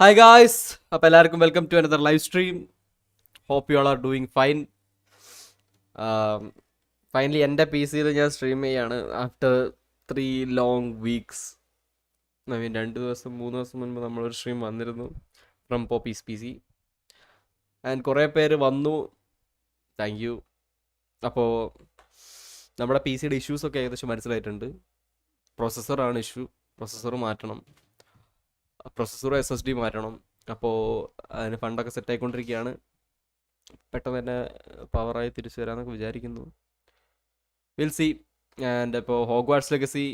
Hi guys, അപ്പോൾ എല്ലാവർക്കും welcome to another live stream. Hope you all are doing fine. Finally എൻ്റെ P സിയിൽ ഞാൻ സ്ട്രീം ചെയ്യാണ് after 3 long weeks. I mean 2 ദിവസം 3 ദിവസം മുൻപ് നമ്മളൊരു സ്ട്രീം വന്നിരുന്നു from Poppy's P C and കുറേ പേര് വന്നു, താങ്ക് യു. അപ്പോൾ നമ്മുടെ പി സിയുടെ ഇഷ്യൂസൊക്കെ ഏകദേശം മനസ്സിലായിട്ടുണ്ട്. പ്രോസസ്സറാണ് ഇഷ്യൂ, പ്രോസസ്സർ മാറ്റണം, പ്രൊസസ്സർ SSD മാറ്റണം. അപ്പോൾ അതിന് ഫണ്ടൊക്കെ സെറ്റ് ആയിക്കൊണ്ടിരിക്കുകയാണ്. പെട്ടെന്ന് തന്നെ പവറായി തിരിച്ചു വരാമെന്നൊക്കെ വിചാരിക്കുന്നു. Will see. ആൻഡ് ഇപ്പോൾ ഹോഗ്വാർട്സ് ലെഗസി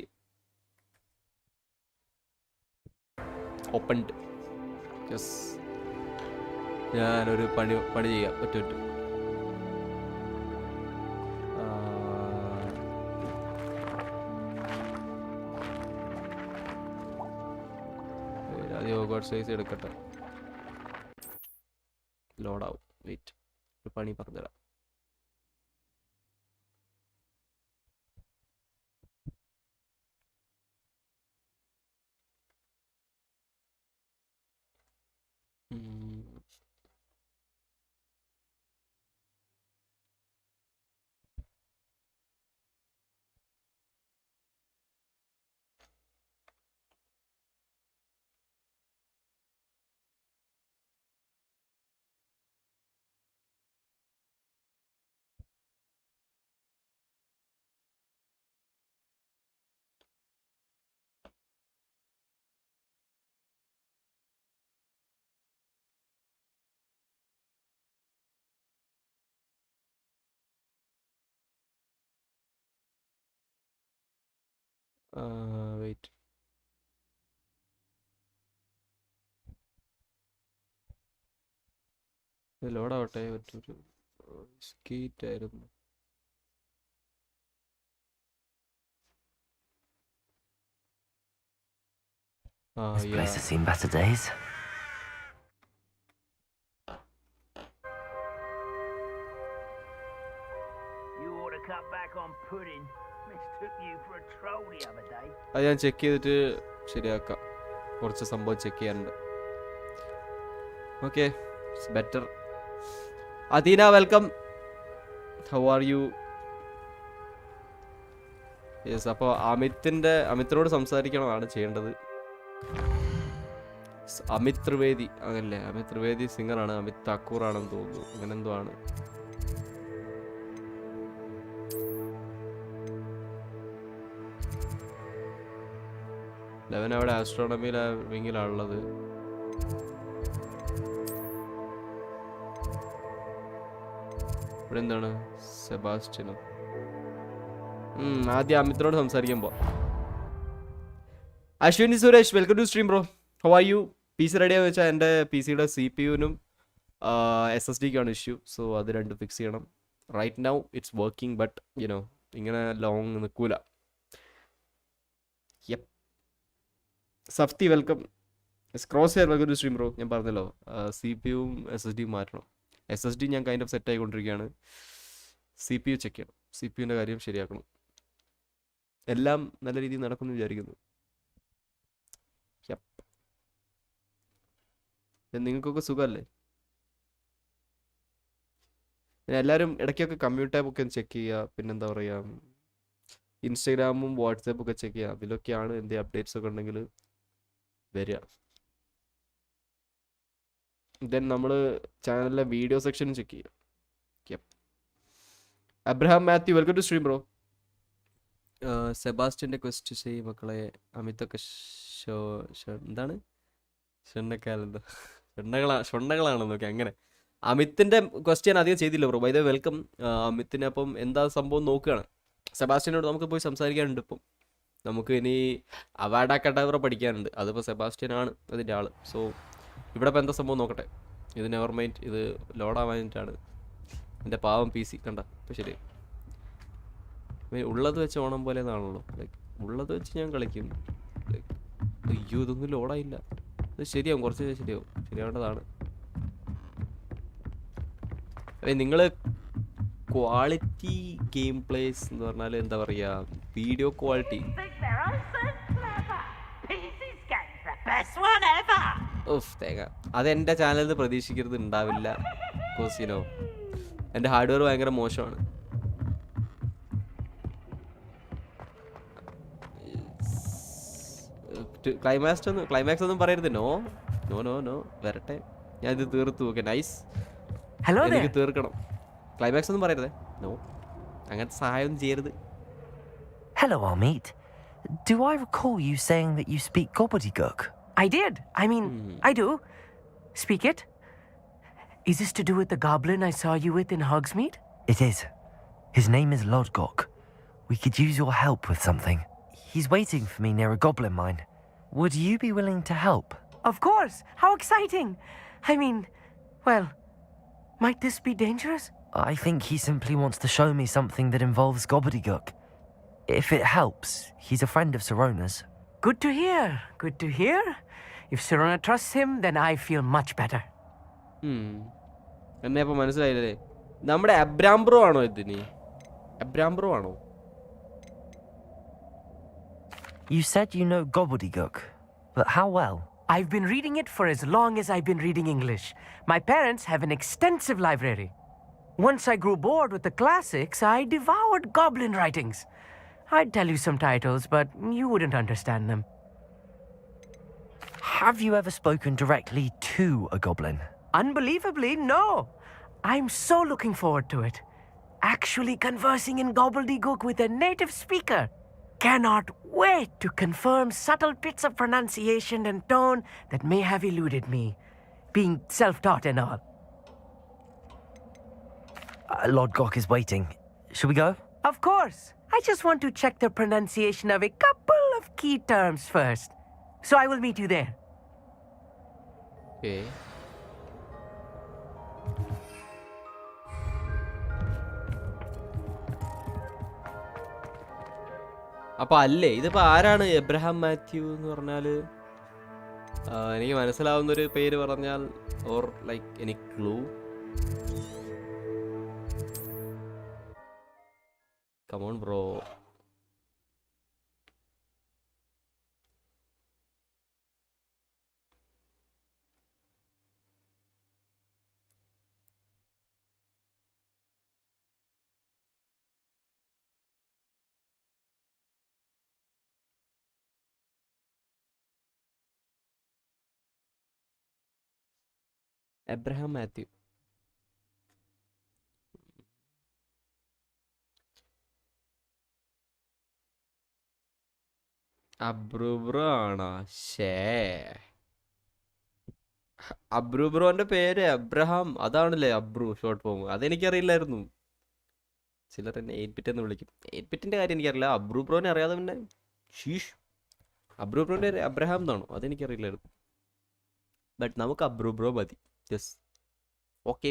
ഓപ്പൺഡ്. യെസ്, ഞാനൊരു പണി ചെയ്യാം ഒറ്റ ഹോഗ്വാർട്സ് സൈസ് എടുക്കട്ടെ, ലോഡാവും. വെയിറ്റ്, ഒരു പണി പറഞ്ഞുതരാം. വെയിറ്റ്, ലോഡാവട്ടെ. മറ്റൊരു സ്കീറ്റ് ആയിരുന്നു. This place has seen better days. You ought to cut back on pudding. Mistook you for a troll the other day. അത് ഞാൻ ചെക്ക് ചെയ്തിട്ട് ശരിയാക്കാം. കുറച്ച് സംഭവം ചെക്ക് ചെയ്യാനുണ്ട്. Okay, it's better. Adeena, welcome. How are you? Yes, അപ്പോൾ അമിത്തിനോട് സംസാരിക്കണമാണ് ചെയ്യേണ്ടത്. അമിത് ത്രിവേദി, അങ്ങനല്ലേ? അമിത് ത്രിവേദി സിംഗറാണ്, അമിത് താക്കൂർ ആണെന്ന് തോന്നുന്നു, അങ്ങനെ എന്തോ ആണ്. ലെവൻ അവിടെ ആസ്ട്രോണമിയിലാണുള്ളത്. ഇവിടെ എന്താണ് സെബാസ്റ്റ്യനോ? ആദ്യം അമിത്തിനോട് സംസാരിക്കാൻ പോ. Ashwini Suresh, welcome to stream bro. How are you? P C റെഡിയാന്ന് വെച്ചാൽ എൻ്റെ പി സിയുടെ CPU-നും SSD-ക്കാണ് ഇഷ്യൂ. സോ അത് രണ്ടും ഫിക്സ് ചെയ്യണം. Right now it's working, but you know ഇങ്ങനെ ലോങ് നിൽക്കൂല. Yep. Safthi, welcome. Corsair, welcome to stream bro. ഞാൻ പറഞ്ഞല്ലോ, CPU-യും SSD-യും മാറ്റണം. SSD ഞാൻ കൈൻഡ് ഓഫ് സെറ്റ് ആയിക്കൊണ്ടിരിക്കുകയാണ്. CPU ചെക്ക് ചെയ്യണം, CPU-ൻ്റെ കാര്യം ശരിയാക്കണം. എല്ലാം നല്ല രീതിയിൽ നടക്കുമെന്ന് വിചാരിക്കുന്നു. നിങ്ങൾക്കൊക്കെ സുഖമല്ലേ? എല്ലാവരും ഇടയ്ക്കൊക്കെ കമ്മ്യൂട്ട് ടാബ് ഒക്കെ ചെക്ക് ചെയ്യുക. പിന്നെന്താ പറയുക, ഇൻസ്റ്റാഗ്രാമും വാട്സാപ്പും ഒക്കെ ചെക്ക് ചെയ്യുക. അതിലൊക്കെയാണ് എന്തെങ്കിലും അപ്ഡേറ്റ്സ് ഒക്കെ ഉണ്ടെങ്കിൽ വരിക. ദെൻ നമ്മൾ ചാനലിലെ വീഡിയോ സെക്ഷനും ചെക്ക് ചെയ്യുക. Abraham Mathew, welcome to stream bro. സെബാസ്റ്റ്യൻ്റെ ക്വസ്റ്റ് ചെയ്യും മക്കളെ. അമിത്തൊക്കെ എന്താണ് ഷെണ്ണക്കാലെന്താ ഷൊണ്ണകളാണെന്ന് നോക്കി. അങ്ങനെ അമിത്തിൻ്റെ ക്വസ്റ്റ്യൻ അധികം ചെയ്തില്ല ബ്രോ. ബൈ ദ വെൽക്കം അമിത്തിന്. അപ്പം എന്താ സംഭവം നോക്കുകയാണ്. സെബാസ്റ്റ്യനോട് നമുക്ക് പോയി സംസാരിക്കാനുണ്ട്. ഇപ്പം നമുക്ക് ഇനി അവാഡ കഡാവറ പഠിക്കാനുണ്ട്. അതിപ്പോൾ സെബാസ്റ്റ്യനാണ് അതിൻ്റെ ആൾ. സോ ഇവിടെ ഇപ്പോൾ എന്താ സംഭവം നോക്കട്ടെ. ഇത് നെവർ മൈൻഡ്, ഇത് ലോഡാവാനായിട്ടാണ്. എൻ്റെ പാവം PC കണ്ട. ഇപ്പോൾ ശരി, ഉള്ളത് വെച്ച് ഓണം പോലെ എന്നാണല്ലോ. ലൈക്ക് ഉള്ളത് വെച്ച് ഞാൻ കളിക്കും. ലൈക്ക് അയ്യോ, ഇതൊന്നും ലോഡായില്ല. ഇത് ശരിയാവും, കുറച്ച് ശരിയാവും, ശരിയാവേണ്ടതാണ്. നിങ്ങൾ ക്വാളിറ്റി ഗെയിം പ്ലേസ് എന്ന് പറഞ്ഞാൽ എന്താ പറയുക, video quality. Think they're oh so clever. PC's game's the best one ever. Of തേങ്ങ. അതെൻ്റെ ചാനലിൽ നിന്ന് പ്രതീക്ഷിക്കരുത്, ഉണ്ടാവില്ല. ബിക്കോസ് യുനോ എൻ്റെ ഹാർഡ്വെയർ ഭയങ്കര മോശമാണ്. ക്ലൈമാക്സ് ഒന്നും പറയരുത്. നോ നോ നോ നോ വരട്ടെ, ഞാൻ ഇത് തീർത്തു. Okay nice. എനിക്ക് തീർക്കണം. ക്ലൈമാക്സ് ഒന്നും പറയരുതേ. നോ, അങ്ങനത്തെ സഹായം ചെയ്യരുത്. Hello, Amit. Do I recall you saying that you speak gobbledygook? I did. I mean, I do. Speak it. Is this to do with the goblin I saw you with in Hogsmeade? It is. His name is Lodgok. We could use your help with something. He's waiting for me near a goblin mine. Would you be willing to help? Of course. How exciting. I mean, well, might this be dangerous? I think he simply wants to show me something that involves gobbledygook. If it helps, he's a friend of Sirona's. Good to hear. Good to hear. If Sirona trusts him, then I feel much better. എന്നെ അപ്പോൾ മനസ്സിലായില്ലേ? നമ്മുടെ Abram bro ആണോ ഇതിന്? Abram bro ആണോ? You said you know gobbledygook, but how well? I've been reading it for as long as I've been reading English. My parents have an extensive library. Once I grew bored with the classics, I devoured goblin writings. I'd tell you some titles, but you wouldn't understand them. Have you ever spoken directly to a goblin? Unbelievably, no. I'm so looking forward to it. Actually conversing in gobbledygook with a native speaker. Cannot wait to confirm subtle bits of pronunciation and tone that may have eluded me, being self-taught and all. Lodgok is waiting. Should we go? Of course. I just want to check the pronunciation of a couple of key terms first. So I will meet you there. Okay. അപ്പോൾ അല്ലേ, ഇതിപ്പോൾ ആരാണ് Abraham Mathew എന്ന് പറഞ്ഞാൽ? എനിക്ക് മനസ്സിലാവുന്നൊരു പേര് പറഞ്ഞാൽ, or like any clue? Come on bro. Abraham Mathew. അബ്രൂബ്രോ ആണോ? അബ്രൂബ്രോന്റെ പേര് അബ്രഹാം, അതാണല്ലേ അബ്രു ഷോർട്ട് ഫോം? അതെനിക്കറിയില്ലായിരുന്നു. ചിലർ എന്നെ 8-bit എന്ന് വിളിക്കും. 8-bitന്റെ കാര്യം എനിക്കറിയില്ല. അബ്രൂബ്രോനെ അറിയാതെ പിന്നെ ഷീഷ്. അബ്രൂബ്രോന്റെ അബ്രഹാം എന്നാണോ? അതെനിക്കറിയില്ലായിരുന്നു. ബട്ട് നമുക്ക് അബ്രൂബ്രോ മതി. Yes, okay.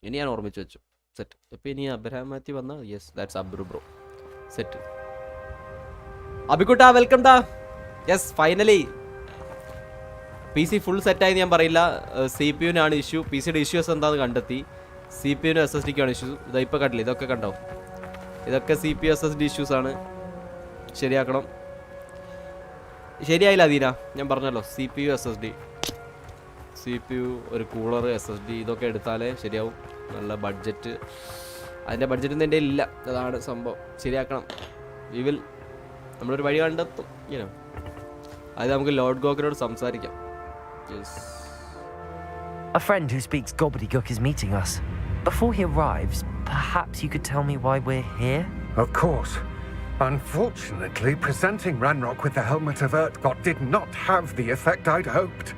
ഇനി ഞാൻ ഓർമ്മിച്ച് വെച്ചു. സെറ്റ്. അപ്പോൾ ഇനി അബ്രഹാം മാത്യു വന്നാൽ യെസ്, ദാറ്റ്സ് അബ്രൂബ്രോ. സെറ്റ്. അബിക്കുട്ടാ വെൽക്കം ടാ. Yes, finally P C full സെറ്റായി ഞാൻ പറയില്ല. സി പി യുവിനാണ് ഇഷ്യൂ. പി സിയുടെ ഇഷ്യൂസ് എന്താണെന്ന് കണ്ടെത്തി. സി പി യുവിനും SSDക്കാണ് ഇഷ്യൂ. ഇതാ ഇപ്പോൾ കണ്ടില്ല, ഇതൊക്കെ കണ്ടോ? ഇതൊക്കെ CPU SSD ഇഷ്യൂസാണ്. ശരിയാക്കണം. ശരിയായില്ല അദീന, ഞാൻ പറഞ്ഞല്ലോ. CPU SSD, CPU, ഒരു കൂളർ, SSD ഇതൊക്കെ എടുത്താലേ ശരിയാവും. നല്ല ബഡ്ജറ്റ്. അതിൻ്റെ ബഡ്ജറ്റൊന്നും എൻ്റെ ഇല്ല. അതാണ് സംഭവം. ശരിയാക്കണം. We will. നമ്മളൊരു വഴി കണ്ടെത്തും. ഇങ്ങനെ അത് നമുക്ക് ലോഡ് ഗോക്കിനോട് സംസാരിക്കാം. A friend who speaks gobbledygook is meeting us. Before he arrives, perhaps you could tell me why we're here? Of course. Unfortunately, presenting Ranrock with the helmet of Urtkot did not have the effect I'd hoped.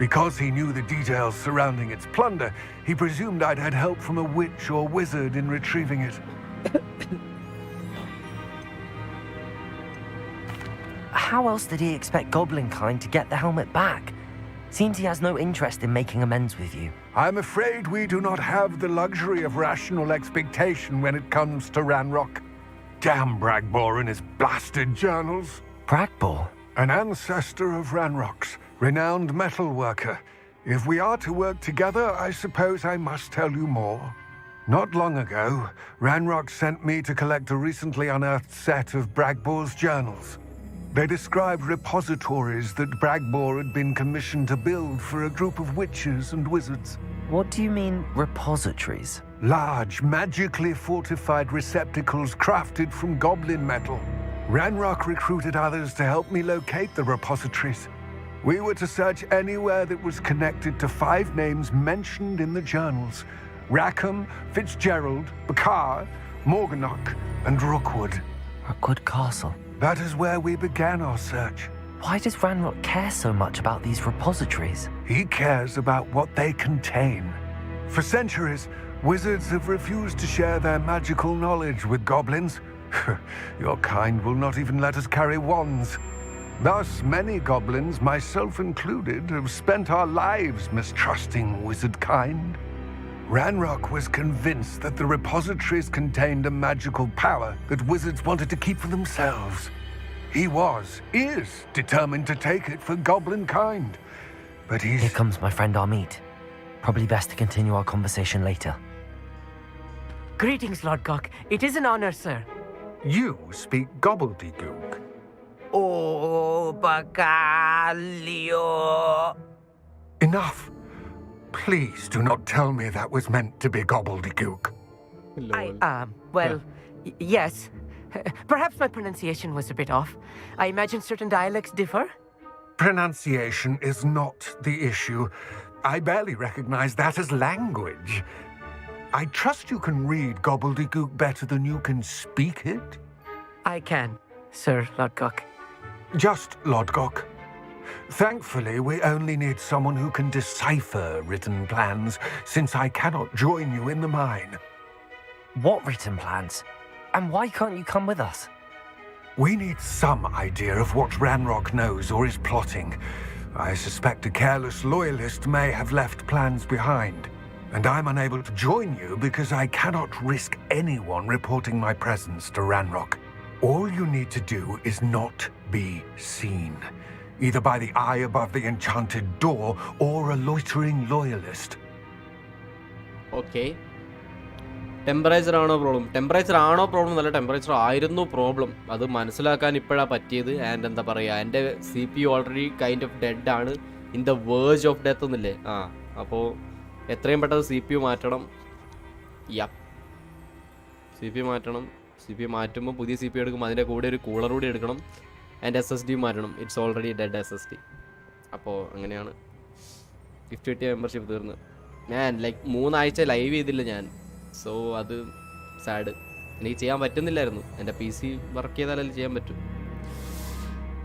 Because he knew the details surrounding its plunder, he presumed I'd had help from a witch or wizard in retrieving it. How else did he expect Goblinkind to get the helmet back? Seems he has no interest in making amends with you. I'm afraid we do not have the luxury of rational expectation when it comes to Ranrock. Damn Bragbor and his blasted journals. Bragbor? An ancestor of Ranrock's, renowned metal worker. If we are to work together, I suppose I must tell you more. Not long ago, Ranrock sent me to collect a recently unearthed set of Bragbor's journals. They described repositories that Bragbor had been commissioned to build for a group of witches and wizards. What do you mean, repositories? Large, magically fortified receptacles crafted from goblin metal. Ranrock recruited others to help me locate the repositories. We were to search anywhere that was connected to 5 names mentioned in the journals: Rackham, Fitzgerald, Bakar, Morganach, and Rookwood. Rookwood Castle. That is where we began our search. Why does Ranrock care so much about these repositories? He cares about what they contain. For centuries, wizards have refused to share their magical knowledge with goblins. Your kind will not even let us carry wands. Thus, many goblins, myself included, have spent our lives mistrusting wizard kind. Ranrock was convinced that the repositories contained a magical power that wizards wanted to keep for themselves. He is determined to take it for goblin kind. But Here comes my friend Amit. Probably best to continue our conversation later. Greetings, Lord Gok. It is an honor, sir. You speak gobbledygook. Oh, Bacalio. Enough. Please do not tell me that was meant to be gobbledygook. I yes. Perhaps my pronunciation was a bit off. I imagine certain dialects differ. Pronunciation is not the issue. I barely recognize that as language. I trust you can read gobbledygook better than you can speak it. I can, Sir Lord Gok. Just Lodgok. Thankfully, we only need someone who can decipher written plans, since I cannot join you in the mine. What written plans? And why can't you come with us? We need some idea of what Ranrock knows or is plotting. I suspect a careless loyalist may have left plans behind. And I'm unable to join you because I cannot risk anyone reporting my presence to Ranrock. All you need to do is not be seen, either by the eye above the enchanted door or a loitering loyalist. Okay temperature ആണോ problem? Temperature ആണോ problem എന്നല്ല, temperature ആയിരുന്നു problem. അത് മനസ്സിലാക്കാൻ ഇപ്പോഴാണ് പറ്റിയത്. And എന്താ പറയുക, എൻ്റെ CPU already kind of dead ആണ്, in the verge of death എന്നില്ലേ. അപ്പോൾ എത്രയും പെട്ടെന്ന് CPU മാറ്റണം. CPU മാറ്റണം. CPU മാറ്റുമ്പോൾ പുതിയ CPU എടുക്കുമ്പോൾ അതിൻ്റെ കൂടെ ഒരു കൂളർ കൂടി എടുക്കണം. ആൻഡ് SSD മാറ്റണം. It's already dead SSD. അപ്പോൾ അങ്ങനെയാണ് ഗിഫ്റ്റ് കിട്ടിയ മെമ്പർഷിപ്പ് തീർന്ന്. ഞാൻ ലൈക്ക് 3 ആഴ്ച ലൈവ് ചെയ്തില്ല ഞാൻ. സോ അത് സാഡ്. എനിക്ക് ചെയ്യാൻ പറ്റുന്നില്ലായിരുന്നു. എൻ്റെ PC വർക്ക് ചെയ്താലല്ലേ ചെയ്യാൻ പറ്റും.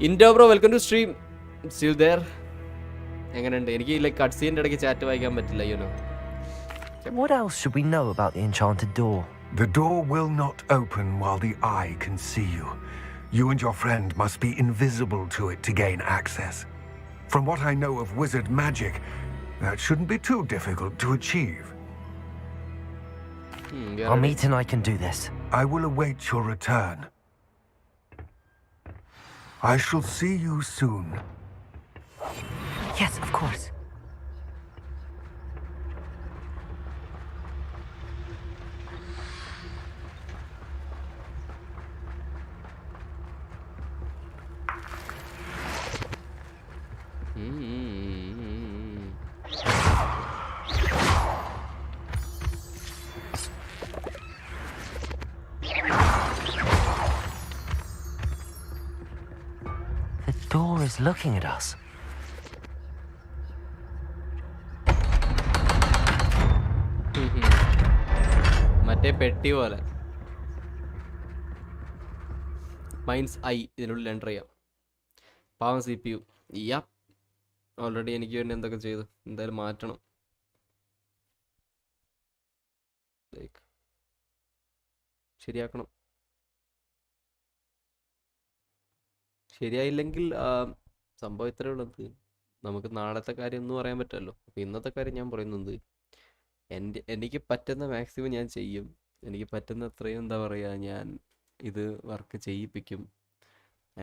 Indo bro, welcome to stream. Still there. എങ്ങനെയുണ്ട്? എനിക്ക് ലൈക്ക് കട്ട് സീൻ്റെ ഇടയ്ക്ക് ചാറ്റ് വായിക്കാൻ പറ്റില്ല, you know. What else should we know about the enchanted door? The door will not open while the eye can see you. You and your friend must be invisible to it to gain access. From what I know of wizard magic, that shouldn't be too difficult to achieve. Amit and I can do this. I will await your return. I shall see you soon. Yes, of course. The door is looking at us. മറ്റേ പെട്ടി പോലെ. Mines I ഇതിനുള്ളിൽ enter ചെയ്യാം. പാവം CPU. Already എനിക്ക് വേണ്ടി എന്തൊക്കെ ചെയ്തു. എന്തായാലും മാറ്റണം. ലൈക്ക് ശരിയാക്കണം. ശരിയായില്ലെങ്കിൽ സംഭവം ഇത്രയേ ഉള്ളത്. നമുക്ക് നാളത്തെ കാര്യം ഒന്നും പറയാൻ പറ്റുമല്ലോ. അപ്പോൾ ഇന്നത്തെ കാര്യം ഞാൻ പറയുന്നത്, എനിക്ക് പറ്റുന്ന മാക്സിമം ഞാൻ ചെയ്യും. എനിക്ക് പറ്റുന്ന അത്രയും എന്താ പറയുക, ഞാൻ ഇത് വർക്ക് ചെയ്യിപ്പിക്കും.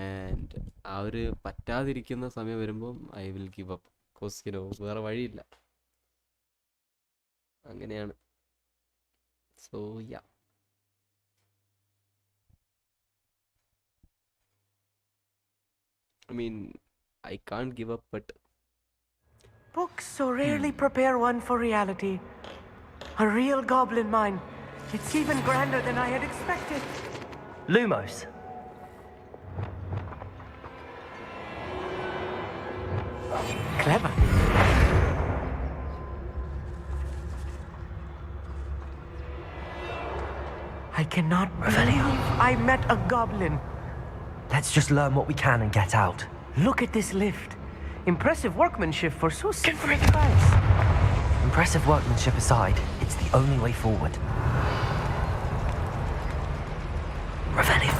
ആൻഡ് ആ ഒരു പറ്റാതിരിക്കുന്ന സമയം വരുമ്പം ഐ വിൽ ഗിവ് അപ്പ്. കോസ്കിനോ വേറെ വഴിയില്ല. അങ്ങനെയാണ്. So I mean, I can't give up, but Books so rarely prepare one for reality. A real goblin mine. It's even grander than I had expected. Lumos. Clever. I cannot believe I met a goblin. Let's just learn what we can and get out. Look at this lift. Impressive workmanship for so simple a device. Impressive workmanship aside, it's the only way forward. Revelio.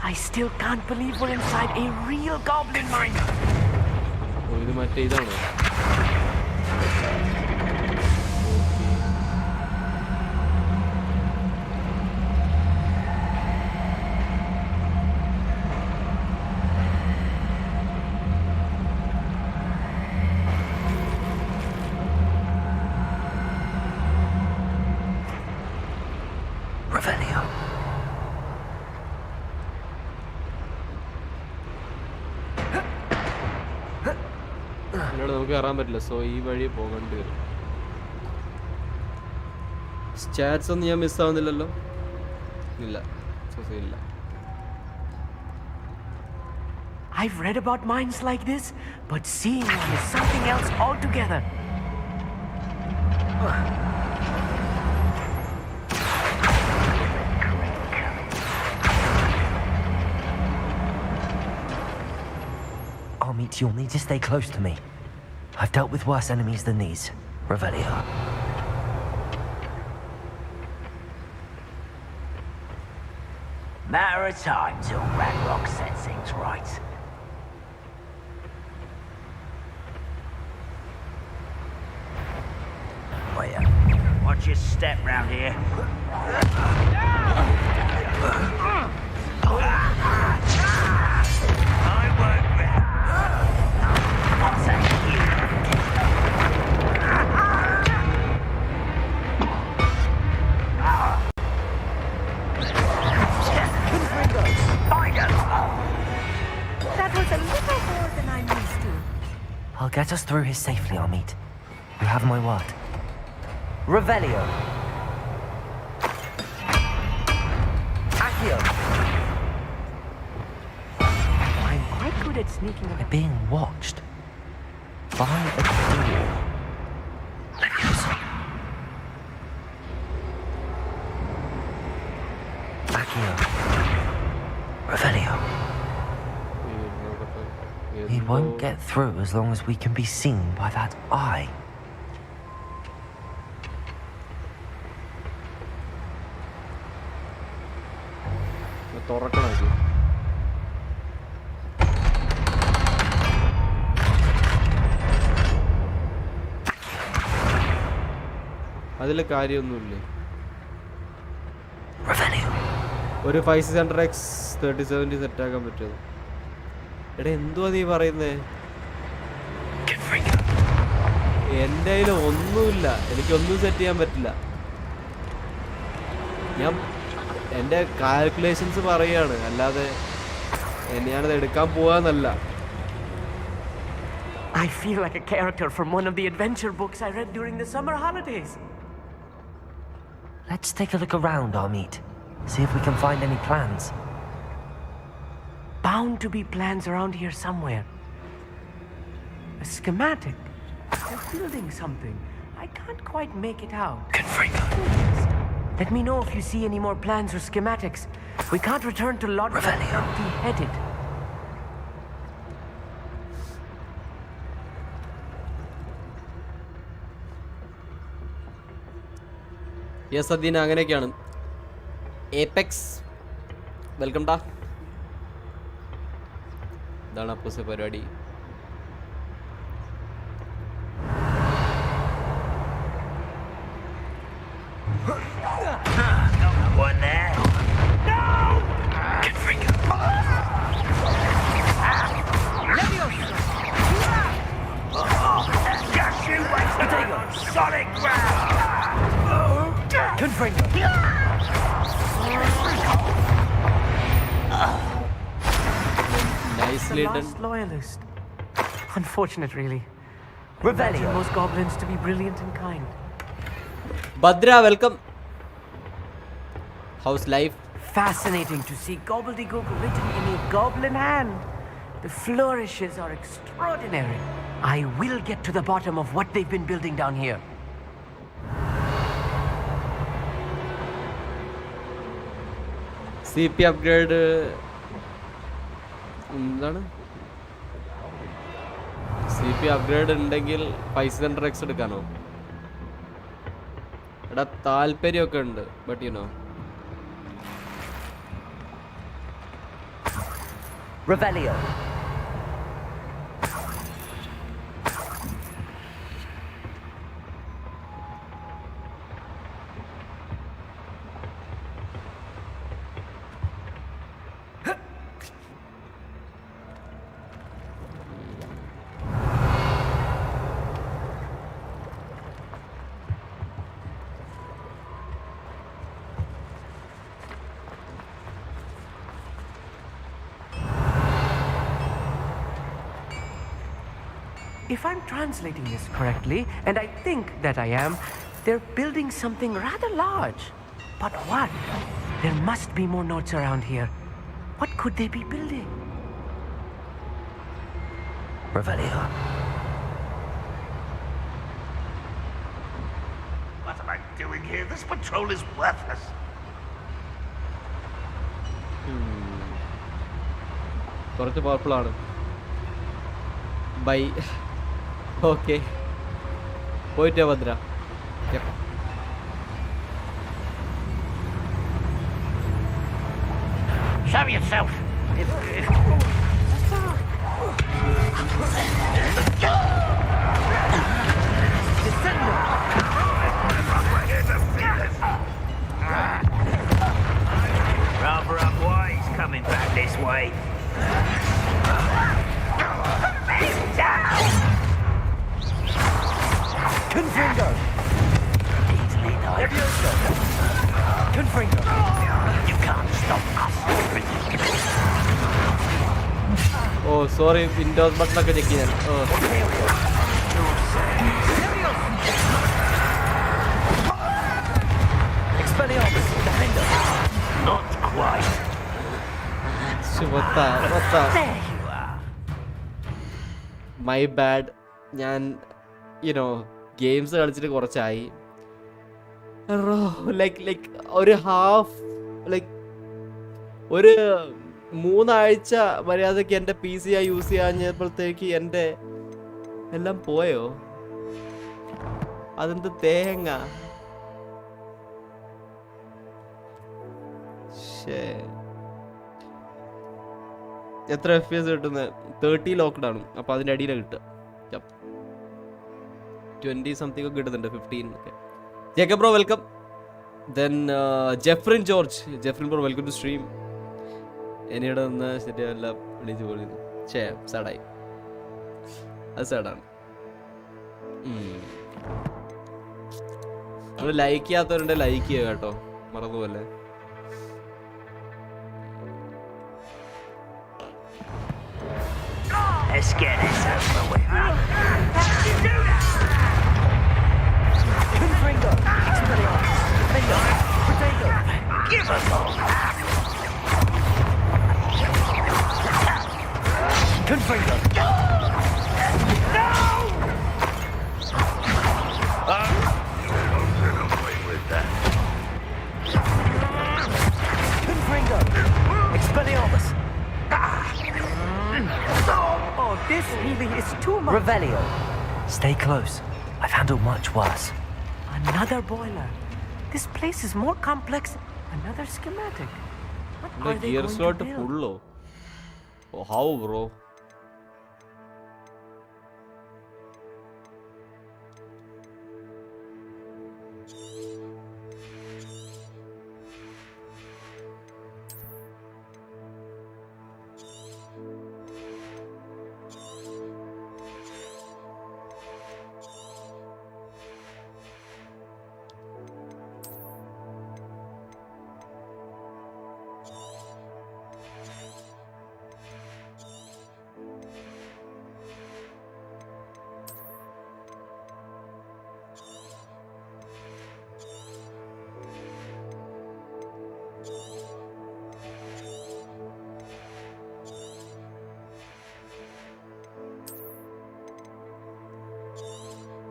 I still can't believe we're inside a real goblin mine. ഇത് മറ്റേ ഇതാണോ? Revelio. ഇവിടെ നമുക്ക് കയറാൻ പറ്റില്ല, so ഈ വഴി പോകേണ്ടി വരും. സ്റ്റാറ്റ്സ് ഒന്നും ഞാൻ മിസ്സാവുന്നില്ലല്ലോ? ഇല്ല, ഇല്ല. I've read about mines like this, but seeing one is something else altogether. Amit, you'll need to stay close to me. I've dealt with worse enemies than these. Revelio. Matter of time till Ragnarok sets things right. Oh yeah. Watch your step round here. I won't grab. What's that here? That was a little more than I'm used to. I'll get us through here safely, Amit. You have my word. Revelio. Accio. I'm quite good at sneaking We're up. being watched. By a fool. Leviosa. Accio. Revelio. He won't get through as long as we can be seen by that eye. തുറക്കണം ഇത്. അതിൽ കാര്യമൊന്നുമില്ലേ? Revelio. ഒരു 5600X 3070 സെറ്റാക്കാൻ പറ്റുമോ? എടാ എന്തുവാ നീ പറയുന്നേ? എൻ്റെ കയ്യിൽ ഒന്നുമില്ല, എനിക്കൊന്നും സെറ്റ് ചെയ്യാൻ പറ്റില്ല. ഞാൻ എൻ്റെ കാൽക്കുലേഷൻസ് പറയുകയാണ്, അല്ലാതെ ഞാനത് എടുക്കാൻ പോവാന്നല്ല. I feel like a character from one of the adventure books I read during the summer holidays. Let's take a look around, Amit. See if we can find any plans. Bound to be plans around here somewhere. A schematic. They're building something. I can't quite make it out. Let me know if you see any more plans or schematics. We can't return to Logitech empty-headed. Yes Adeena, അങ്ങനെയൊക്കെയാണ്. Apex welcome ഡാ. ഇതാണ് അപ്പൂസെ പരിപാടി. One there. No! Just the isolated. last loyalist. Unfortunate, really. Imagine most goblins to be brilliant and kind. Badra, welcome. How's life? Fascinating to see gobbledygook written in a goblin hand. The flourishes are extraordinary. I will get to the bottom of what they've been building down here. CP upgrade. എന്താണ് CP upgrade ഉണ്ടെങ്കിൽ 500x എടുക്കാനോ? എടാ താല്പര്യമൊക്കെ ഉണ്ട്, but you know. Revelio. If I'm translating this correctly, and I think that I am, they're building something rather large. But what? There must be more nodes around here. What could they be building? Revelio. What am I doing here? This patrol is worthless. കുറച്ച് powerful ആണ്. By. Okay, പോയിട്ടേ Bhadra. Show yourself. Rather unwise coming back this way. Confringo. Easily done. Confringo. You can't stop us. Oh sorry, Windows ബട്ടണൊക്കെ check ചെയ്യാൻ. Expelliarmus. Defender. Not quite. There you are. My bad. ഞാൻ games കളിച്ചിട്ട് കുറച്ചായി. Like ഒരു half ഒരു 3 ആഴ്ച മര്യാദക്ക് എൻ്റെ PC യൂസ് ചെയ്യാഞ്ഞപ്പോഴത്തേക്ക് എൻ്റെ എല്ലാം പോയോ? അതെന്ത് തേങ്ങ. എത്ര FPS കിട്ടുന്നത്? 30 ലോക്ക്ഡൗൺ. അപ്പോൾ അതിൻ്റെ അടിയിലാണ് കിട്ടുക. 20 സംതിങ് ഒക്കെ കിട്ടുന്നുണ്ട്, 15 ഒക്കെ. Jacob bro welcome. Then Jefrin George. Jefrin bro welcome to stream. എന്നിവിടെ നിന്ന് ശരിയല്ല വിളിച്ചു പോയിരുന്നു. സാഡായി. അത് സാഡാണ്. നമ്മൾ ലൈക്ക് ചെയ്യാത്തവരുണ്ട്, ലൈക്ക് ചെയ്യുക കേട്ടോ, മറന്നുപോലെ. Let's get this over with. Confringo. Expelliarmus. Defender. Potato. Give us all. Confringo. Confringo. Expelliarmus. Oh, this healing is too much. Revelio. Stay close. I've handled much worse. Another boiler. This place is more complex. Another schematic. What are they gear going to slot build? ഫുള്ളോ? How bro?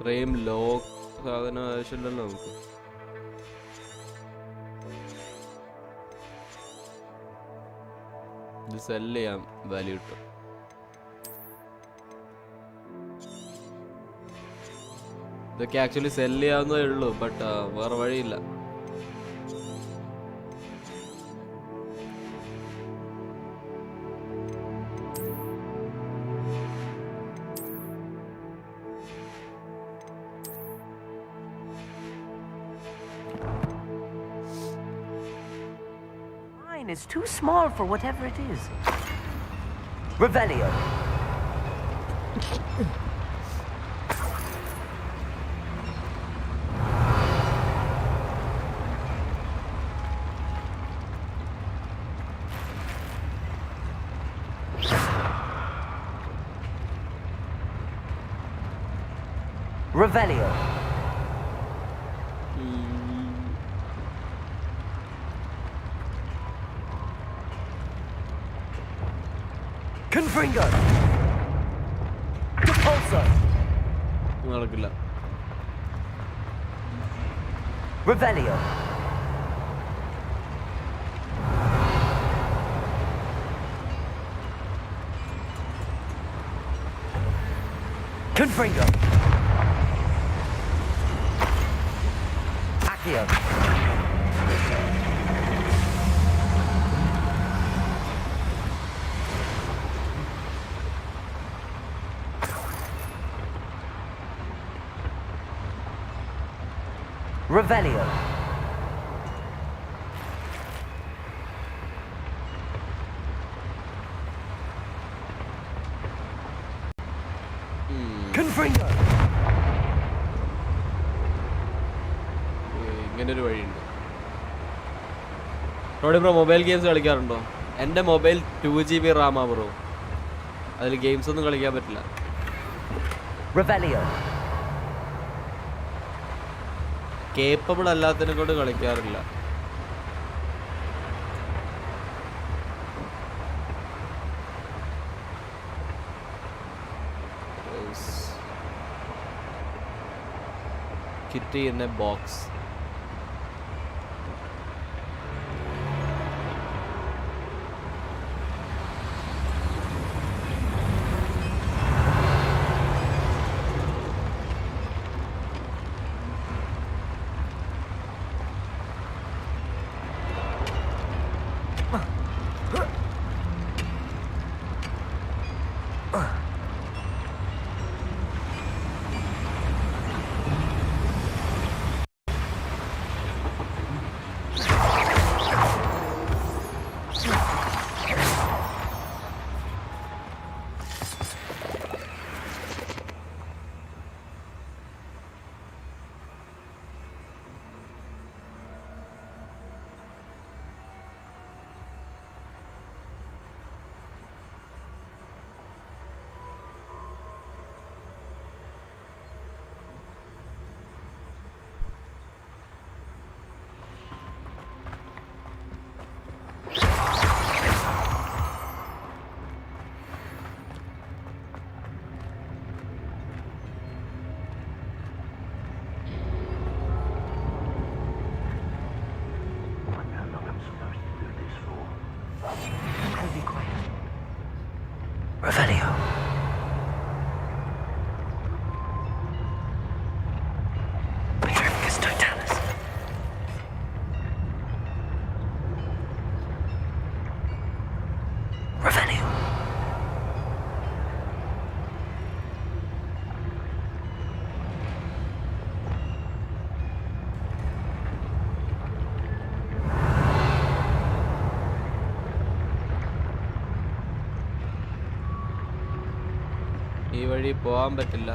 Frame lock സാധനം ആവശ്യമില്ലല്ലോ നമുക്ക്. ഇത് cell ചെയ്യാം, value കിട്ടും. ഇതൊക്കെ actually cell ചെയ്യാവുന്നതേ ഉള്ളൂ, ബട്ട് വേറെ വഴിയില്ല. Is too small for whatever it is. Revelio. Revelio. Confringo. Repulsor. നടക്കില്ല. Revelio. Confringo. Accio. Revelio. Confringo. ഇങ്ങനൊരു വഴിയുണ്ട്. റോഡി ബ്രോ മൊബൈൽ ഗെയിംസ് കളിക്കാറുണ്ടോ? എൻ്റെ മൊബൈൽ 2GB റാമാ ബ്രോ. അതിൽ ഗെയിംസ് ഒന്നും കളിക്കാൻ പറ്റില്ല. Revelio. കേപ്പബിൾ അല്ലാത്തതിനെ കൊണ്ട് കളിക്കാറില്ല. Kitty in a box. Revelio. Petrificus totalis. Revelio. ഈ വഴി പോകാൻ പറ്റില്ല.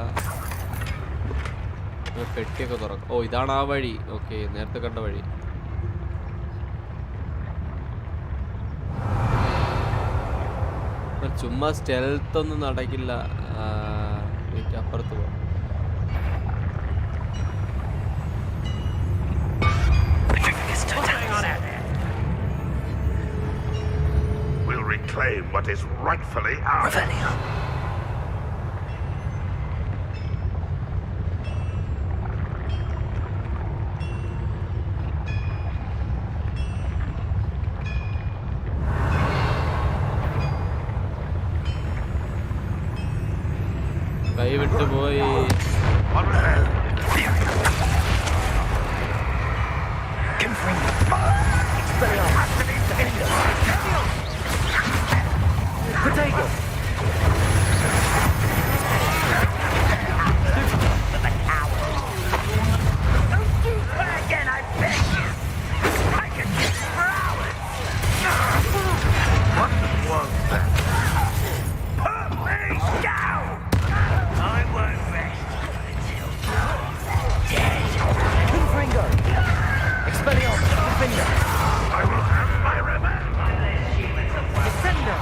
പെട്ടിയൊക്കെ തുറക്കും. ഓ ഇതാണ് ആ വഴി. ഓക്കെ, നേരത്തെ കണ്ട വഴി. ചുമ്മാ സ്റ്റെൽത്ത് ഒന്നും നടക്കില്ല. അപ്പുറത്ത് പോവാം. We'll reclaim what is rightfully ours. Revelio. കൈവിട്ട് പോയി. Potato. Don't do that again, I beg you. I can do this for hours. What was that? Put me down. I won't rest until you're dead. Confringo. Expelliarmus. Defender. I will have my revenge. Defender.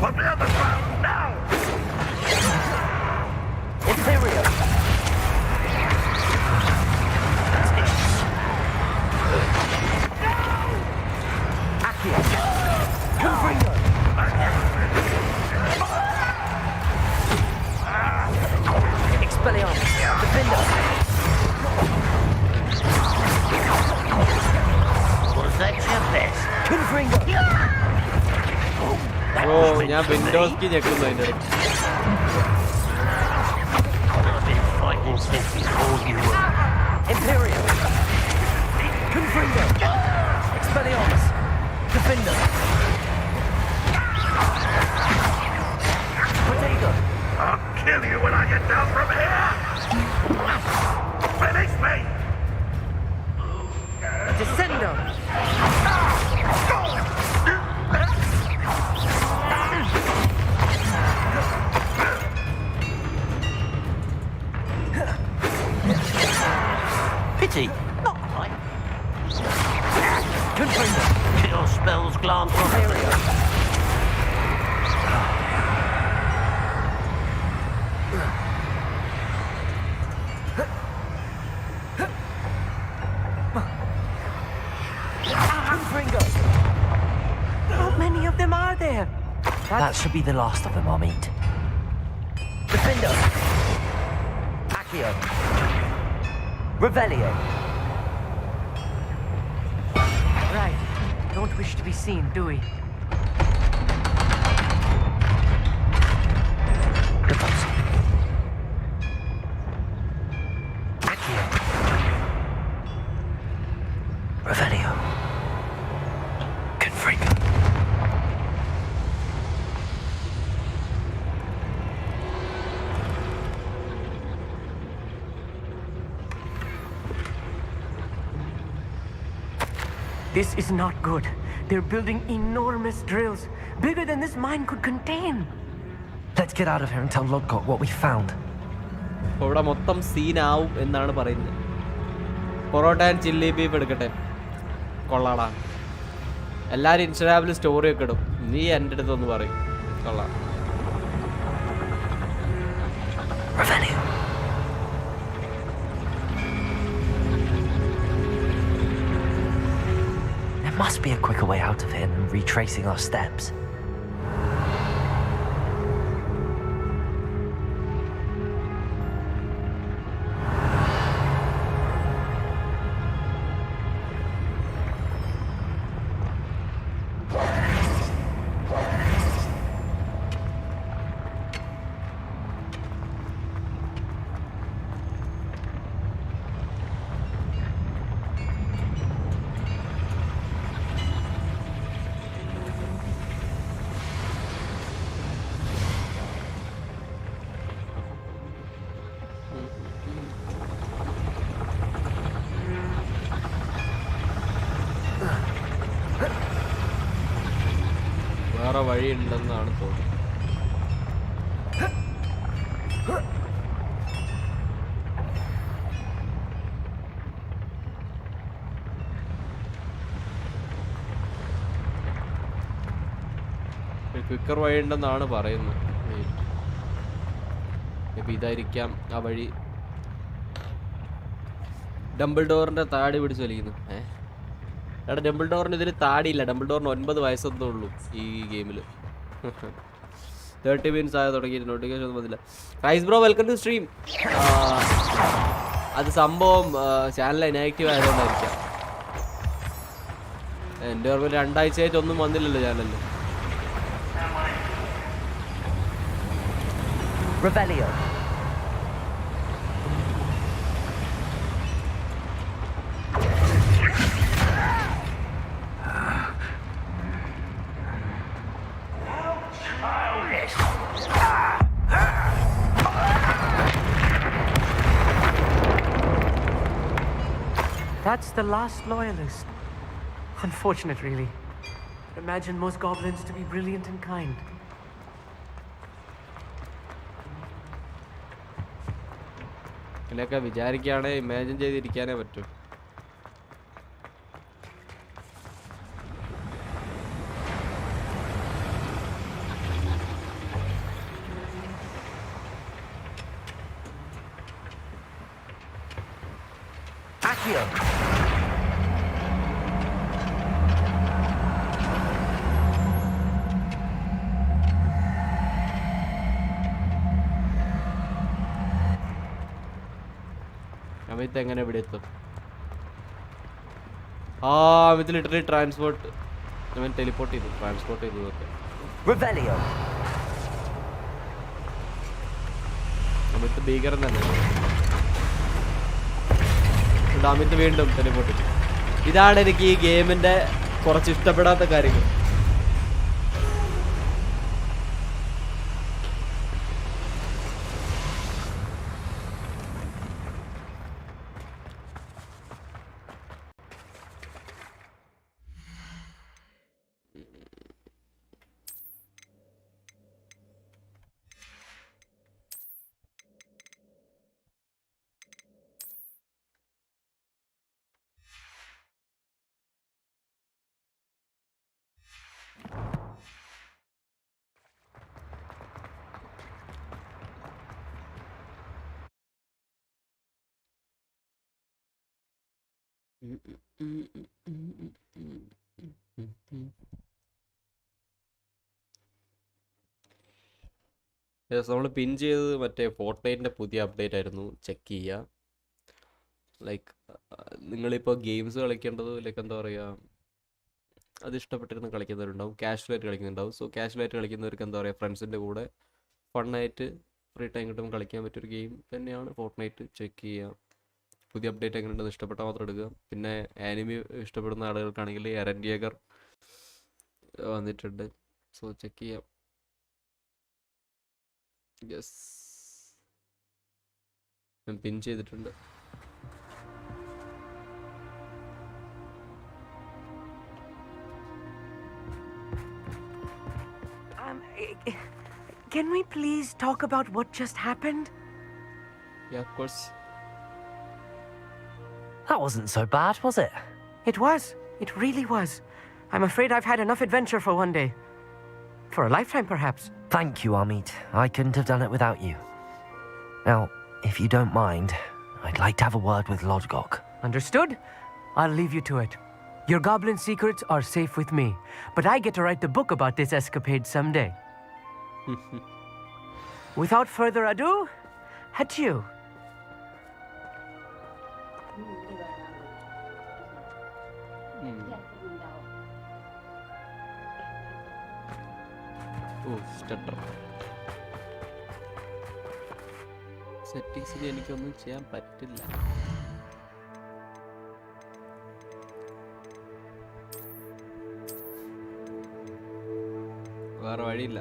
Put me on the ground now. Imperial. Accio. Confringo. Expelliarmus. Defender. Was that your best? Confringo. ഓ ഞാൻ Windows key ഞെക്കുന്നു അതിൻ്റെ ഇടയ്ക്ക്. I've been fighting since before you were. Imperial. Confringo. Expelliarmus. Defender. Potato. I'll kill you when I get down from here. Finish me. Descendo. Pity. Not quite. Confringo. Kill spells glance on Imperial. Confringo. How many of them are there? That should be the last of them, Amit. Defender. Accio. Revelio. Right. Don't wish to be seen, do we? Repulse. Accio. Revelio. Confringo. This is not good. They're building enormous drills, bigger than this mine could contain. Let's get out of here and tell Lodgok what we found. അപ്പോൾ ഇവിടെ മൊത്തം സീനാവും എന്നാണ് പറയുന്നത്. Parotta and chilli beef എടുക്കട്ടെ. കൊള്ളാടാ. എല്ലാവരും ഇൻസ്റ്റാഗ്രാമിൽ story ഒക്കെ ഇടും. നീ എൻ്റെ അടുത്തൊന്ന് പറയും. കൊള്ളാം. Revelio. There must be a quicker way out of here than retracing our steps. വേറെ വഴിയുണ്ടെന്നാണ് തോന്നുന്നത്. ക്വിക്കർ വഴിയുണ്ടെന്നാണ് പറയുന്നത്. ഇപ്പം ഇതായിരിക്കാം ആ വഴി. ഡംബിൾ ഡോറിൻ്റെ താടി പിടിച്ച് വലിക്കുന്നു. എടാ ഡംബിൾ ഡോറിന് ഇതിൽ താടിയില്ല. ഡംബിൾ ഡോറിന് 9 വയസ്സൊന്നും ഉള്ളൂ ഈ ഗെയിമിൽ. 30 മിനിറ്റ്സ് ആയ തുടങ്ങിയിട്ട് നോട്ടിഫിക്കേഷൻ ഒന്നും വന്നില്ല. Rice bro welcome to stream. അത് സംഭവം ചാനൽ ഇനാക്റ്റീവ് ആയതുകൊണ്ടായിരിക്കാം. എൻ്റെ ഓർമ്മ 2 ആഴ്ചയായിട്ടൊന്നും വന്നില്ലല്ലോ ചാനലിൽ. Revelio. That's the last loyalist. Unfortunate, really. Imagine most goblins to be brilliant and kind. ഇതിനൊക്കെ വിചാരിക്കുകയാണെ ഇമാജിൻ ചെയ്തിരിക്കാനേ പറ്റൂ. Accio. അമിത് എങ്ങനെ ഇവിടെ എത്തും? അമിത് ലിറ്ററലി ട്രാൻസ്പോർട്ട് ടെലിപ്പോർട്ട് ചെയ്തു, ട്രാൻസ്പോർട്ട് ചെയ്തു ഒക്കെ. Revelio. അമിത് ഭീകരൻ തന്നെ. അമിത് വീണ്ടും ടെലിപ്പോർട്ട് ചെയ്തു. ഇതാണ് എനിക്ക് ഈ ഗെയിമിന്റെ കുറച്ച് ഇഷ്ടപ്പെടാത്ത കാര്യങ്ങൾ. നമ്മൾ പിൻ ചെയ്തത് മറ്റേ ഫോർട്ട്നൈറ്റിൻ്റെ പുതിയ അപ്ഡേറ്റ് ആയിരുന്നു. ചെക്ക് ചെയ്യുക. ലൈക്ക് നിങ്ങളിപ്പോൾ ഗെയിംസ് കളിക്കേണ്ടത് ലൈക്ക് എന്താ പറയുക, അത് ഇഷ്ടപ്പെട്ടിരുന്ന് കളിക്കുന്നവരുണ്ടാവും, കാഷ്വലായിട്ട് കളിക്കുന്നുണ്ടാവും. സോ കാഷ്വലായിട്ട് കളിക്കുന്നവർക്ക് എന്താ പറയുക, ഫ്രണ്ട്സിൻ്റെ കൂടെ ഫണ്ണായിട്ട് ഫ്രീ ടൈം കിട്ടുമ്പോൾ കളിക്കാൻ പറ്റിയൊരു ഗെയിം തന്നെയാണ് ഫോർട്ട്നൈറ്റ്. ചെക്ക് ചെയ്യുക. പുതിയ അപ്ഡേറ്റ് എങ്ങനെയുണ്ടെന്ന് ഇഷ്ടപ്പെട്ടാൽ മാത്രം എടുക്കുക. പിന്നെ ആനിമി ഇഷ്ടപ്പെടുന്ന ആളുകൾക്കാണെങ്കിൽ Redgear വന്നിട്ടുണ്ട്. സോ ചെക്ക് ചെയ്യാം. യെസ്, ഞാൻ പിൻ ചെയ്തിട്ടുണ്ട്. Can we please talk about what just happened? Yeah, of course. That wasn't so bad, was it? It was. It really was. I'm afraid I've had enough adventure for one day. For a lifetime, perhaps. Thank you, Amit. I couldn't have done it without you. Now, if you don't mind, I'd like to have a word with Logitech. Understood? I'll leave you to it. Your goblin secrets are safe with me, but I get to write the book about this escapade someday. Without further ado, adieu. സ്റ്റട്ടർ സെറ്റിങ്സിൽ എനിക്കൊന്നും ചെയ്യാൻ പറ്റില്ല. വേറെ വഴിയില്ല.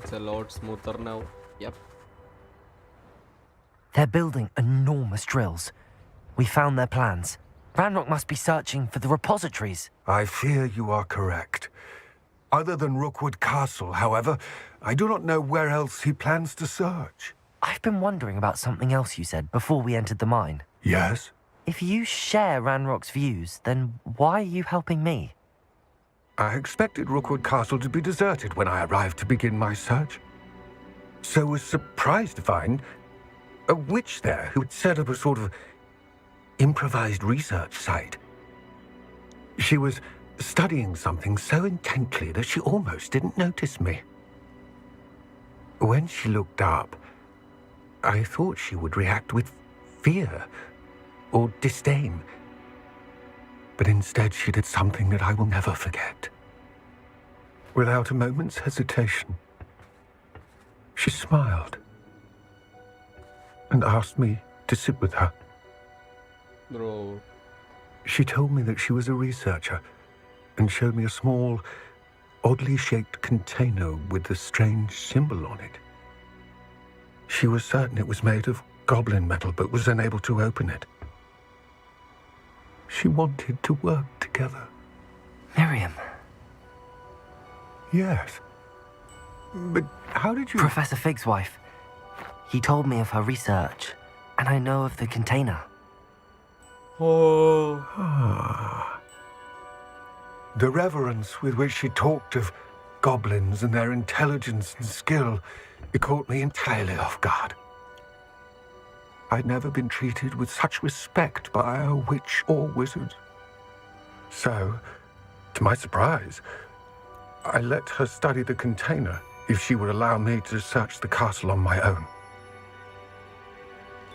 It's a lot smoother now. Yep. They're building enormous drills. We found their plans. Ranrock must be searching for the repositories. I fear you are correct. Other than Rookwood Castle, however, I do not know where else he plans to search. I've been wondering about something else you said before we entered the mine. Yes? If you share Ranrock's views, then why are you helping me? I expected Rookwood Castle to be deserted when I arrived to begin my search. So was surprised to find a witch there who had set up a sort of improvised research site. She was studying something so intently that she almost didn't notice me. When she looked up, I thought she would react with fear or disdain. But instead she did something that I will never forget. Without a moment's hesitation, she smiled and asked me to sit with her. Bro. She told me that she was a researcher and showed me a small, oddly shaped container with a strange symbol on it. She was certain it was made of goblin metal, but was unable to open it. She wanted to work together. Miriam. Yes. But how did you... Professor Fig's wife. He told me of her research, and I know of the container. Oh. Ah. The reverence with which she talked of goblins and their intelligence and skill, it caught me entirely off guard. I'd never been treated with such respect by a witch or wizard. So, to my surprise, I let her study the container if she would allow me to search the castle on my own.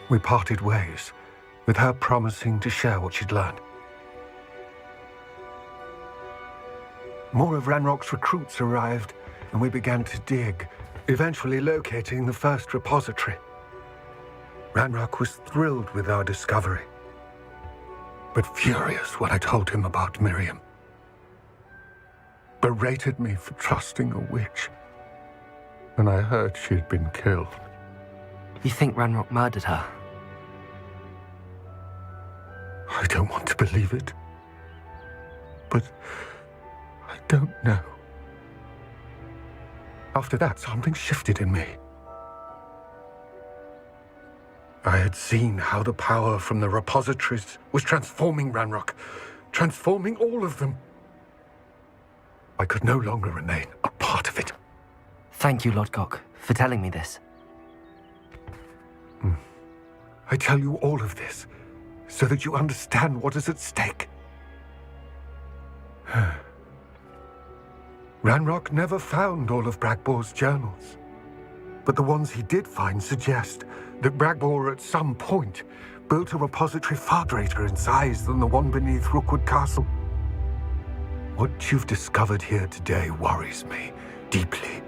We parted ways, with her promising to share what she'd learned. More of Ranrock's recruits arrived, and we began to dig, eventually locating the first repository. Ranrock was thrilled with our discovery, but furious when I told him about Miriam. Berated me for trusting a witch, and I heard she'd been killed. You think Ranrock murdered her? I don't want to believe it, but I don't know. After that, something shifted in me. I had seen how the power from the repositories was transforming Ranrock, transforming all of them. I could no longer remain a part of it. Thank you, Lodgok, for telling me this. I tell you all of this so that you understand what is at stake. Ranrock never found all of Bragbor's journals, but the ones he did find suggest that Bragbor at some point built a repository far greater in size than the one beneath Rookwood Castle. What you've discovered here today worries me deeply.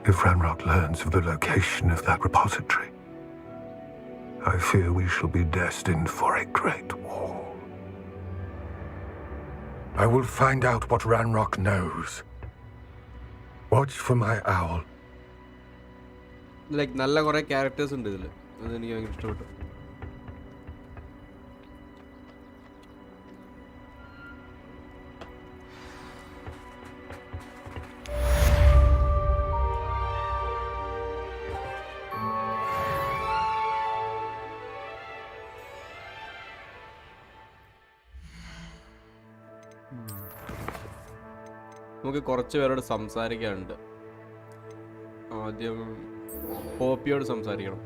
If Ranrock learns of the location of that repository, I fear we shall be destined for a great war. I will find out what Ranrock knows. Watch for my owl. Like നല്ല കുറേ characters ഉണ്ട് ഇതിൽ. അതെനിക്ക് ഭയങ്കര ഇഷ്ടപ്പെട്ടു. നമുക്ക് കുറച്ച് പേരോട് സംസാരിക്കാനുണ്ട്. ആദ്യം പോപ്പിയോട് സംസാരിക്കണം,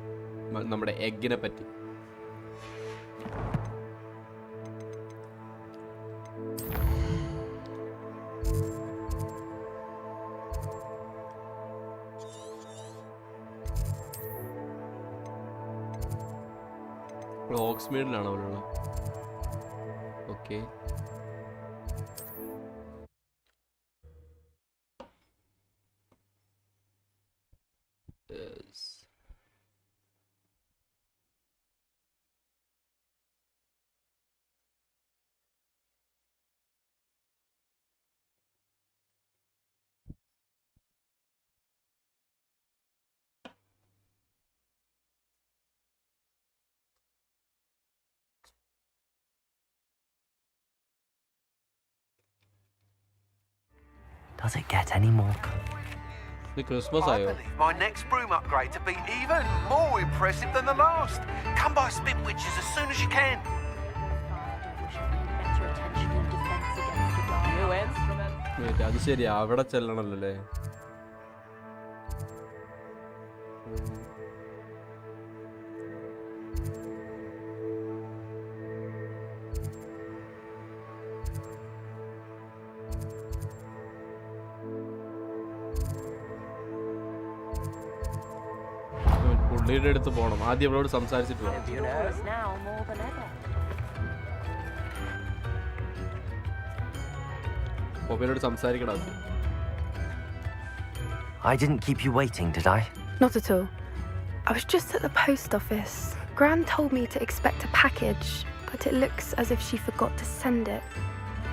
നമ്മുടെ എഗ്ഗിനെ പറ്റി. ഓക്സ്മീഡിലാണ് അവരുള്ളത്. ഓക്കെ, Does it get any more? ഇത് ക്രിസ്മസ് I ആയോ? believe my next broom upgrade to be even more impressive than the last. Come by Spin Witches as soon as you can. Wait, അത് ശരി അവിടെ ചെല്ലണല്ലോ അല്ലേ? പുള്ളിയുടെ അടുത്ത് പോകണം. ആദ്യം അവളോട് സംസാരിച്ചിട്ട് പോകണം. പോപ്പിനോട് സംസാരിക്കണം. I didn't keep you waiting, did I? Not at all. I was just at the post office. Gran told me to expect a package, but it looks as if she forgot to send it.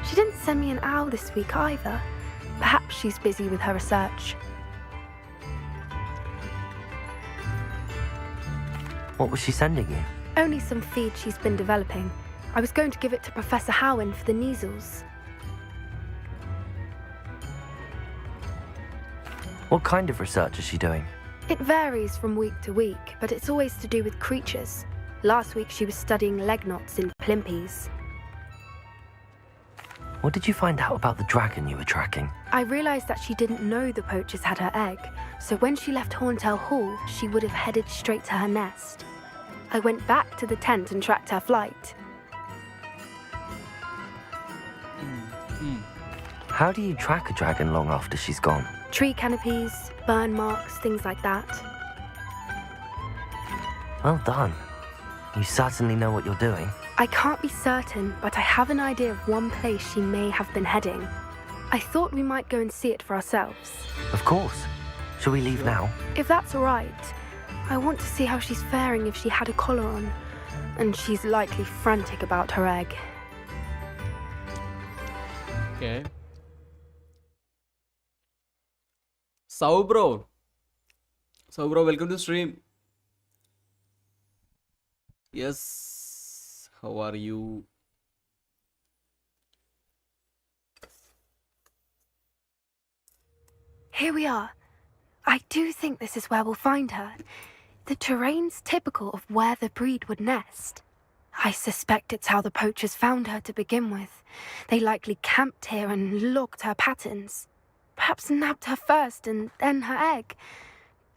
She didn't send me an owl this week either. Perhaps she's busy with her research. What was she sending you? Only some feed she's been developing. I was going to give it to Professor Howen for the measles. What kind of research is she doing? It varies from week to week, but it's always to do with creatures. Last week she was studying leg knots in plimpies. What did you find out about the dragon you were tracking? I realised that she didn't know the poachers had her egg, so when she left Horntail Hall, she would have headed straight to her nest. I went back to the tent and tracked her flight. How do you track a dragon long after she's gone? Tree canopies, burn marks, things like that. Well done. You certainly know what you're doing. I can't be certain, but I have an idea of one place she may have been heading. I thought we might go and see it for ourselves. Of course. Shall we leave now? If that's all right, I want to see how she's faring if she had a collar on. And she's likely frantic about her egg. Okay. Saubro, welcome to stream. Yes, how are you? Here we are. I do think this is where we'll find her. The terrain's typical of where the breed would nest. I suspect it's how the poachers found her to begin with. They likely camped here and logged her patterns. Perhaps nabbed her first and then her egg.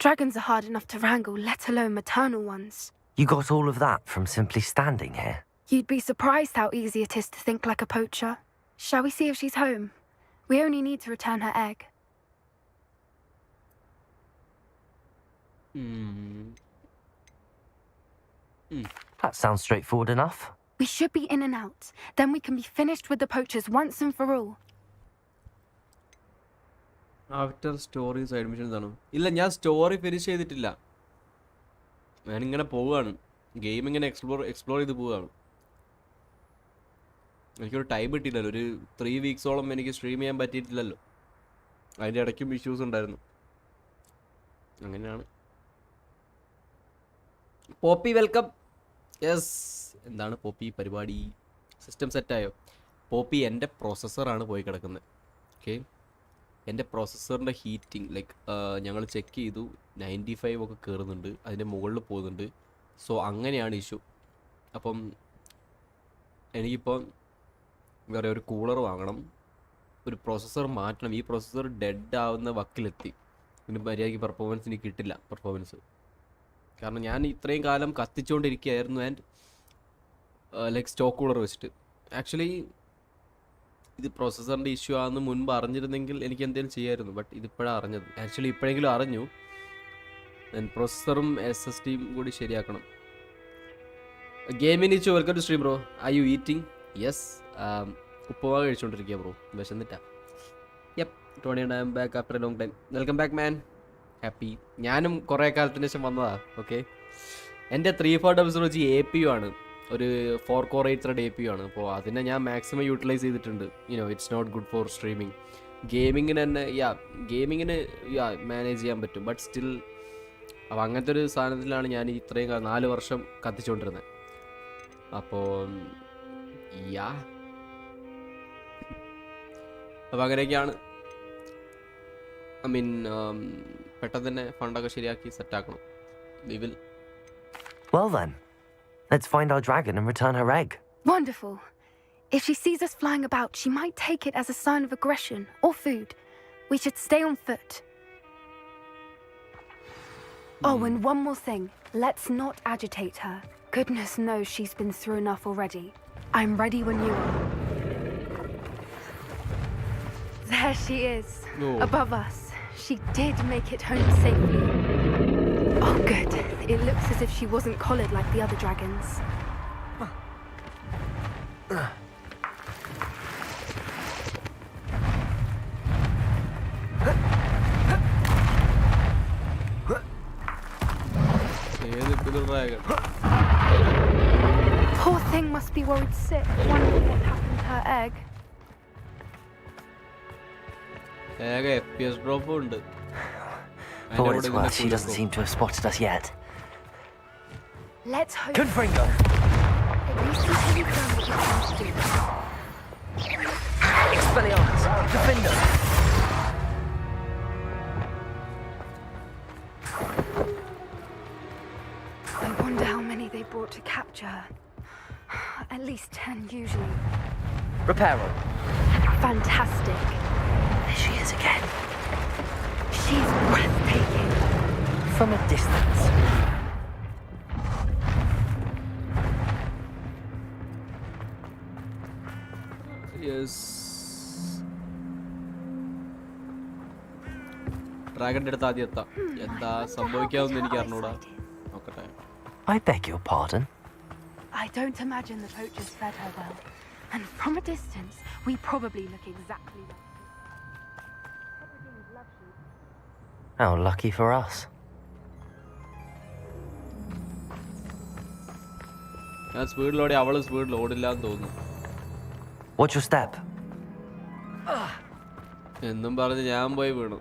Dragons are hard enough to wrangle, let alone maternal ones. You got all of that from simply standing here? You'd be surprised how easy it is to think like a poacher. Shall we see if she's home? We only need to return her egg. That sounds straightforward enough. We should be in and out. Then we can be finished with the poachers once and for all. After stories admissions ആണോ? ഇല്ല, ഞാൻ story finish ചെയ്തിട്ടില്ല. ഞാനിങ്ങനെ പോവുകയാണ്, game ഇങ്ങനെ explore ചെയ്ത് പോവുകയാണ്. എനിക്കൊരു ടൈം കിട്ടിയില്ലല്ലോ. ഒരു 3 വീക്സോളം എനിക്ക് സ്ട്രീം ചെയ്യാൻ പറ്റിയിട്ടില്ലല്ലോ. അതിൻ്റെ ഇടയ്ക്കും ഇഷ്യൂസ് ഉണ്ടായിരുന്നു. അങ്ങനെയാണ്. Poppy welcome. യെസ്, എന്താണ് പോപ്പി പരിപാടി? സിസ്റ്റം സെറ്റായോ? പോപ്പി എൻ്റെ പ്രോസസ്സറാണ് പോയി കിടക്കുന്നത്. ഓക്കെ, എൻ്റെ പ്രോസസ്സറിൻ്റെ ഹീറ്റിംഗ് ലൈക്ക് ഞങ്ങൾ ചെക്ക് ചെയ്തു, 95 ഒക്കെ കയറുന്നുണ്ട്, അതിൻ്റെ മുകളിൽ പോകുന്നുണ്ട്. സോ അങ്ങനെയാണ് ഇഷ്യൂ. അപ്പം എനിക്കിപ്പം എന്താ പറയുക, ഒരു കൂളർ വാങ്ങണം, ഒരു പ്രോസസ്സർ മാറ്റണം. ഈ പ്രോസസ്സർ ഡെഡ് ആവുന്ന വക്കിലെത്തി. ഇനി മര്യാദയ്ക്ക് പെർഫോമൻസിന് കിട്ടില്ല പെർഫോമൻസ്. കാരണം ഞാൻ ഇത്രയും കാലം കത്തിച്ചുകൊണ്ടിരിക്കുകയായിരുന്നു ആൻഡ് ലൈക്ക് സ്റ്റോക്ക് കൂളർ വെച്ചിട്ട്. ആക്ച്വലി ഇത് പ്രോസസ്സറിൻ്റെ ഇഷ്യൂ ആണെന്ന് മുൻപ് അറിഞ്ഞിരുന്നെങ്കിൽ എനിക്ക് എന്തെങ്കിലും ചെയ്യാമായിരുന്നു. ബട്ട് ഇതിപ്പോഴാണ് അറിഞ്ഞത്. ആക്ച്വലി ഇപ്പോഴെങ്കിലും അറിഞ്ഞു. പ്രോസസ്സറും SSDയും കൂടി ശരിയാക്കണം. ഗെയിമിന് ചോ welcome to stream bro. Are you eating? Yes, ഉപ്പുമാവ് കഴിച്ചുകൊണ്ടിരിക്കുക ബ്രോ, വിശന്നിട്ടാ. Yep, 29 I'm back after a long time. Welcome back man. Happy. ഞാനും കുറേ കാലത്തിന് ശേഷം വന്നതാ. ഓക്കെ, എൻ്റെ 3400 APU ആണ്, ഒരു 4 core 8 thread APU ആണ്. അപ്പോൾ അതിനെ ഞാൻ മാക്സിമം യൂട്ടിലൈസ് ചെയ്തിട്ടുണ്ട്. It's not good for streaming. ഗെയിമിങ്ങിന് തന്നെ ഗെയിമിങ്ങിന് മാനേജ് ചെയ്യാൻ പറ്റും. ബട്ട് സ്റ്റിൽ അപ്പോൾ അങ്ങനത്തെ ഒരു സാധനത്തിലാണ് ഞാൻ ഇത്രയും 4 വർഷം കത്തിച്ചുകൊണ്ടിരുന്നത്. അപ്പോൾ അപ്പോൾ അങ്ങനെയൊക്കെയാണ്. ഐ മീൻ പെട്ടെന്ന് തന്നെ ഫണ്ടൊക്കെ ശരിയാക്കി സെറ്റാക്കണം. We will. Well then, let's find our dragon and return her egg. Wonderful. If she sees us flying about, she might take it as a sign of aggression or food. We should stay on foot. Oh, and one more thing. Let's not agitate her. Goodness knows she's been through enough already. I'm ready when you are. There she is, above us. She did make it home safely. Oh, good. It looks as if she wasn't collared like the other dragons. Poor thing must be worried sick, wondering what happened to her egg. FPS drop ഉണ്ട്. For what it's worth, she doesn't seem to have spotted us yet. Let's hope. Confringo! At least we can confirm what we're trying to do. Expelliarmus! Defender! I wonder how many they brought to capture her. At least 10 usually. Reparo! Fantastic. There she is again. She's breathtaking. From a distance. Yes. ഡ്രാഗന്റെ അടുത്ത് ആദ്യം എത്താം. എന്താ സംഭവിക്കാമെന്ന് എനിക്ക് അറിഞ്ഞൂടാ. നോക്കട്ടെ. I beg your pardon? I don't imagine the poachers fed her well. And from a distance, we probably look exactly like How lucky for us. ഞാൻ സ്പീഡിലോടെ അവള് സ്പീഡിൽ ഓടില്ലാന്ന് തോന്നുന്നു. What's your step? എന്നും പറഞ്ഞ് ഞാൻ പോയി വീണു.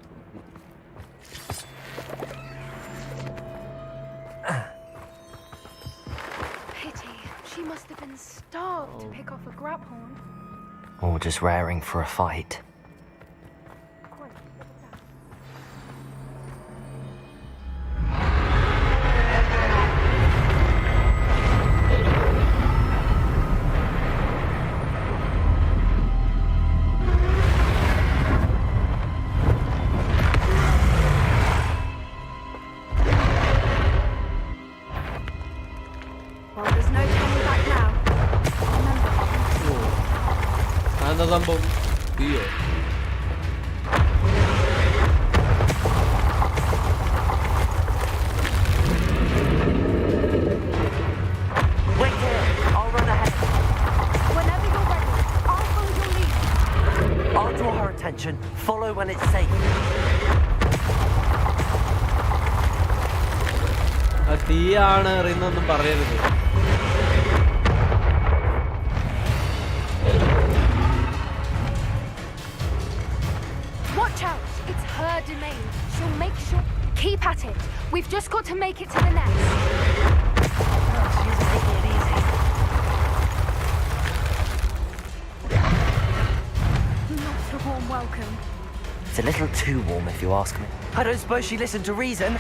Pity. She must have been starved to pick off a grab horn. Or just raring for a fight. Well, there's no turning back now. Remember, അതെന്താ സംഭവം? തീയോ? Wait here! I'll run ahead. whenever you're ready, I'll follow your lead. I'll draw her attention. Follow when it's safe. ആ തീയാണ് എറിയുന്നൊന്നും പറയരുത്. Watch out! It's her domain. She'll make sure. Keep at it. We've just got to make it to the nest. She's taking it easy. Not a warm welcome. It's a little too warm if you ask me. I don't suppose she listened to reason.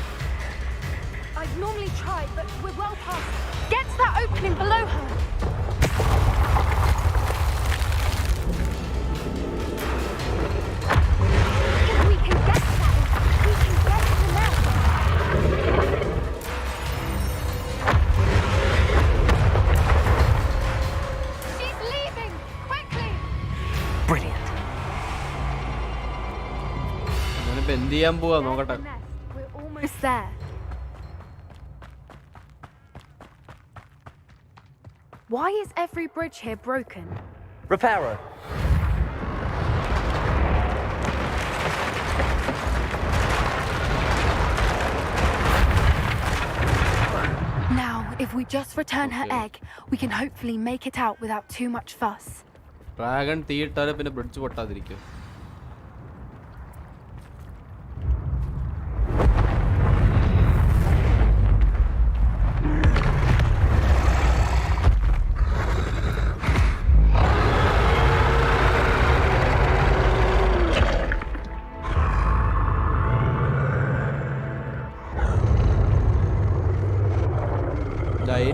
I'd normally try, but we're well past. Get to that opening below her. If we can get to that, we can get to the nest. She's leaving! Quickly! Brilliant. ഞാനിപ്പോ എന്ത് ചെയ്യാൻ പോവാ നോക്കട്ടെ. There's the nest. We're almost there. Why is every bridge here broken? Reparo. Now, if we just return her egg, we can hopefully make it out without too much fuss. Dragon തീയിട്ടാലും പിന്നെ bridge പൊട്ടാതിരിക്കും.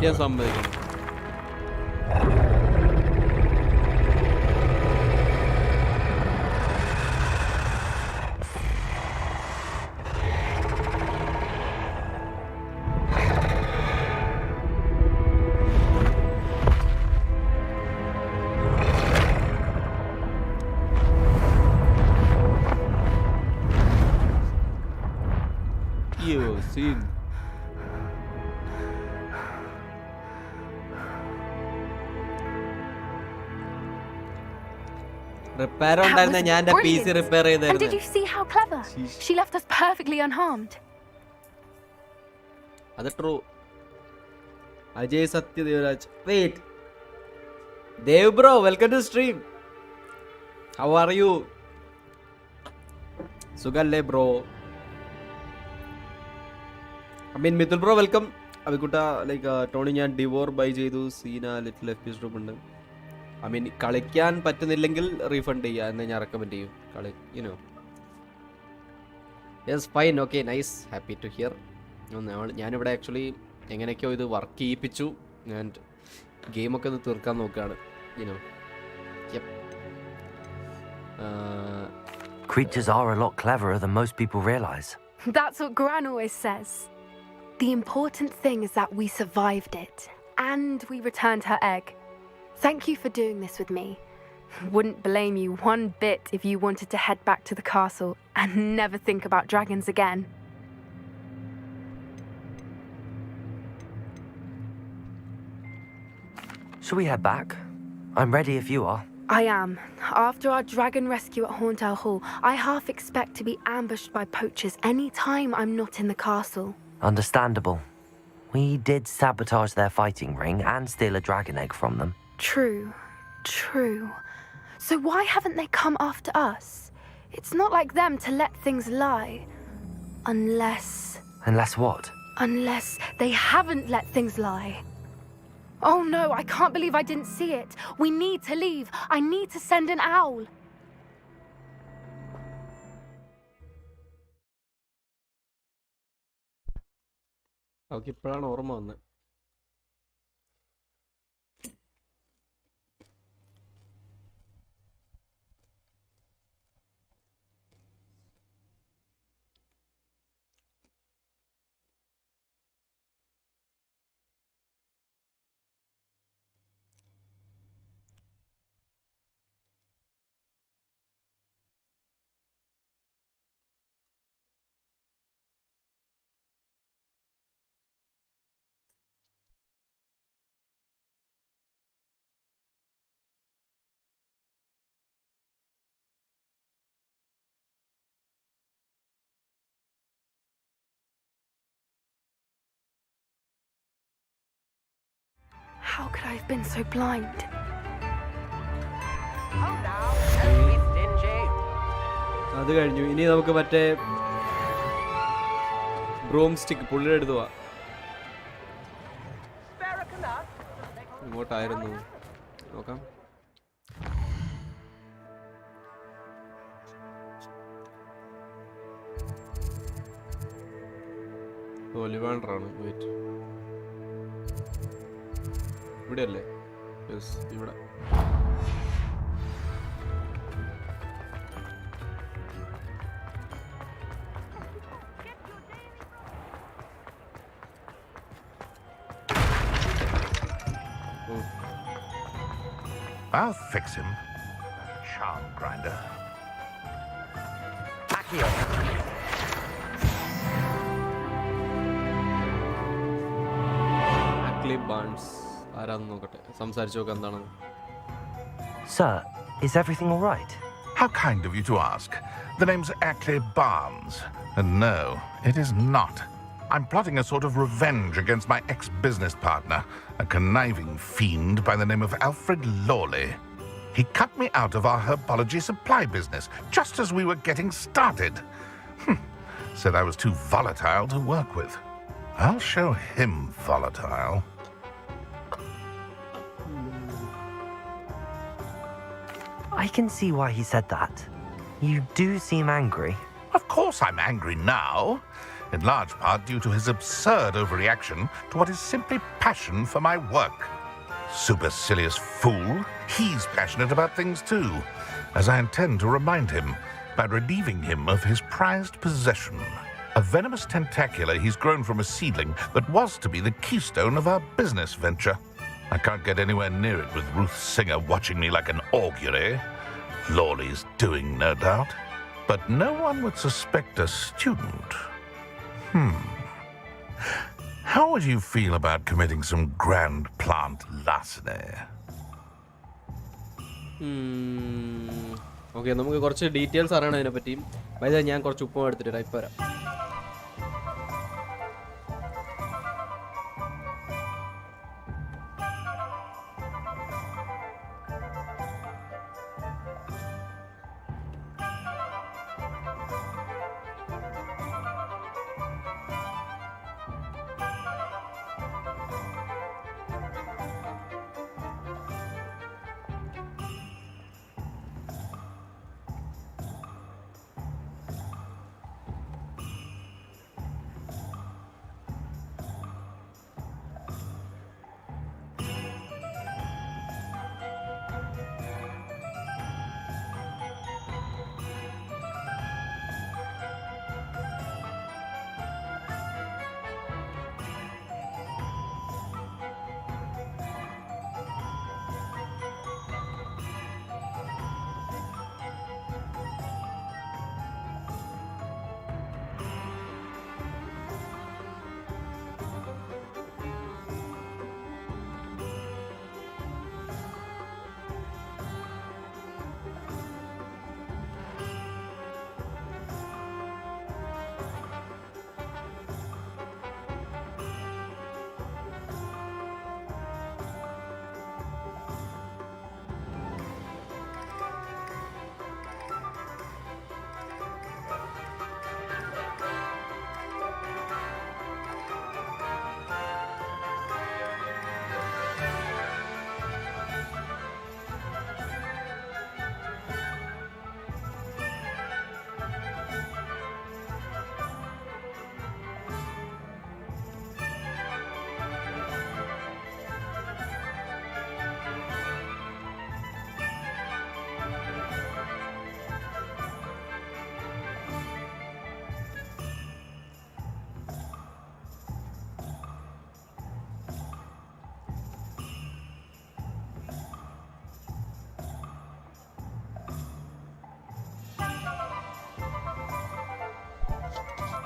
ഉപയോഗിക്കാൻ സമ്മതിക്കണം. Scene. Repair ഉണ്ടായിരുന്ന ഞാൻ എൻ്റെ PC repair And did ചെയ്തായിരുന്നു. you see how clever? She left us perfectly unharmed. അത് true. Ajay Sathyadevaraj. Wait. Dev bro, welcome to stream. How are you? സുഖല്ലേ bro? I mean, Mithul bro welcome. അവിക്കുട്ട ലൈക്ക് ടോണി ഞാൻ ഡിവോർ ബൈ ചെയ്തു. സീന ലിറ്റിൽ FPS ഡ്രോപ്പ് ഉണ്ട്. ഐ മീൻ കളിക്കാൻ പറ്റുന്നില്ലെങ്കിൽ റീഫണ്ട് ചെയ്യുക എന്ന് ഞാൻ റെക്കമെൻഡ് ചെയ്യും. You know yes fine okay nice happy to hear. ഞാനിവിടെ ആക്ച്വലി എങ്ങനെയൊക്കെയോ ഇത് വർക്ക് ചെയ്യിപ്പിച്ചു. ഞാൻ ഗെയിമൊക്കെ ഒന്ന് തീർക്കാൻ നോക്കുകയാണ്. You know Creatures are a lot cleverer than most people realize. That's what Gran always says. The important thing is that we survived it, and we returned her egg. Thank you for doing this with me. Wouldn't blame you one bit if you wanted to head back to the castle and never think about dragons again. Shall we head back? I'm ready if you are. I am. After our dragon rescue at Hauntow Hall, I half expect to be ambushed by poachers any time I'm not in the castle. Understandable. We did sabotage their fighting ring and steal a dragon egg from them. True. So why haven't they come after us? It's not like them to let things lie. Unless what? Unless they haven't let things lie. Oh no, I can't believe I didn't see it. We need to leave. I need to send an owl. അവൾക്ക് ഇപ്പോഴാണ് ഓർമ്മ വന്നത്. How could I have been so blind? അത് കഴിഞ്ഞു. ഇനി നമുക്ക് മറ്റേ broom stick പുള്ളിയുടെ എടുത്ത് പോവാ. ഇങ്ങോട്ടായിരുന്നു നോക്കാം. ഒലിവാണ്ടറാണ്. വെയിറ്റ്, ഇവിടെ അല്ലേ? യെസ്, ഇവിടെ. I'll fix him. Charm grinder. Barnes ആരാന്ന് നോക്കട്ടെ, സംസാരിച്ചു നോക്കാം എന്താണെന്ന്. Sir, is everything all right? How kind of you to ask. The name's Ackley Barnes. And no, it is not. I'm plotting a sort of revenge against my ex-business partner, a conniving fiend by the name of Alfred Lawley. He cut me out of our herbology supply business just as we were getting started. Said I was too volatile to work with. I'll show him volatile. I can see why he said that. You do seem angry. Of course I'm angry now. in large part due to his absurd overreaction to what is simply passion for my work. Supercilious fool, he's passionate about things too, as I intend to remind him by relieving him of his prized possession, a venomous tentacular he's grown from a seedling that was to be the keystone of our business venture. I can't get anywhere near it with Ruth Singer watching me like an augury. Lawley's doing, no doubt. But no one would suspect a student. How would you feel about committing some grand plant larceny? Okay, നമുക്ക് കുറച്ച് details അറിയണം അതിനെപ്പറ്റി. വൈദ്യ ഞാൻ കുറച്ച് ഉപ്പും എടുത്തിട്ട് type വരാം.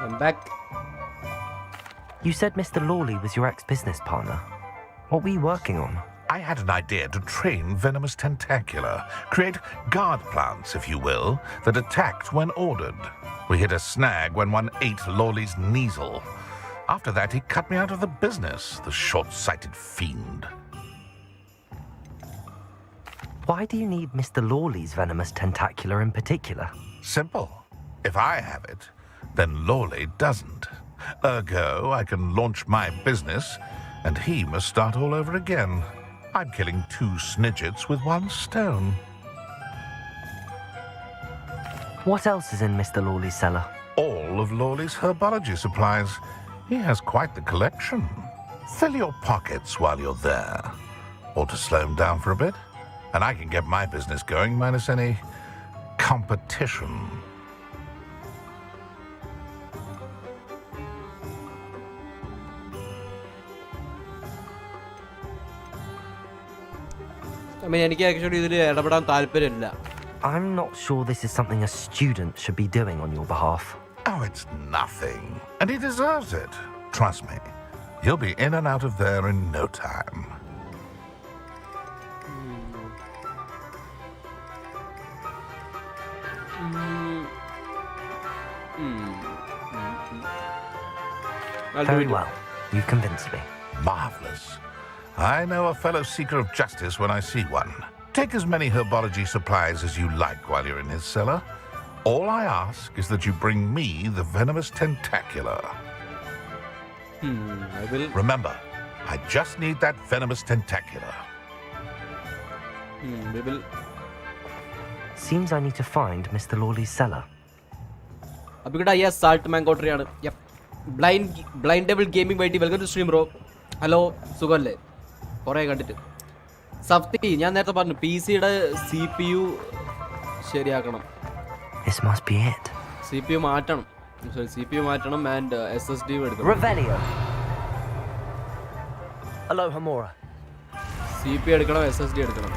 I'm back. You said Mr. Lawley was your ex-business partner. What were you working on? I had an idea to train venomous tentacula, create guard plants, if you will, that attacked when ordered. We hit a snag when one ate Lawley's Kneasel. After that, he cut me out of the business, the short-sighted fiend. Why do you need Mr. Lawley's venomous tentacular in particular? Simple. If I have it, then Lawley doesn't. Ergo, I can launch my business, and he must start all over again. I'm killing 2 snidgets with 1 stone. What else is in Mr. Lawley's cellar? All of Lawley's herbology supplies. He has quite the collection. Fill your pockets while you're there. Or to slow him down for a bit, and I can get my business going minus any competition. I mean, എനിക്ക് actually ഇതിൽ ഇടപെടാൻ താല്പര്യമില്ല. I'm not sure this is something a student should be doing on your behalf. Oh, it's nothing. And he deserves it. Trust me. He'll be in and out of there in no time. I'll do Very it. well. You've convinced me. Marvelous. I know a fellow seeker of justice when I see one. Take as many herbology supplies as you like while you're in his cellar. All I ask is that you bring me the venomous tentacula. I will. Remember, I just need that venomous tentacula. We will. Seems I need to find Mr. Lawley's cellar. അപ്പോൾ ഇവിടെ yes salt mango tree ആണ്. Yep. Blind double gaming Whitey welcome to stream bro. Hello, സുഖമല്ലേ? കുറേ കണ്ടിട്ട്. സഫ്തി, ഞാൻ നേരത്തെ പറഞ്ഞു PC-യുടെ CPU ശരിയാക്കണം. This must be it. CPU മാറ്റണം ആൻഡ് SSD എടുക്കണം. Revelio. Hello, Hamora. CPU എടുക്കണം, SSD എടുക്കണം.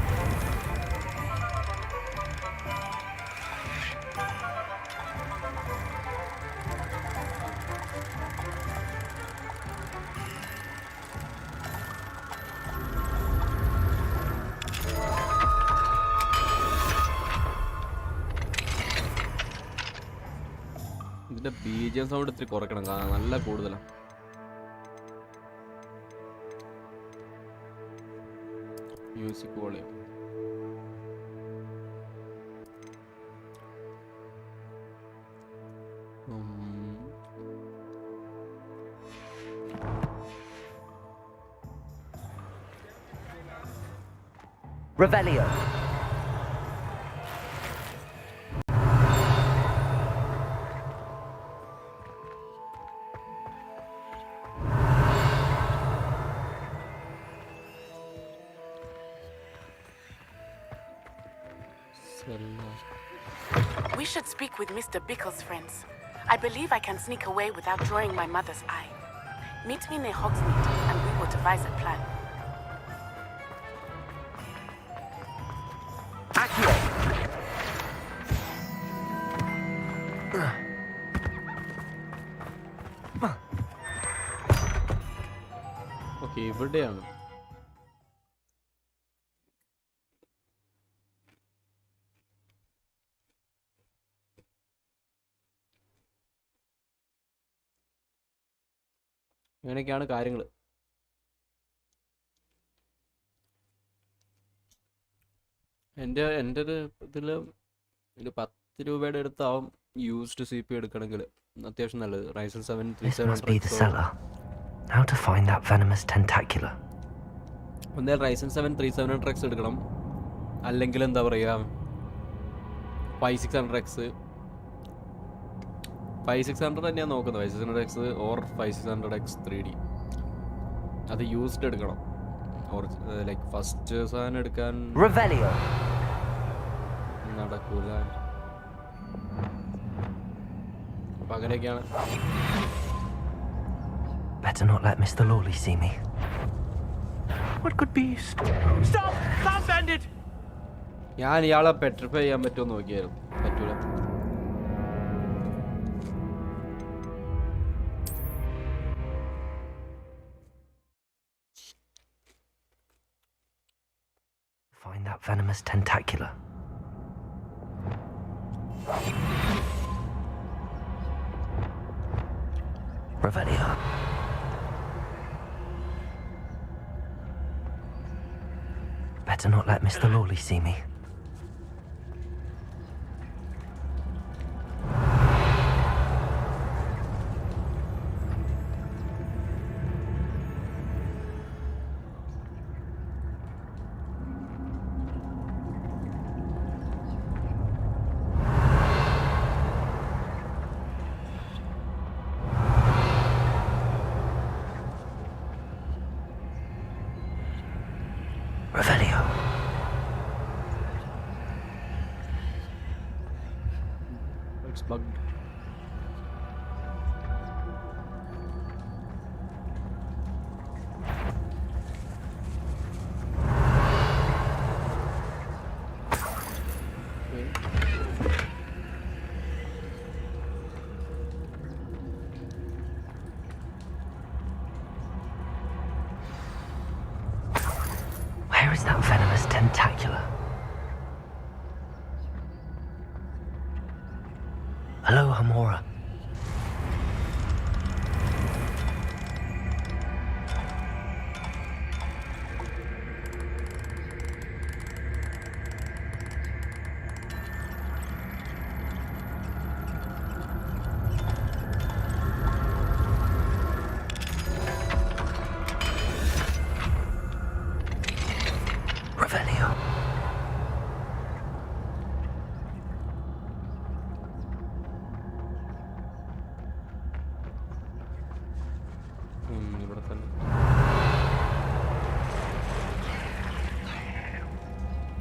ഇതിന്റെ BGM സൗണ്ട് ഇത്തിരി കുറയ്ക്കണം, നല്ല കൂടുതലാണ്. Music volume Revelio. We should speak with Mr. Bickle's friends. I believe I can sneak away without drawing my mother's eye. Meet me near Hogsmeade and we will devise a plan. Accio. Okay, ഇവിടെയാണ്. അങ്ങനെയൊക്കെയാണ് കാര്യങ്ങൾ. എൻ്റെ ഒരു ഇതിൽ ഒരു 10 രൂപയുടെ അടുത്താവും used CPU എടുക്കണമെങ്കിൽ. അത്യാവശ്യം നല്ലത് Ryzen 7 This must be the 3700X. cellar. How to find that venomous tentacula? ഒന്നേ Ryzen 7 3700X എടുക്കണം, അല്ലെങ്കിൽ എന്താ പറയുക 5600X 5600 തന്നെയാണ് നോക്കുന്നത്. 5600X or 5600X 3D. അത് യൂസ്ഡ് എടുക്കണം. ലൈക്ക് ഫസ്റ്റ് സാധനം എടുക്കാൻ Revelio. നടക്കൂല. അപ്പം അങ്ങനെയൊക്കെയാണ്. Better not let Mr. Lawley see me. What could be? Stop! Stop, bandit! ഞാൻ ഇയാളെ പെട്രിഫൈ ചെയ്യാൻ പറ്റുമോ നോക്കിയായിരുന്നു. പറ്റൂല. Find that venomous tentacula. Revelio. Better not let Mr. Lawley see me. Revelio. It's bugged. Where is that venomous tentacula? Hello, Hamora. Revelio.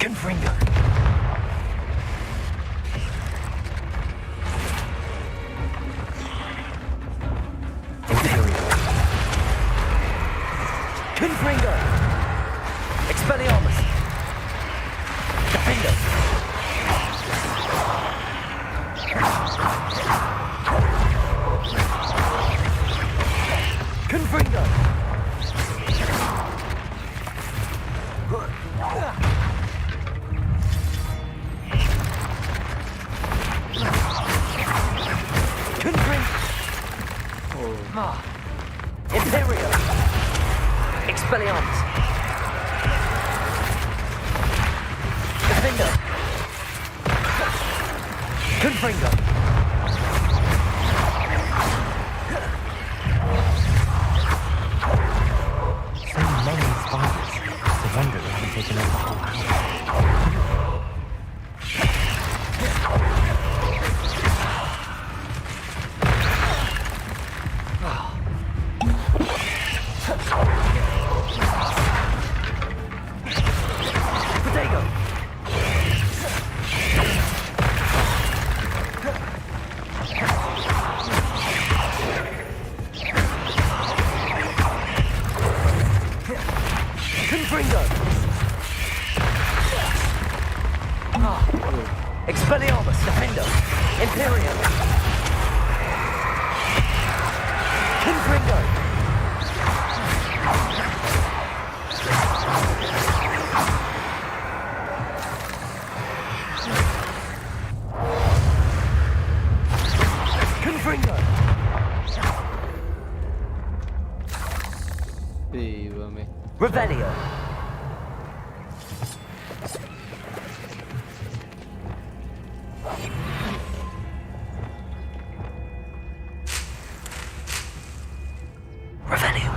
Confringo. Imperial. Confringo. Expelliarmus. Defender. Confringo. Imperial. Expelliarmus. Defender. Confringo. So many spiders. Surrender having taken over the whole house. Expelliarmus, Defender, Imperial. Confringo. Confringo. ദൈവമേ. Revelio. Revelio.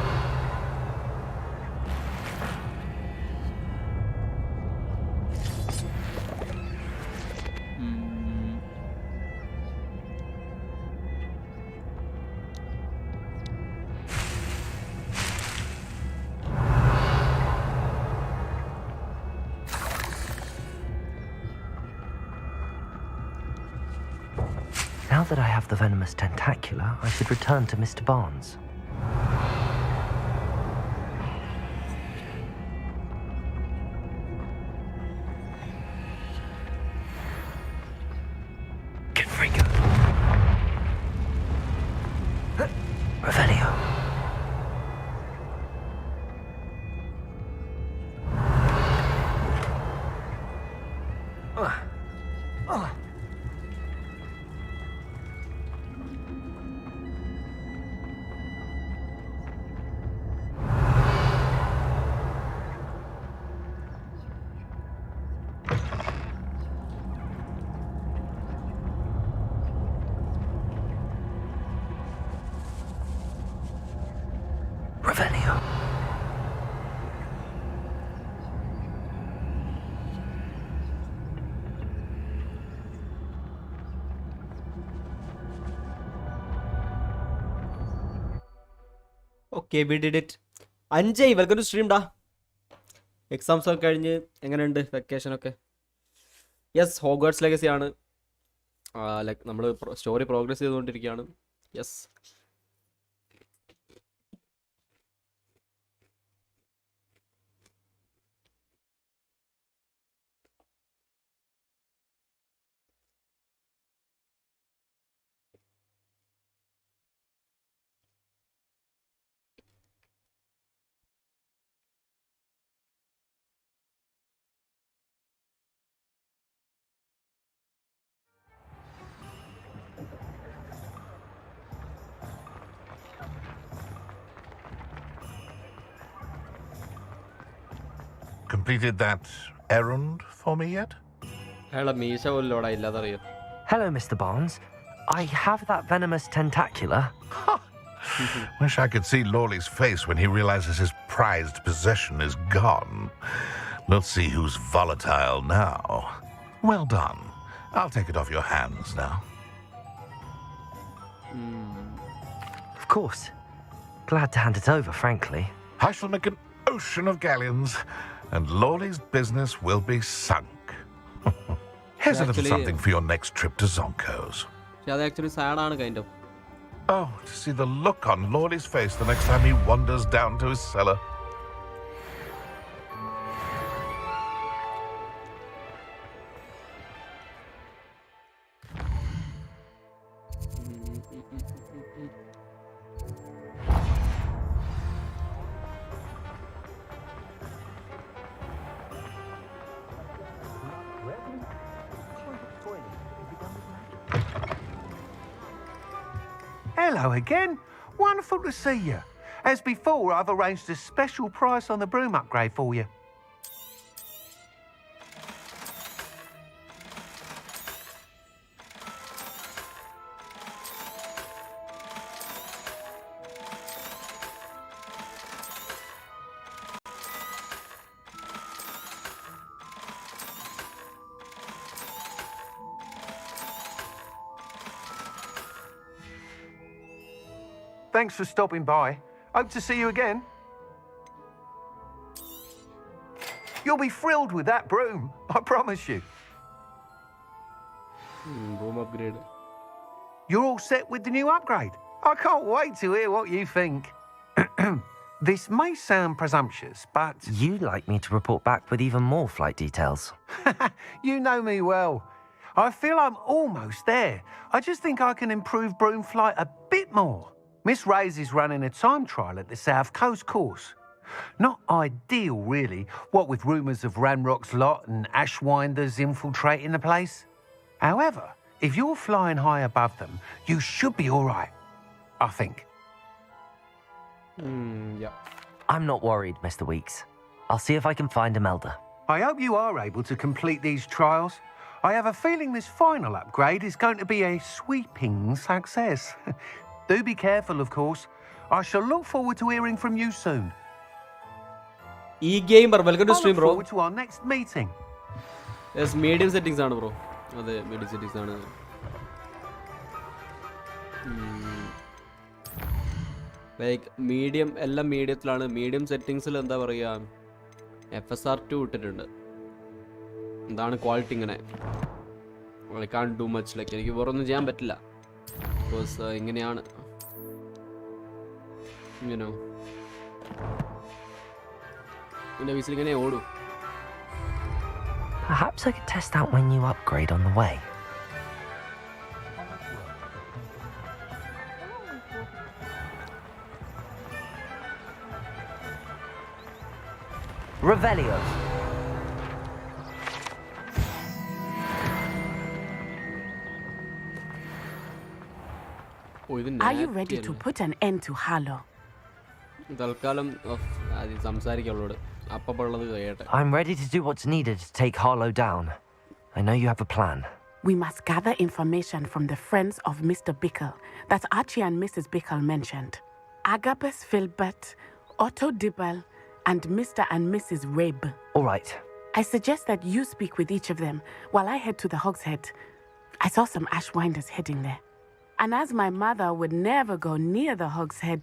Now that I have the venomous tentacula, I should return to Mr. Barnes. Confringo. Revelio. Revelio. Okay we did it. Anjay welcome to stream ഡാ. Exams ഒക്കെ കഴിഞ്ഞ് എങ്ങനെയുണ്ട് വെക്കേഷനൊക്കെ? Yes, Hogwarts Legacy ആണ്. Like നമ്മൾ story progress ചെയ്തുകൊണ്ടിരിക്കുകയാണ്. Yes. Completed that errand for me yet? അയാളെ മീശ പോലും ലോടാ ഇല്ലാതറിയോ. Hello, Mr. Barnes. I have that venomous tentacula. Wish I could see Lawley's face when he realizes his prized possession is gone. Let's see who's volatile now. Well done. I'll take it off your hands now. Of course. Glad to hand it over, frankly. I shall make an ocean of galleons. and Lawley's business will be sunk. Here's a little Actually- something for your next trip to Zonko's. പക്ഷെ അത് actually സാഡാണ് kind of. Oh, to see the look on Lawley's face the next time he wanders down to his cellar. Hello again. Wonderful to see you. As before, I've arranged a special price on the broom upgrade for you. Thanks for stopping by. Hope to see you again. You'll be thrilled with that broom, I promise you. Room upgrade. You're all set with the new upgrade. I can't wait to hear what you think. This may sound presumptuous, but You'd like me to report back with even more flight details. you know me well. I feel I'm almost there. I just think I can improve broom flight a bit more. Miss Ray's is running a time trial at the South Coast course. Not ideal, really, what with rumours of Ranrock's lot and Ashwinders infiltrating the place. However, if you're flying high above them, you should be all right, I think. Yeah. I'm not worried, Mr. Weeks. I'll see if I can find Imelda. I hope you are able to complete these trials. I have a feeling this final upgrade is going to be a sweeping success. Do be careful, of course. I shall look forward to hearing from you soon. E-Gamer, welcome to I stream, look bro. forward to our next meeting. Yes, medium settings ആണ് bro. അതെ, medium settings ആണ്. Like medium, എല്ലാം മീഡിയത്തിലാണ്. Medium സെറ്റിങ്സിൽ എന്താ പറയുക, FSR2 ഇട്ടിട്ടുണ്ട്. എന്താണ് quality ഇങ്ങനെ. I can't do much. Like എനിക്ക് വേറെ ഒന്നും ചെയ്യാൻ പറ്റില്ല. ബിക്കോസ് ഇങ്ങനെയാണ്. You know. എൻ്റെ വീസിൽ ഇങ്ങനെ ഓടും. Perhaps I could test out my new upgrade on the way. Revelio. ഓ, ഇത് Are you ready to put an end to Halo? തൽക്കാലം സംസാരിക്കുള്ളൂ. അപ്പുള്ളത് കേട്ടെ. I'm ready to do what's needed to take Harlow down. I know you have a plan. We must gather information from the friends of Mr. Bickle that Archie and Mrs. Bickle mentioned. Agapes Filbert, Otto Dibble, and Mr. and Mrs. Rabe. All right. I suggest that you speak with each of them while I head to the Hogshead. I saw some Ashwinders heading there. And as my mother would never go near the Hogshead,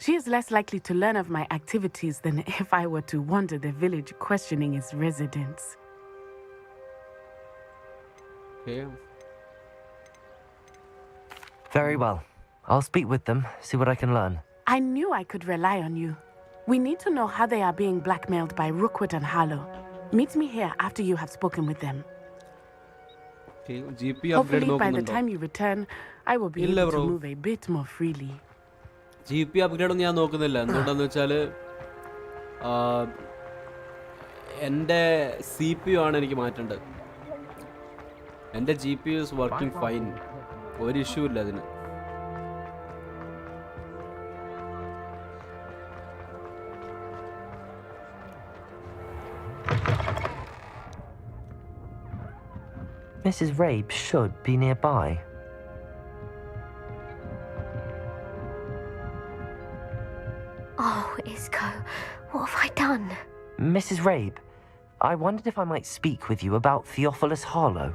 she is less likely to learn of my activities than if I were to wander the village questioning its residents. Okay. Very well. I'll speak with them, see what I can learn. I knew I could rely on you. We need to know how they are being blackmailed by Rookwood and Harlow. Meet me here after you have spoken with them. Okay. GP upgrade Hopefully, by the നോക്കുന്നുണ്ടോ? time you return, I will be ഇല്ല able to bro. move a bit more freely. GP upgrade ഒന്നും ഞാൻ നോക്കുന്നില്ല. എന്തുകൊണ്ടാന്ന് വെച്ചാൽ എൻ്റെ CPU ആണ് എനിക്ക് മാറ്റേണ്ടത്. എൻ്റെ GPU is working fine. ഒരു ഇഷ്യൂ ഇല്ല അതിന്. Mrs. Rabe should be nearby. Oh, Isco, what have I done? Mrs. Rabe, I wondered if I might speak with you about Theophilus Harlow.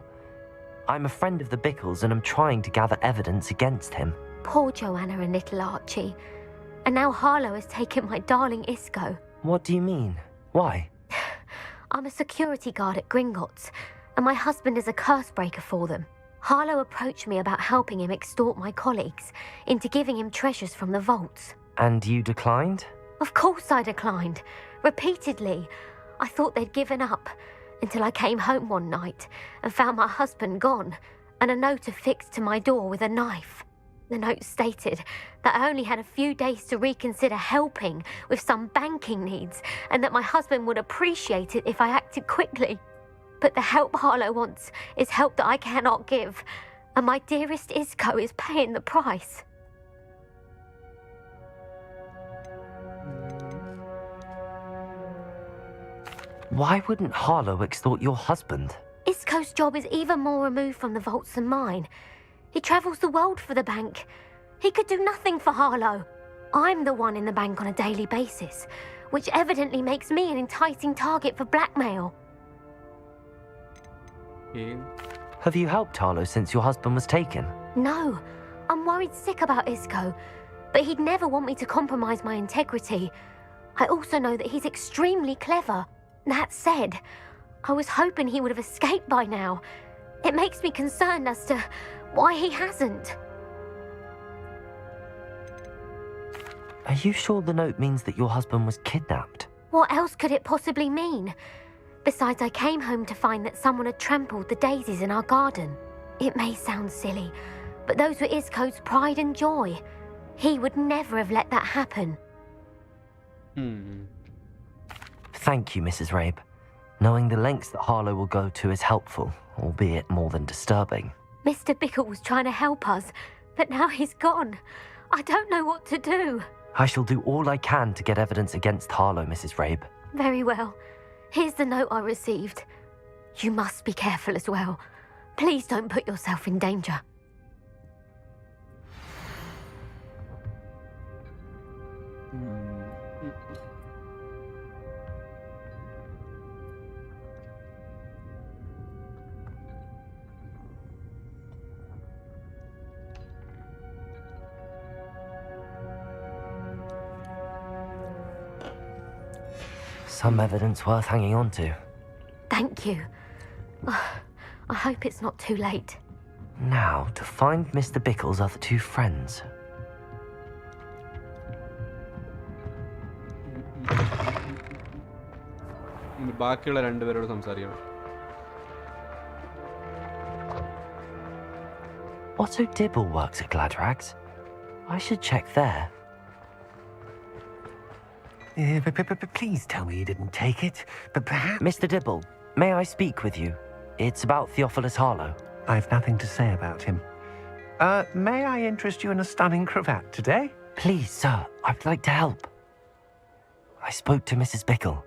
I'm a friend of the Bickles and I'm trying to gather evidence against him. Poor Joanna and little Archie. And now Harlow has taken my darling Isco. What do you mean? Why? I'm a security guard at Gringotts, and my husband is a curse breaker for them. Harlow approached me about helping him extort my colleagues into giving him treasures from the vaults. And you declined? Of course I declined. Repeatedly. I thought they'd given up, until I came home one night and found my husband gone, and a note affixed to my door with a knife. The note stated that I only had a few days to reconsider helping with some banking needs, and that my husband would appreciate it if I acted quickly. But the help Harlow wants is help that I cannot give, and my dearest Isco is paying the price. Why wouldn't Harlow extort your husband? Isco's job is even more removed from the vaults than mine. He travels the world for the bank. He could do nothing for Harlow. I'm the one in the bank on a daily basis, which evidently makes me an enticing target for blackmail. Okay. Have you helped Harlow since your husband was taken? No, I'm worried sick about Isco, but he'd never want me to compromise my integrity. I also know that he's extremely clever. That said, I was hoping he would have escaped by now. It makes me concerned as to why he hasn't. Are you sure the note means that your husband was kidnapped? What else could it possibly mean? Besides, I came home to find that someone had trampled the daisies in our garden. It may sound silly, but those were Isco's pride and joy. He would never have let that happen. Thank you, Mrs. Rabe. Knowing the lengths that Harlow will go to is helpful, albeit more than disturbing. Mr. Bickle was trying to help us, but now he's gone. I don't know what to do. I shall do all I can to get evidence against Harlow, Mrs. Rabe. Very well. Here's the note I received. You must be careful as well. Please don't put yourself in danger. Some evidence worth hanging on to. Thank you. I hope it's not too late. Now, to find Mr. Bickle's other two friends. ബാക്കിയുള്ള രണ്ടുപേരോട് സംസാരിക്കണം. Otto Dibble works at Gladrags. I should check there. Please tell me you didn't take it, but perhaps... Mr. Dibble, may I speak with you? It's about Theophilus Harlow. I've nothing to say about him. May I interest you in a stunning cravat today? Please, sir, I'd like to help. I spoke to Mrs. Bickle.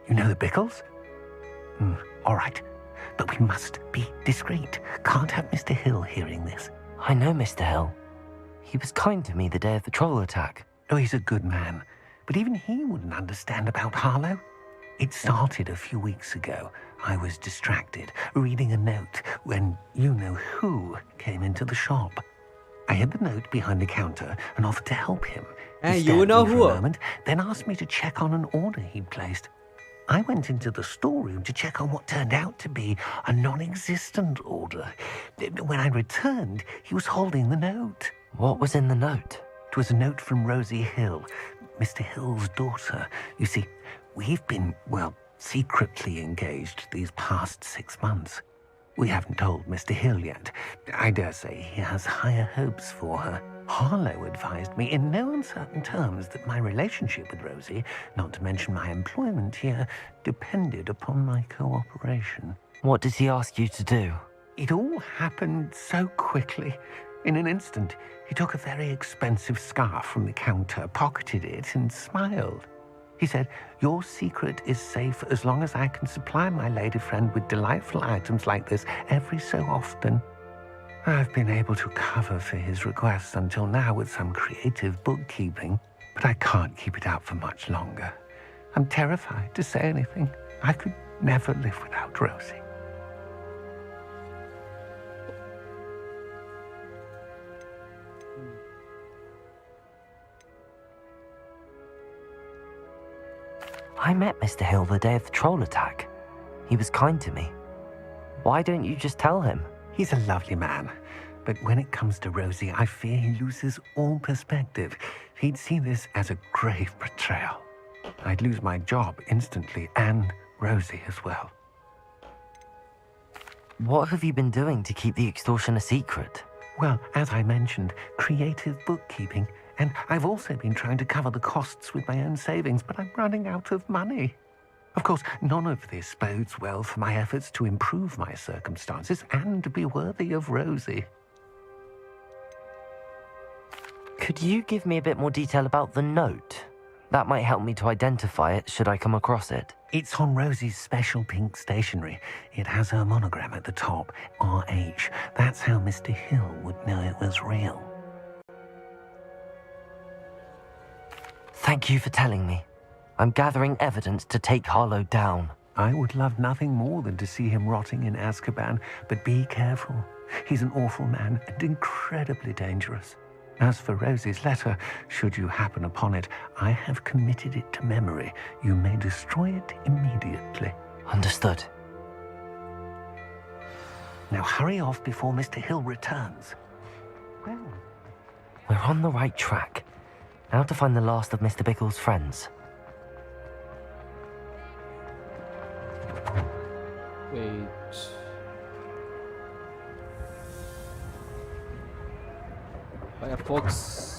You know the Bickles? All right, but we must be discreet. Can't have Mr. Hill hearing this. I know Mr. Hill. He was kind to me the day of the troll attack. Oh, he's a good man, but even he wouldn't understand about Harlow. It started a few weeks ago. I was distracted, reading a note, when you-know-who came into the shop. I hid the note behind the counter and offered to help him. He stared at me for a moment, then asked me to check on an order he'd placed. I went into the storeroom to check on what turned out to be a non-existent order. When I returned, he was holding the note. What was in the note? It was a note from Rosie Hill, Mr. Hill's daughter. You see, we've been, secretly engaged these past 6 months. We haven't told Mr. Hill yet. I dare say he has higher hopes for her. Harlow advised me in no uncertain terms that my relationship with Rosie, not to mention my employment here, depended upon my cooperation. What does he ask you to do? It all happened so quickly. In an instant, he took a very expensive scarf from the counter, pocketed it, and smiled. He said, "Your secret is safe as long as I can supply my lady friend with delightful items like this every so often." I've been able to cover for his requests until now with some creative bookkeeping, but I can't keep it out for much longer. I'm terrified to say anything. I could never live without Rosie. I met Mr. Hill the day of the troll attack. He was kind to me. Why don't you just tell him? He's a lovely man. But when it comes to Rosie, I fear he loses all perspective. He'd see this as a grave betrayal. I'd lose my job instantly, and Rosie as well. What have you been doing to keep the extortion a secret? Well, as I mentioned, creative bookkeeping. And I've also been trying to cover the costs with my own savings, but I'm running out of money. Of course, none of this bodes well for my efforts to improve my circumstances and be worthy of Rosie. Could you give me a bit more detail about the note? That might help me to identify it should I come across it. It's on Rosie's special pink stationery. It has her monogram at the top, RH. That's how Mr. Hill would know it was real. Thank you for telling me. I'm gathering evidence to take Harlow down. I would love nothing more than to see him rotting in Azkaban, but be careful. He's an awful man and incredibly dangerous. As for Rosie's letter, should you happen upon it, I have committed it to memory. You may destroy it immediately. Understood. Now hurry off before Mr. Hill returns. Well, we're on the right track. Now to find the last of Mr. Bickle's friends. Wait. Firefox.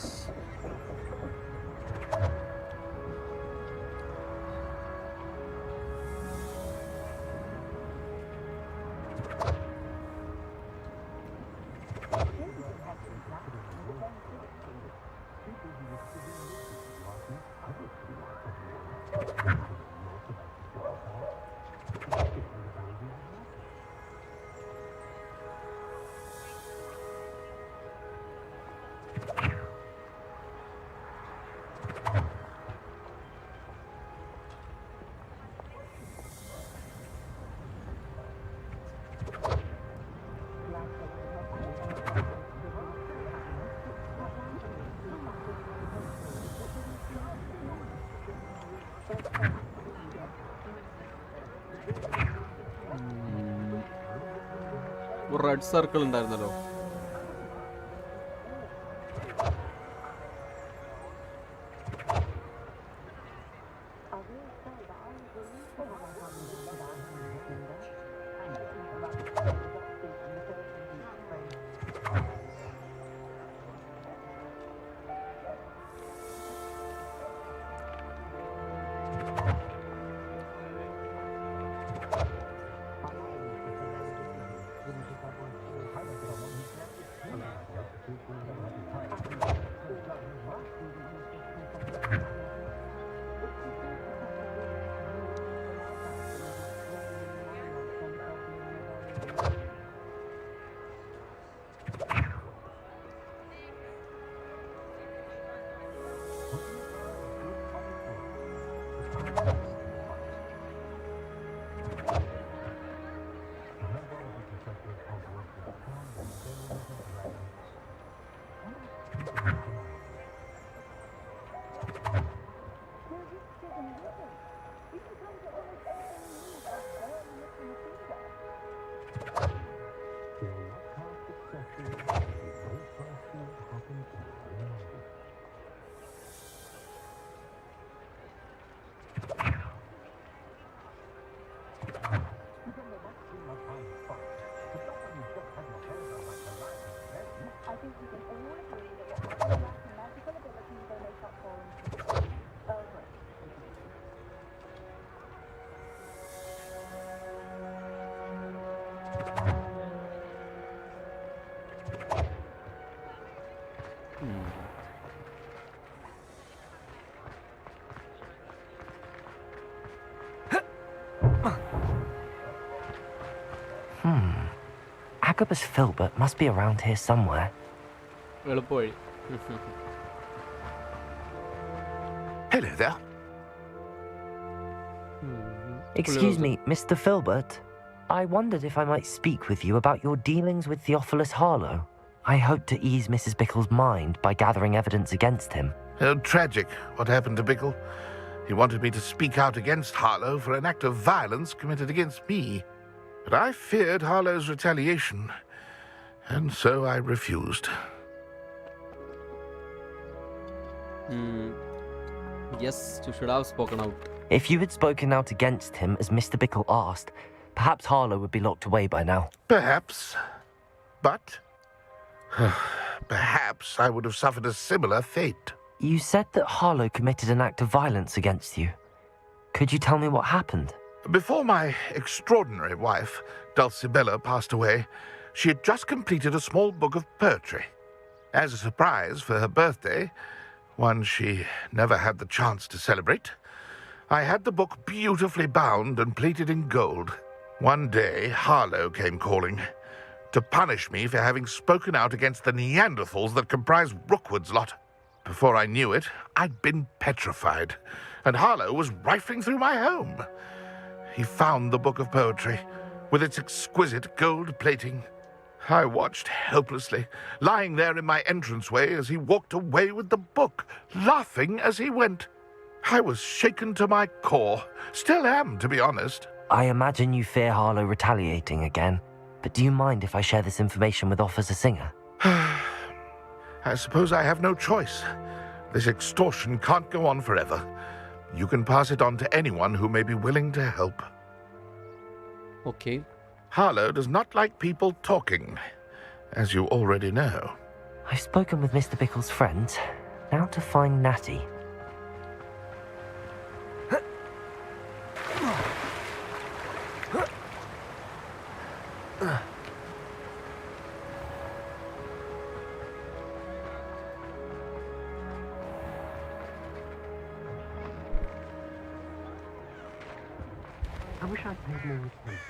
Red circle ഉണ്ടായിരുന്നല്ലോ. Agabus Filbert must be around here somewhere. എളുപ്പവഴി. Hello there. Excuse me, Mr. Filbert. I wondered if I might speak with you about your dealings with Theophilus Harlow. I hope to ease Mrs. Bickle's mind by gathering evidence against him. Oh, tragic what happened to Bickle. He wanted me to speak out against Harlow for an act of violence committed against me. But I feared Harlow's retaliation, and so I refused. Yes, you should have spoken out. If you had spoken out against him as Mr. Bickle asked, perhaps Harlow would be locked away by now. Perhaps. But perhaps I would have suffered a similar fate. You said that Harlow committed an act of violence against you. Could you tell me what happened? Before my extraordinary wife, Dulcibella, passed away, she had just completed a small book of poetry. As a surprise for her birthday, one she never had the chance to celebrate, I had the book beautifully bound and plated in gold. One day, Harlow came calling to punish me for having spoken out against the Neanderthals that comprise Rookwood's lot. Before I knew it, I'd been petrified, and Harlow was rifling through my home. He found the book of poetry, with its exquisite gold plating. I watched helplessly, lying there in my entranceway as he walked away with the book, laughing as he went. I was shaken to my core. Still am, to be honest. I imagine you fear Harlow retaliating again, but do you mind if I share this information with Officer Singer? I suppose I have no choice. This extortion can't go on forever. You can pass it on to anyone who may be willing to help. Okay. Harlow does not like people talking, as you already know. I've spoken with Mr. Bickle's friends. Now to find Natty. I wish I'd paid more attention.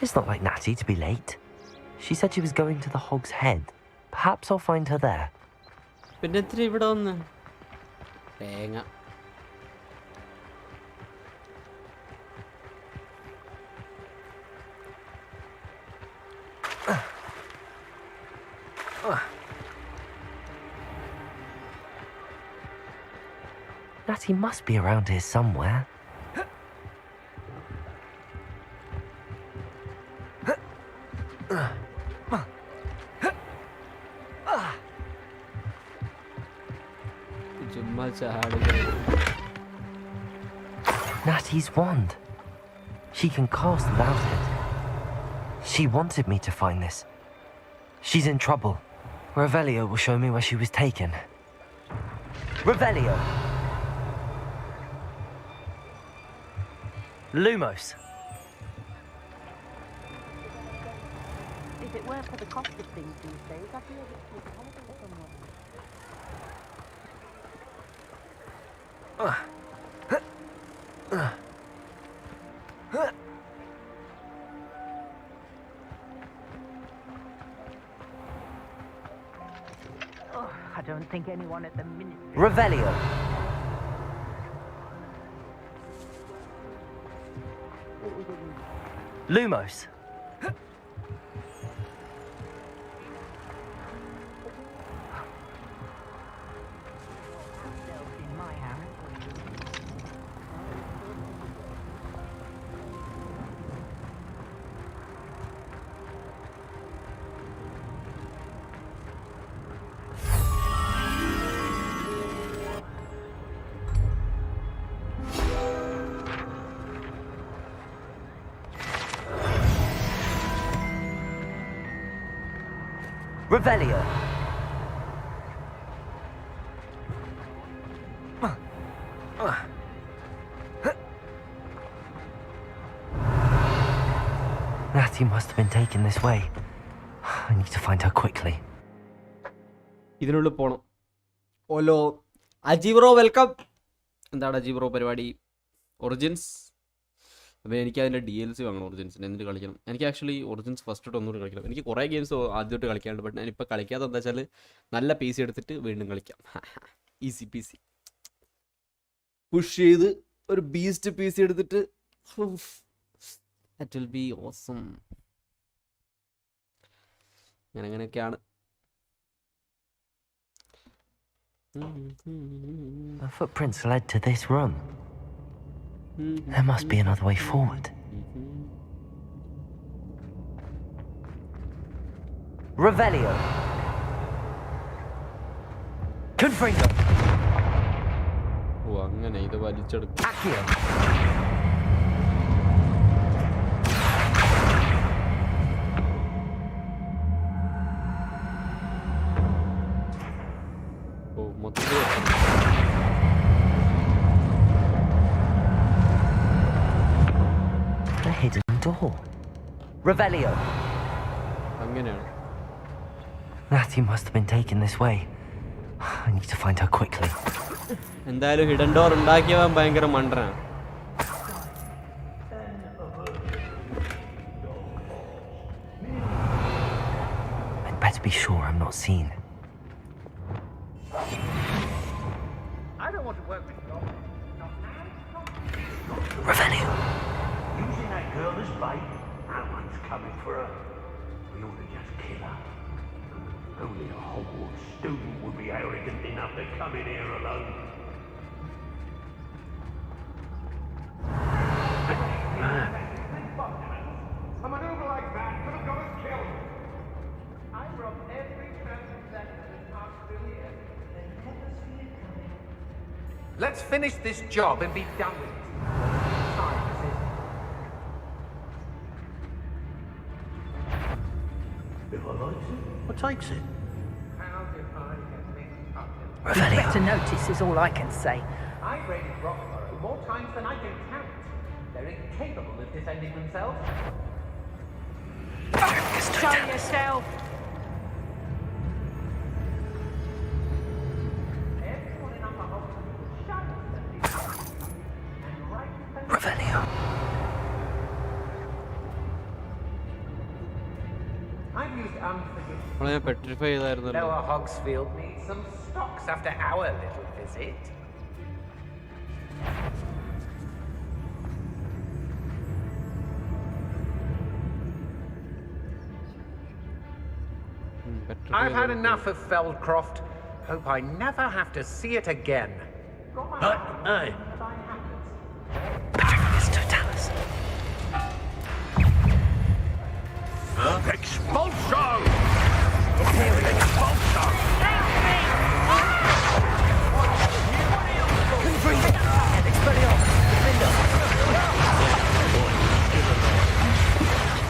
It's not like Natty to be late. She said she was going to the Hog's Head. Perhaps I'll find her there. പിന്നെ എത്ര ഇവിടെ വന്ന് തേങ്ങ Natty must be around here somewhere. ചുമ്മാ ചാടുക Natty's wand. She can cast without it. She wanted me to find this. She's in trouble. Revelio will show me where she was taken. Revelio! Lumos! If it weren't for the cost of things these days, I'd be able to take a holiday somewhere. Oh, I don't think anyone at the ministry. Revelio! Lumos! They'll in my house. Revelio! Natty must have been taken this way. I need to find her quickly. ഇതിനുള്ളിൽ പോണം. ഓലോ അജീബ്രോ welcome. എന്താണ് അജീബ്രോ പരിപാടി? Origins. അപ്പോൾ എനിക്ക് അതിൻ്റെ DLC വാങ്ങണം ഒറിജിൻസിന്. എന്നിട്ട് കളിക്കണം. എനിക്ക് ആക്ച്വലി ഒറിജിൻസ് ഫസ്റ്റ് ഇട്ട് ഒന്നുകൂടി കളിക്കണം. എനിക്ക് കുറേ ഗെയിംസ് ആദ്യമായിട്ട് കളിക്കാനുണ്ട്. ബട്ട് ഞാനിപ്പോൾ കളിക്കാതെ എന്താ വെച്ചാൽ നല്ല PC എടുത്തിട്ട് വീണ്ടും കളിക്കാം. ഈസി പി സി പുഷ് ചെയ്ത് ഒരു ബീസ്റ്റ് പി സി എടുത്തിട്ട് ദാറ്റ് വിൽ ബി ഓസം. അങ്ങനെയൊക്കെയാണ്. The footprints led to this room. There must be another way forward. Revelio. Confringo. ഓ അങ്ങനെ ഇത് വലിച്ചെടുക്കും. Accio. ഓ മൊത്തത്തിൽ A hidden door. Revelio. അങ്ങനെയാണ്. Natty must have been taken this way. I need to find her quickly. എന്തായാലും hidden door ഉണ്ടാക്കിയവൻ ഭയങ്കര മണ്ടനാണ്. I'd better be sure I'm not seen. I don't want to work with you. Not now. Revelio. Using that girl as bait. No one's coming for her. We ought to just kill her. Only a Hogwarts student would be arrogant enough to come in here alone. A maneuver like that could have got us killed. I robbed every transaction this past 2 years and never seen it coming. Let's finish this job and be done with it. If I likes it, what takes it? Revelio. Better notice is all I can say. I've raided Rockborough more times than I can count. They're incapable of defending themselves. Show yourself. Everyone in Upper Hoxton shadows them and right them. Revelio. I've used unforgiving. നമ്മളെ പെട്രിഫൈ ചെയ്തായിരുന്നല്ലോ. Lower Hogsfield needs some stocks after our little visit. I've had enough of Feldcroft. Hope I never have to see it again. Hey, Peripherals totalis. Expulso! Expulso!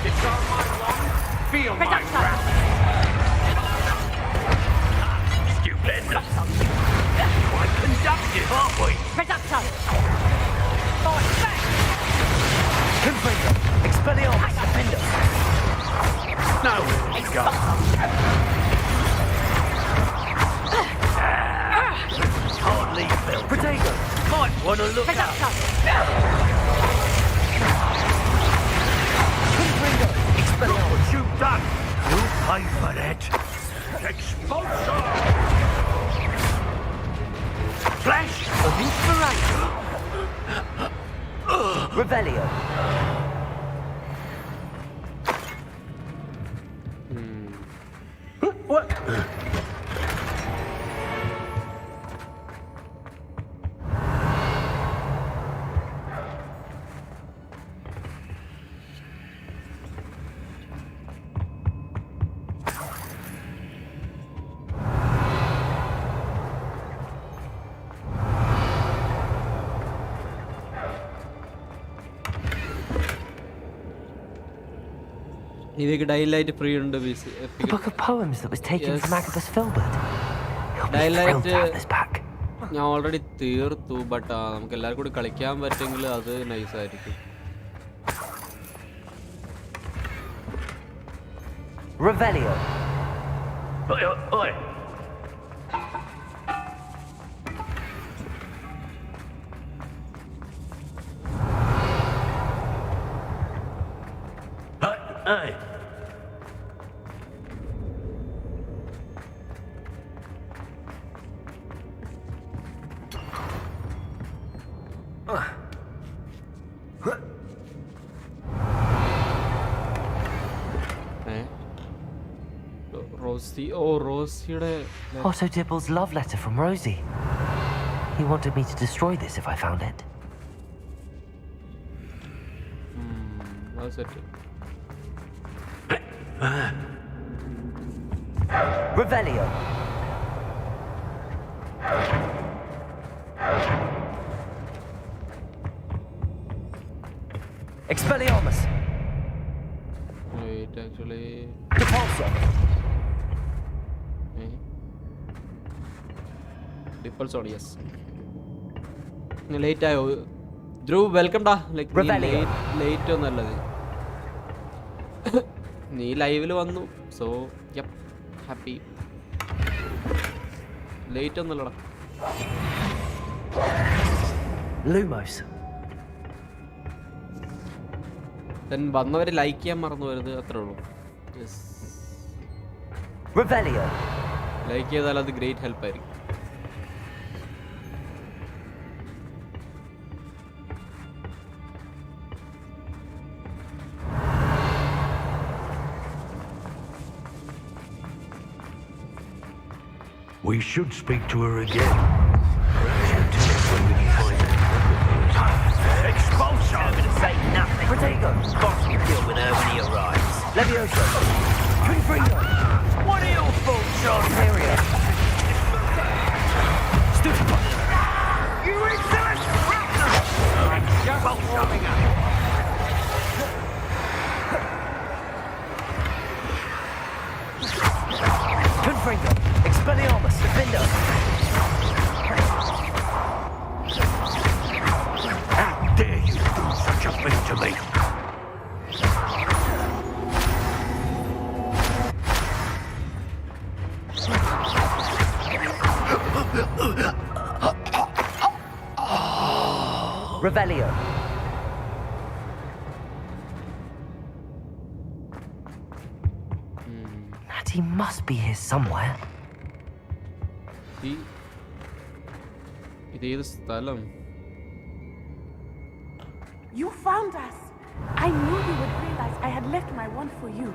Disarm my wand, feel my wrath. Stupendous! Quite conductive, aren't we? Reducto. Fight back. Confringo. Expelliarmus. Defender. No, go. Hardly felt. Protego. Might want to look up. Confringo. Expelliarmus. What you've done, you'll pay for that. Expulso! Flash of inspiration. Revelio. What? ഇതിലേക്ക് daylight free ഉണ്ട്. The book of poems that was taken Yes. from Agabus Filbert. He'll be Daylight, thrilled to have this back. ഞാൻ already തീർത്തു. But നമുക്ക് എല്ലാവർക്കും കൂടി കളിക്കാൻ പറ്റുമെങ്കിൽ അത് നൈസായിരിക്കും. Revelio. Oi. Hey. റോസി റോസിയുടെ Otto Dibble's love letter from Rosie. He wanted me to destroy this if I found it. Set. Revelio. Expelliarmus. Wait, actually. Repulsor. Repulsor, yes. Late ആയോ ധ്രുവ്? വെൽക്കം ഡാ. ലൈക്ക് ലേറ്റ് ഒന്നല്ലത്, നീ ലൈവിൽ വന്നു. So yup, happy. Late ഒന്നല്ലടാ. Lumos. Then വന്നവരെ like ചെയ്യാൻ മറന്നു വരുന്നത്, അത്രേ ഉള്ളൂ. Yes, Revelio. ലൈക്ക് ചെയ്താൽ അത് ഗ്രേറ്റ് ഹെൽപ്പ് ആയിരിക്കും. We should speak to her again. Perhaps you tell us when we can find her. Expulsion! I'm going to say nothing. Protego. Boss will deal with her when he arrives. Levioso. Confringo. What are your thoughts on Imperio. Stupid! You excellent! I'm just warming up. Confringo. Expelliarmus. Defender. How dare you do such a thing to me? Revelio. Natty must be here somewhere. ഇതേത് സ്ഥലം? You found us. I knew you would realize I had left my wand for you.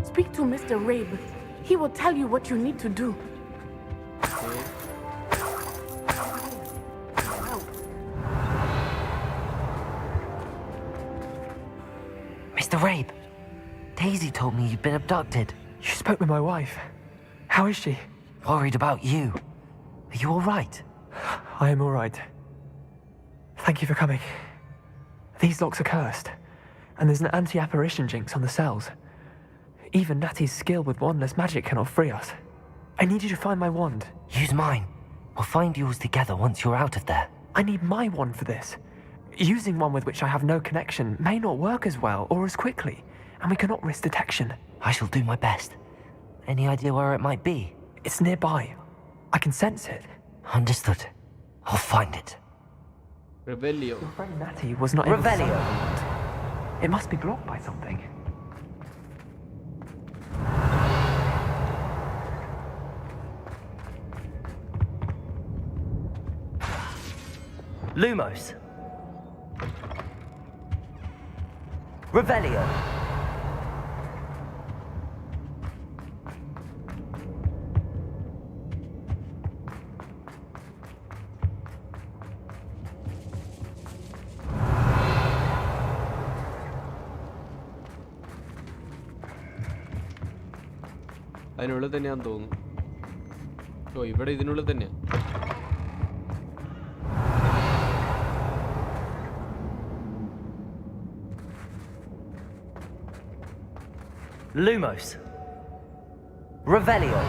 Speak to Mr. Rabe. He will tell you what you need to do. Mr. Rabe, Daisy told me you'd been abducted. You spoke with my wife. How is she? Worried about you. Are you all right? I am all right. Thank you for coming. These locks are cursed, and there's an anti-apparition jinx on the cells. Even Natty's skill with wandless magic cannot free us. I need you to find my wand. Use mine. We'll find yours together once you're out of there. I need my wand for this. Using one with which I have no connection may not work as well or as quickly, and we cannot risk detection. I shall do my best. Any idea where it might be? It's nearby. I can sense it. Understood. I'll find it. Revelio. Your friend Natty was not able to Revelio. find the wand. It must be blocked by something. Lumos. Revelio. അതിനുള്ളിൽ തന്നെയാന്ന് തോന്നുന്നു. ഓ, ഇവിടെ ഇതിനുള്ളിൽ തന്നെയാ. Lumos. Revelio.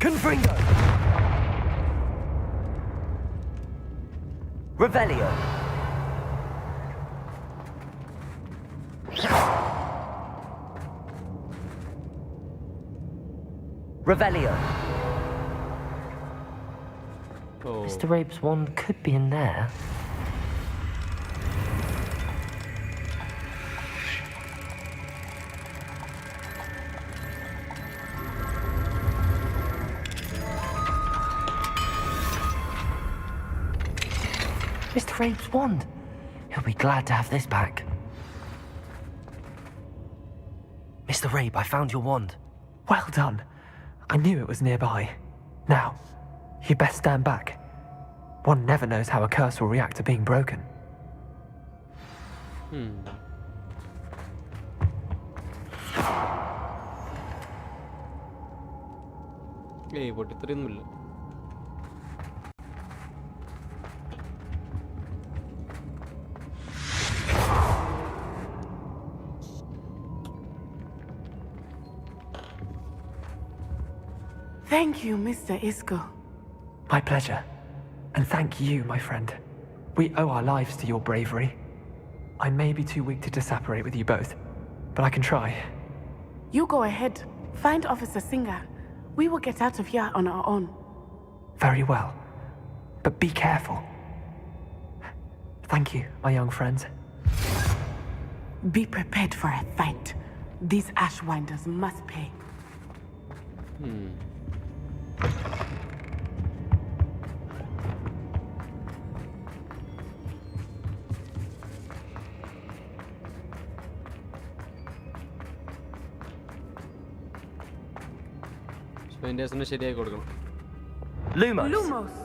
Confringo. Revelio. Revelio. Oh. Mr. Rabe's wand could be in there. Mr. Rabe's wand. He'll be glad to have this back. Mr. Rabe, I found your wand. Well done. I knew it was nearby. Now, you best stand back. One never knows how a curse will react to being broken. ഏയ് പൊട്ടിത്തെറിയൊന്നുമില്ല. Thank you, Mr. Isco. My pleasure. And thank you, my friend. We owe our lives to your bravery. I may be too weak to disapparate with you both, but I can try. You go ahead. Find Officer Singer. We will get out of here on our own. Very well. But be careful. Thank you, my young friends. Be prepared for a fight. These Ashwinders must pay. സ്പെയിൻറ്റേഴ്സിനെ ശരിയാക്കി കൊടുക്കണം. Lumos. Lumos!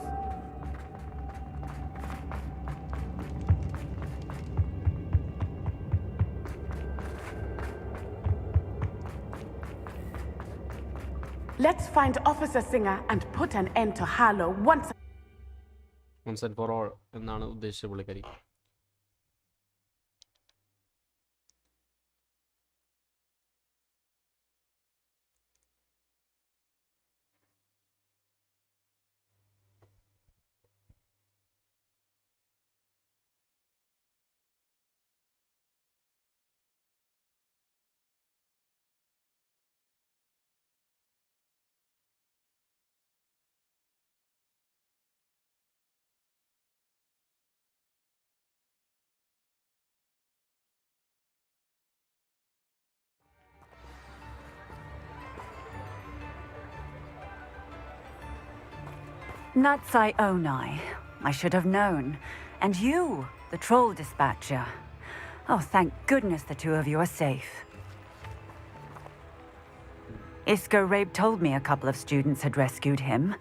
Let's find Officer Singer and put an end to Harlow once and for all എന്നാണ് ഉദ്ദേശിച്ച പുള്ളിക്കാരി. Natsai Onai. I should have known. And you, the troll dispatcher. Oh, thank goodness the two of you are safe. Isco Rabe told me a couple of students had rescued him.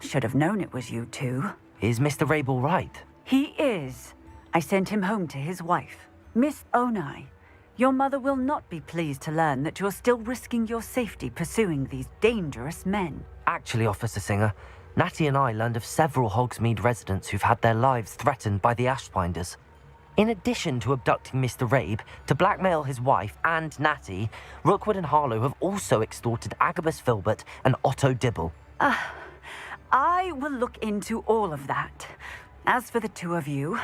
Should have known it was you two. Is Mr. Rabe all right? He is. I sent him home to his wife. Miss Onai, your mother will not be pleased to learn that you're still risking your safety pursuing these dangerous men. Actually, Officer Singer, Natty and I learned of several Hogsmeade residents who've had their lives threatened by the Ashwinders. In addition to abducting Mr. Rabe to blackmail his wife and Natty, Rookwood and Harlow have also extorted Agabus Filbert and Otto Dibble. I will look into all of that. As for the two of you,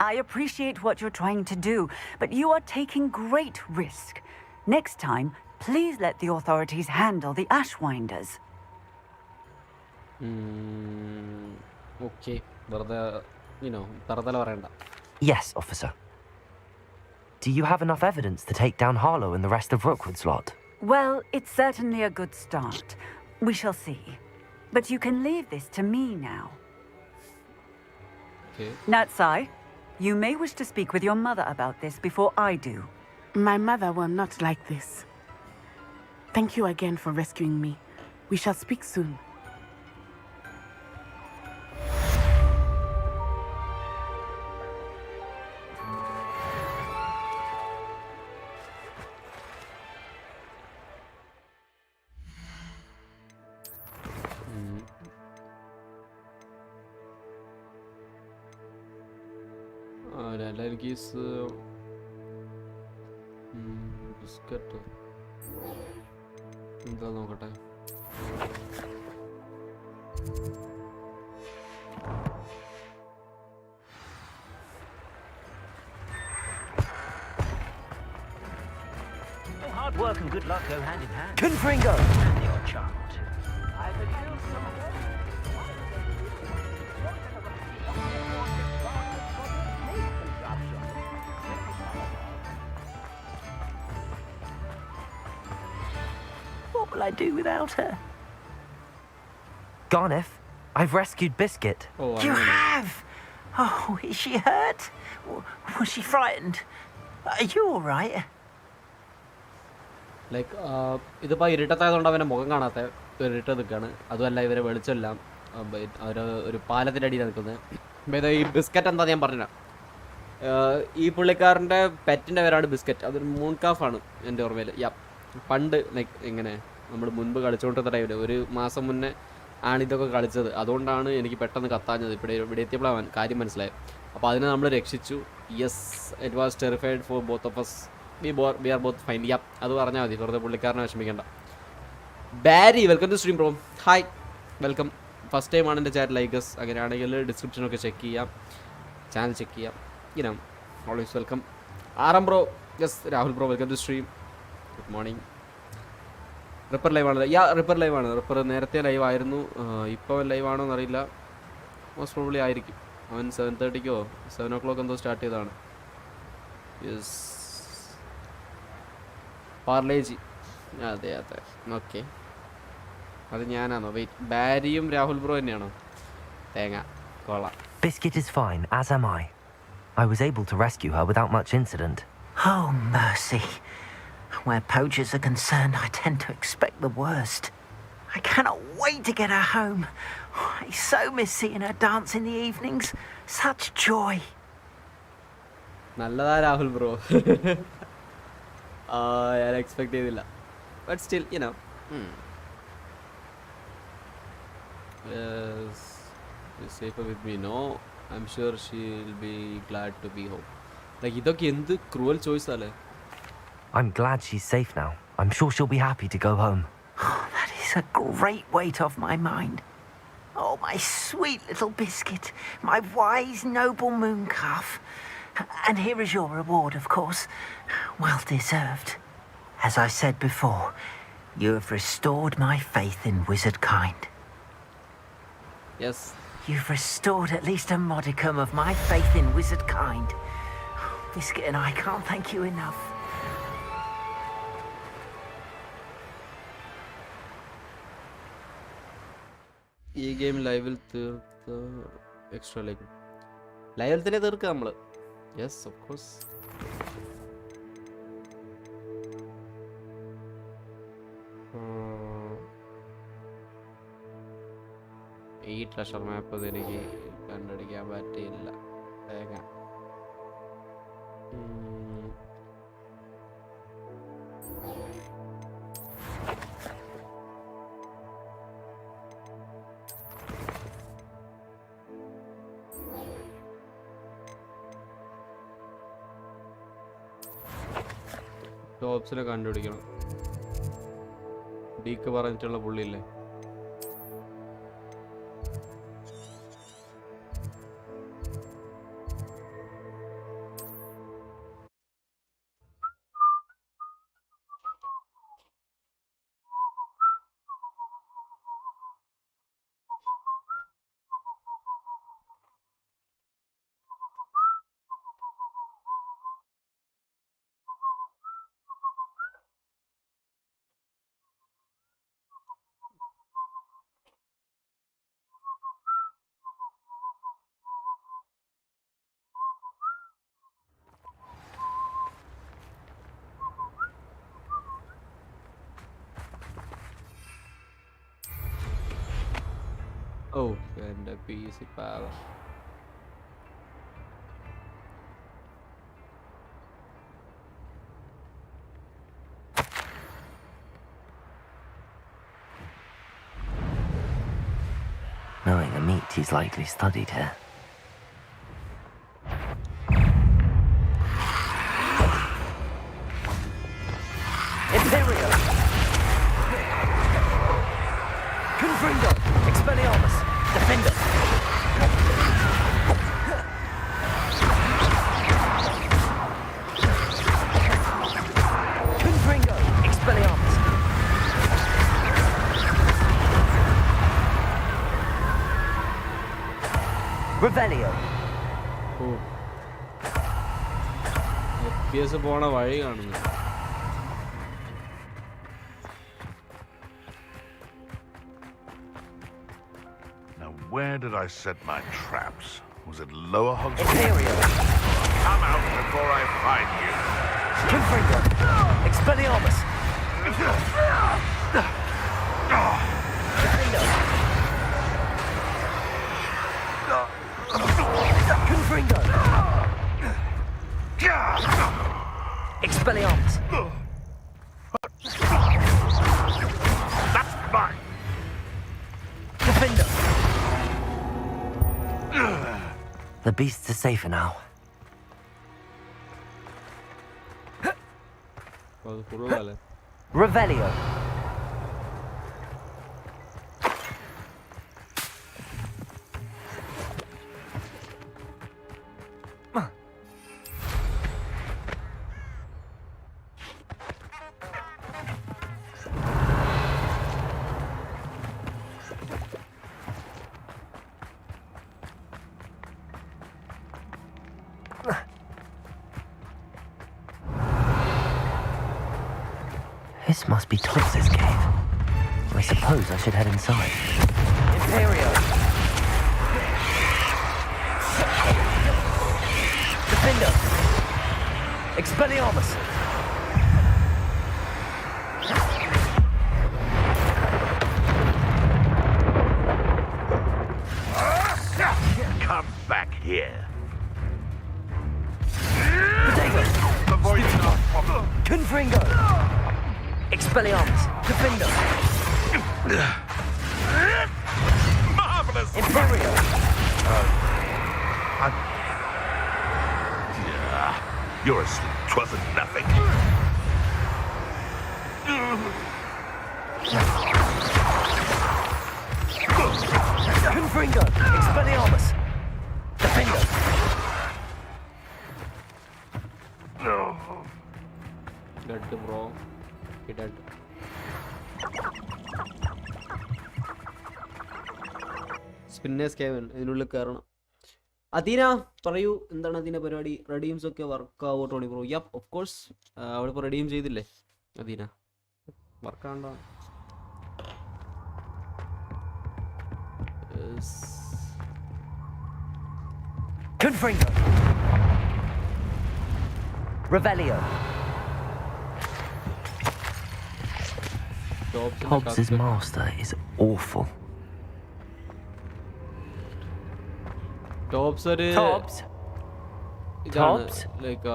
I appreciate what you're trying to do, but you are taking great risk. Next time, please let the authorities handle the Ashwinders. Okay. തറതല പറയണ്ട. Yes, officer. Do you have enough evidence to take down Harlow and the rest of Rookwood's lot? Well, it's certainly a good start. We shall see. But you can leave this to me now. Okay. Natsai, you may wish to speak with your mother about this before I do. My mother will not like this. Thank you again for rescuing me. We shall speak soon. Allergies. Biscuit. എന്താ നോക്കട്ടെ. Hard work and good luck go hand in hand. Confringo! And the odd charm or two. What will I do without her? Garneth, I've rescued Biscuit. Oh, You have! Oh, is she hurt? Was she frightened? Are you all right? Like ഇതിപ്പോൾ ഇരുട്ടത്തായതുകൊണ്ട് അവൻ്റെ മുഖം കാണാത്ത ഇരുട്ട് നിൽക്കുകയാണ്. അതുമല്ല ഇവരെ വെളിച്ചമെല്ലാം അവർ ഒരു പാലത്തിൻ്റെ അടിയിലാണ് നിൽക്കുന്നത്. ഈ ബിസ്ക്കറ്റ് എന്താ ഞാൻ പറഞ്ഞ ഈ പുള്ളിക്കാരൻ്റെ പെറ്റിൻ്റെ പേരാണ് ബിസ്ക്കറ്റ്. അതൊരു മൂൺകാഫാണ് എൻ്റെ ഓർമ്മയിൽ. പണ്ട് ലൈക്ക് ഇങ്ങനെ നമ്മൾ മുൻപ് കളിച്ചുകൊണ്ടിരുന്ന ടൈമിൽ ഒരു മാസം മുന്നേ ആണ് ഇതൊക്കെ കളിച്ചത്. അതുകൊണ്ടാണ് എനിക്ക് പെട്ടെന്ന് കത്താഞ്ഞത്. ഇവിടെ എത്തിയപ്പോഴാണ് കാര്യം മനസ്സിലായത്. അപ്പോൾ അതിനെ നമ്മൾ രക്ഷിച്ചു. Yes, it was terrified for both of us. We are both fine. അത് പറഞ്ഞാൽ മതി, വെറുതെ പുള്ളിക്കാരനെ വിഷമിക്കേണ്ട. Barry, welcome to stream bro. Hi, welcome. First time ആണ് എൻ്റെ ചാനൽ ലൈക്കസ്. അങ്ങനെയാണെങ്കിൽ ഡിസ്ക്രിപ്ഷനൊക്കെ ചെക്ക് ചെയ്യാം, ചാനൽ ചെക്ക് ചെയ്യാം. Always welcome. ആറാം bro, yes. Rahul bro, welcome to stream. Good morning. Ripper ലൈവാണ്. റിപ്പർ ലൈവാണ്. റിപ്പർ നേരത്തെ ലൈവായിരുന്നു. ഇപ്പോൾ ലൈവാണോ എന്നറിയില്ല. മോസ്റ്റ് പ്രോബ്ലി ആയിരിക്കും. അവൻ 7:30 7 o'clock എന്തോ സ്റ്റാർട്ട് ചെയ്തതാണ്. യെസ്, പാർലേജി. അതെ അതെ, ഓക്കെ. അത് ഞാനാണോ? വെയിറ്റ്, ബാരിയും രാഹുൽ ബ്രോ തന്നെയാണോ? തേങ്ങ കൊള്ളാം. Biscuit is fine, as am I. I was able to rescue her without much incident. Oh, mercy. Where poachers are concerned, I tend to expect the worst. I cannot wait to get her home. I so miss seeing her dance in the evenings. Such joy. നല്ലതാ Rahul bro. ഞാൻ expect ചെയ്തില്ല. But still safer with me. No, I'm sure she'll be glad to be home. Like ഇതൊക്കെ എന്ത് cruel choice അല്ലേ. I'm glad she's safe now. I'm sure she'll be happy to go home. Oh, that is a great weight off my mind. Oh, my sweet little biscuit, my wise, noble moon calf. And here is your reward, of course. Well deserved. As I said before, you have restored my faith in wizard kind. Yes. You've restored at least a modicum of my faith in wizard kind. Biscuit and I can't thank you enough. ഈ game ലൈവിൽ തീർത്ത extra ലൈവിൽ തന്നെ തീർക്കുക നമ്മൾ. Yes, of course. ഈ treasure മാപ്പ് എനിക്ക് കണ്ടുപിടിക്കാൻ പറ്റിയില്ല. തേങ്ങ. ടോപ്സിനെ കണ്ടുപിടിക്കണം. ഡീക്ക് പറഞ്ഞിട്ടുള്ള പുള്ളിയില്ലേ? Oh, and APC power. Knowing Amit, he's likely studied here. Imperial! Confringo! Expelliarmus! Defender! Confringo! Expelliarmus! Revelio! Oh. FPS പോണ വഴി കാണുന്നു. Where did I set my traps? Was it lower Hogsmeade? Imperial. Come out before I find you. Confringo. Expelliarmus. Confringo. Expelliarmus. That's mine. Defender. The beasts are safer now. Revelio. This must be Todd's cave. I suppose I should head inside. Imperio! Defender! Expelliarmus! Come back here. Potato! Avoid not. Confringo! Expelliarmus! Defender! Marvelous! Imperio! You're asleep. 'Twasn't nothing. Confringo! Expelliarmus! Defender! Dead, bro. He dead. Spinners cavern ഇതിനുള്ളിൽ കയറണം. അദീന പറയൂ, എന്താണ് അദീന പരിപാടി? Redeems ഒക്കെ work ആവോ Tony bro? Yup, of course. അവിടെ ഇപ്പോൾ redeem ചെയ്തില്ലേ Adeena? വർക്കാണ്ടോ? Confringo! Revelio! Hobbs' master is awful. Tops are Tops? Tops? Like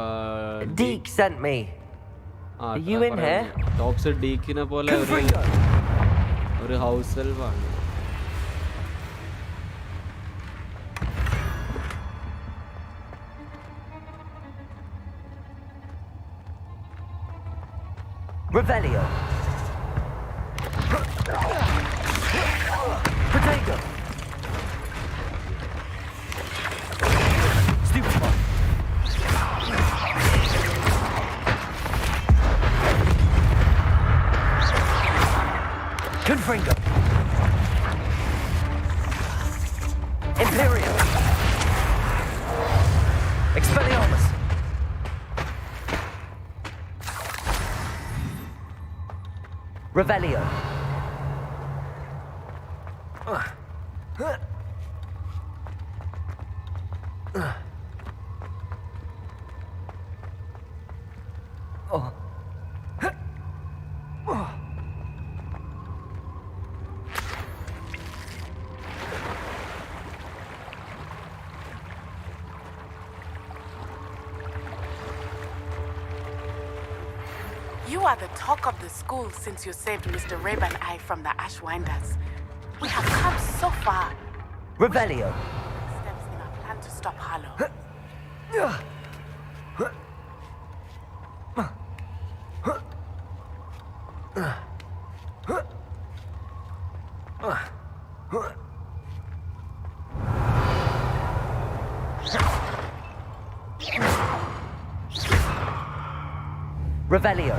Deke sent me. Are you in here? Tops are Deekine pole ഒരു house സെൽഫാണ്. Revelio! Potato! Stupefy! Confringo! Imperial! Expelliarmus! Revelio! You are the talk of the school since you saved Mr. Rabe and I from the Ashwinders. We have come so far. Revelio! Steps in our plan to stop Harlow. Revelio!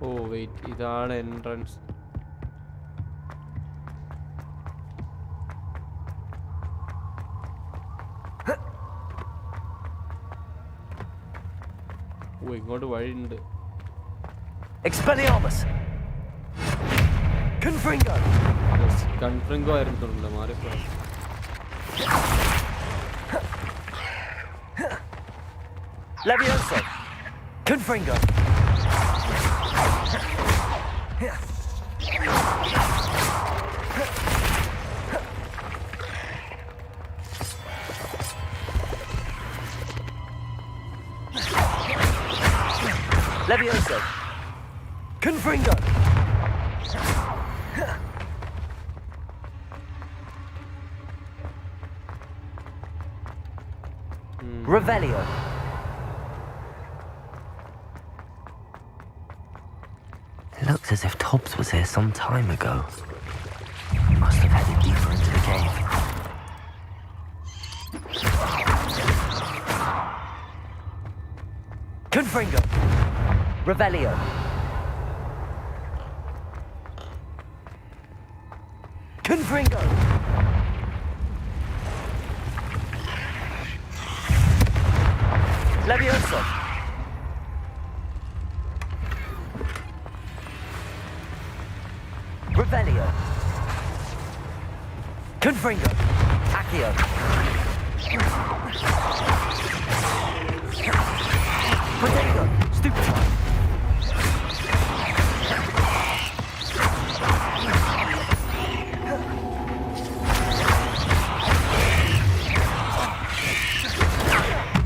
Oh wait, ഇതാണ് entrance. ഓ ഇങ്ങോട്ട് വഴിയുണ്ട്. Expelliarmus! Confringo! കൺഫ്രിങ്കോ ആയിരുന്നു തോന്നുന്നില്ല, മാറിപ്പോയി. Levioso! Confringo! Levioso! Confringo! Revelio! Looks as if Tobbs was here some time ago. He must have headed deeper into the cave. Confringo! Revelio! Confringo! Levioso! Revelio! Confringo! Accio! Protego! Stupefy!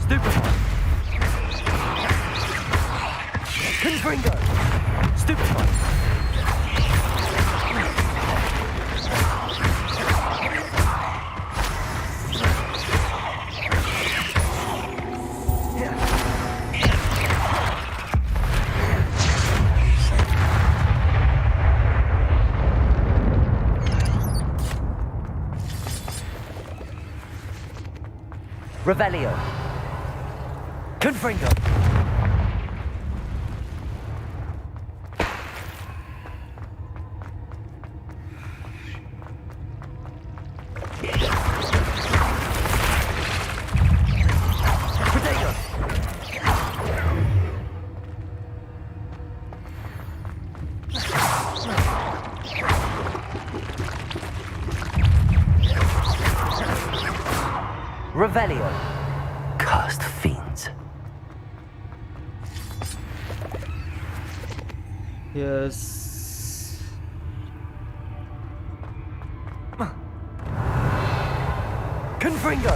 Stupefy! Confringo! Stupefy! Revelio! Confringo! Protego! Revelio! Cursed fiends. Yes. Confringo!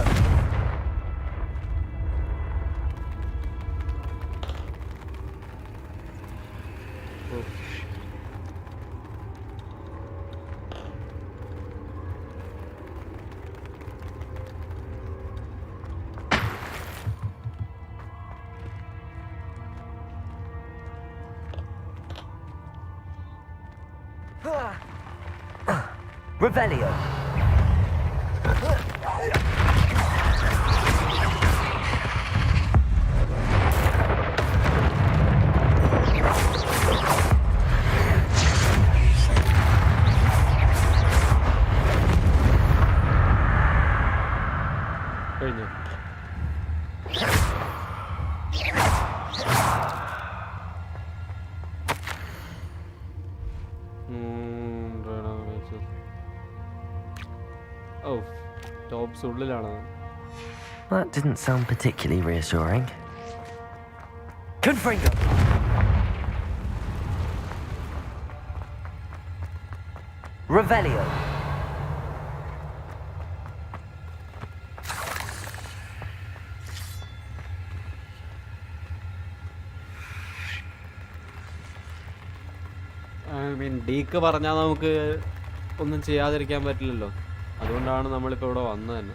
Revelio! കഴിഞ്ഞു. ഓ tops ഉള്ളിലാണ്. That didn't sound particularly reassuring. Confringo! Revelio! ഡീക്ക് പറഞ്ഞാൽ നമുക്ക് ഒന്നും ചെയ്യാതിരിക്കാൻ പറ്റില്ലല്ലോ, അതുകൊണ്ടാണ് നമ്മളിപ്പോൾ ഇവിടെ വന്നത് തന്നെ.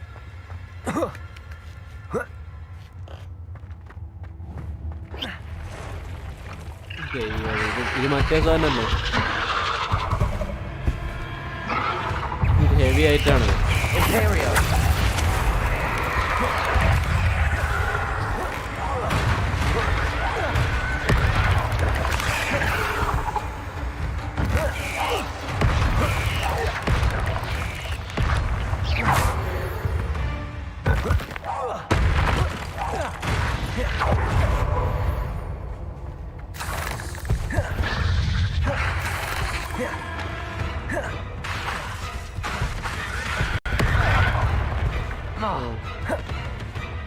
ഇത് മറ്റേ സാധനമല്ലേ, ഇത് ഹെവി ആയിട്ടാണ്.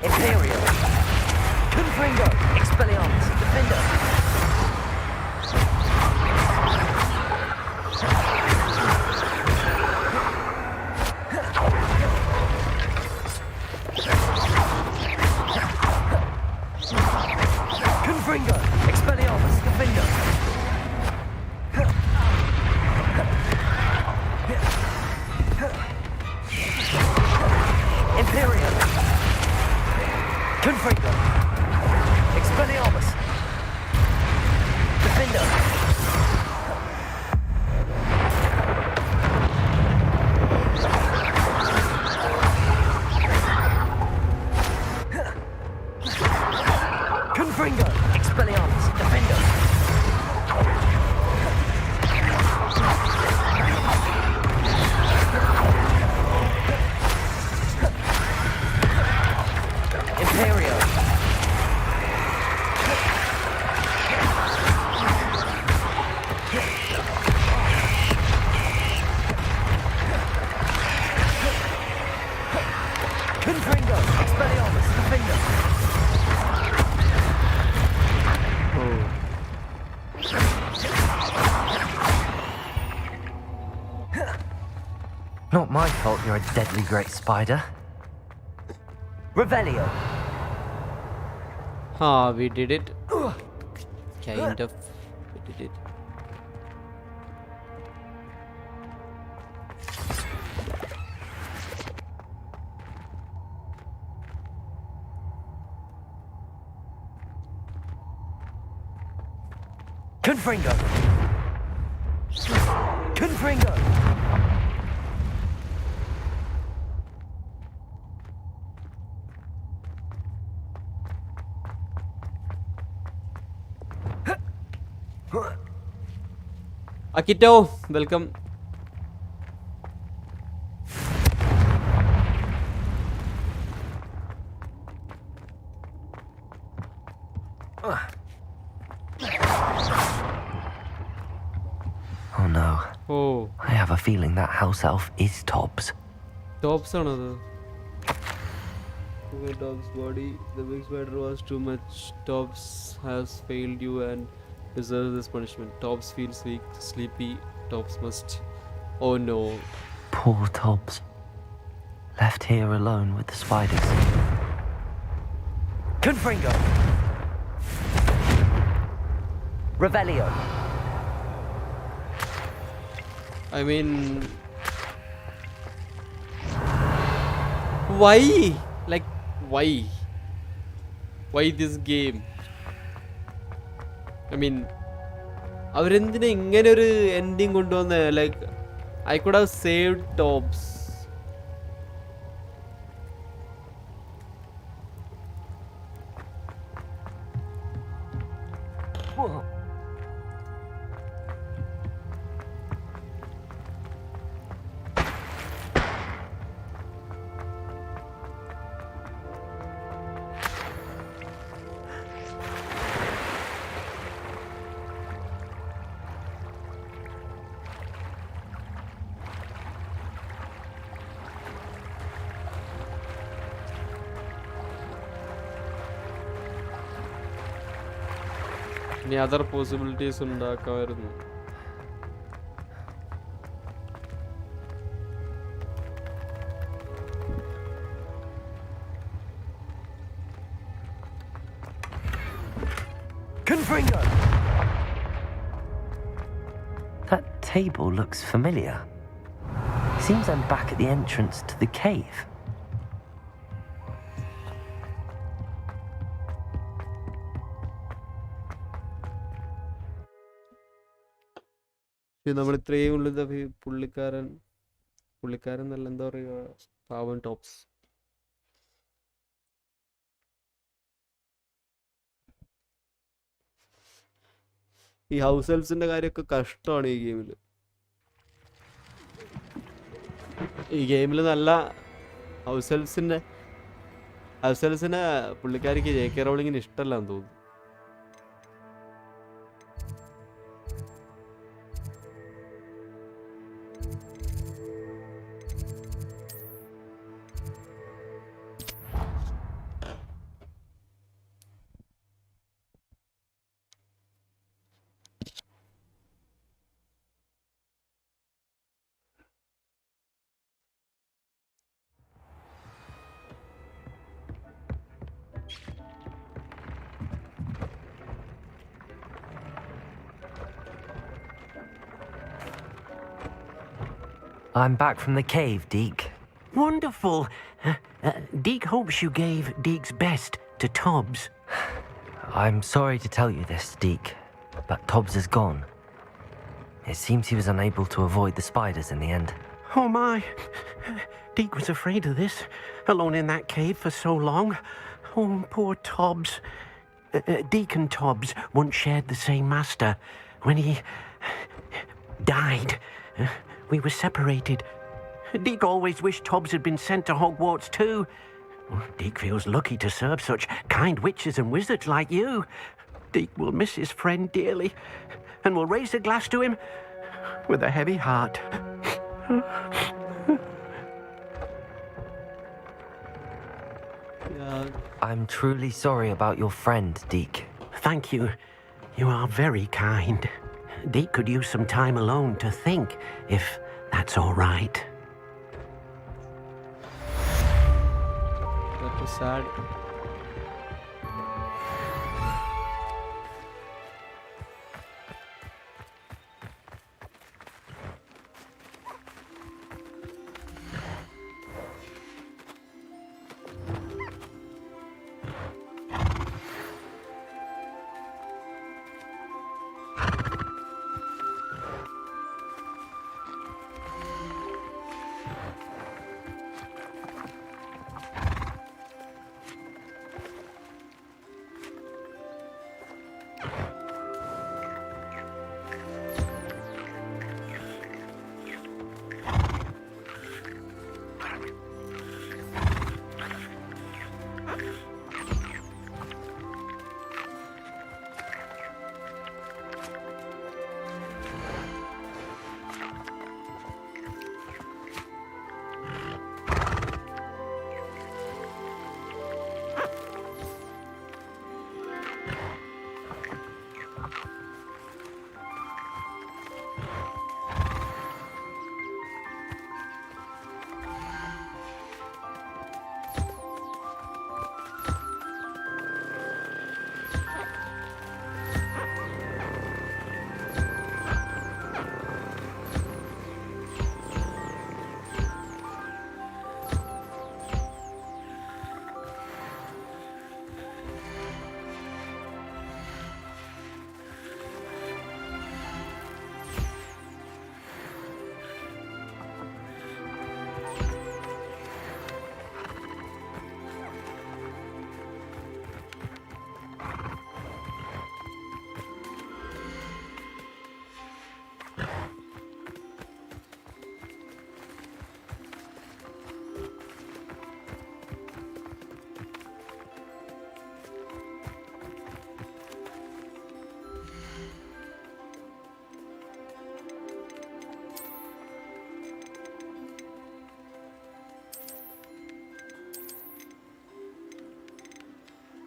Imperial. Confringo. Expelliarmus. Defender. Confringo. Expelliarmus. Defender. Imperial. Confringo. Expelliarmus. Defender. Confringo. Expelliarmus. Defender. Imperial. Confringo. Expelliarmus. Defender. Not my fault you're a deadly great spider. Revelio. We did it. Kind of. We did it. Confringo. Confringo. Akito, welcome. Oh no. Oh, I have a feeling that house elf is Tobbs. Tops another. Tobbs' body. The big spider was too much. Tobbs has failed you and deserves this punishment. Tobbs feels weak, sleepy. Tobbs must. Oh no. Poor Tobbs. Left here alone with the spiders. Confringo. Revelio. I mean, why? Like, why? Why this game? I mean, അവരെന്തിനാ ഇങ്ങനെ ഒരു ending കൊണ്ടുവന്നേ? Like, I could have saved Tobbs. Whoa. ഇനി other possibilities ഉണ്ടാക്കാമായിരുന്നു. Confringo. That table looks familiar. Seems I'm back at the entrance to the cave. നമ്മൾ ഇത്രയും ഉള്ളത് പുള്ളിക്കാരൻ നല്ല എന്താ പറയുക, പാവൻ ടോപ്സ്. ഈ ഹൗസ് ഹെൽപ്സിന്റെ കാര്യമൊക്കെ കഷ്ടമാണ് ഈ ഗെയിമിൽ നല്ല ഹൗസ് ഹെൽപ്സിനെ പുള്ളിക്കാരിക്ക് JK റോളിങ്ങിന് ഇഷ്ടമല്ലാന്ന് തോന്നുന്നു. I'm back from the cave, Deke. Wonderful. Deke hopes you gave Deke's best to Tobbs. I'm sorry to tell you this, Deke, but Tobbs is gone. It seems he was unable to avoid the spiders in the end. Oh my. Deke was afraid of this, alone in that cave for so long. Oh, poor Tobbs. Deke and Tobbs once shared the same master. When he died, we were separated. Deke always wished Tobbs had been sent to Hogwarts too. Deke feels lucky to serve such kind witches and wizards like you. Deke will miss his friend dearly, and will raise a glass to him with a heavy heart. I'm truly sorry about your friend, Deke. Thank you. You are very kind. Deke could use some time alone to think, if that's all right. That was sad.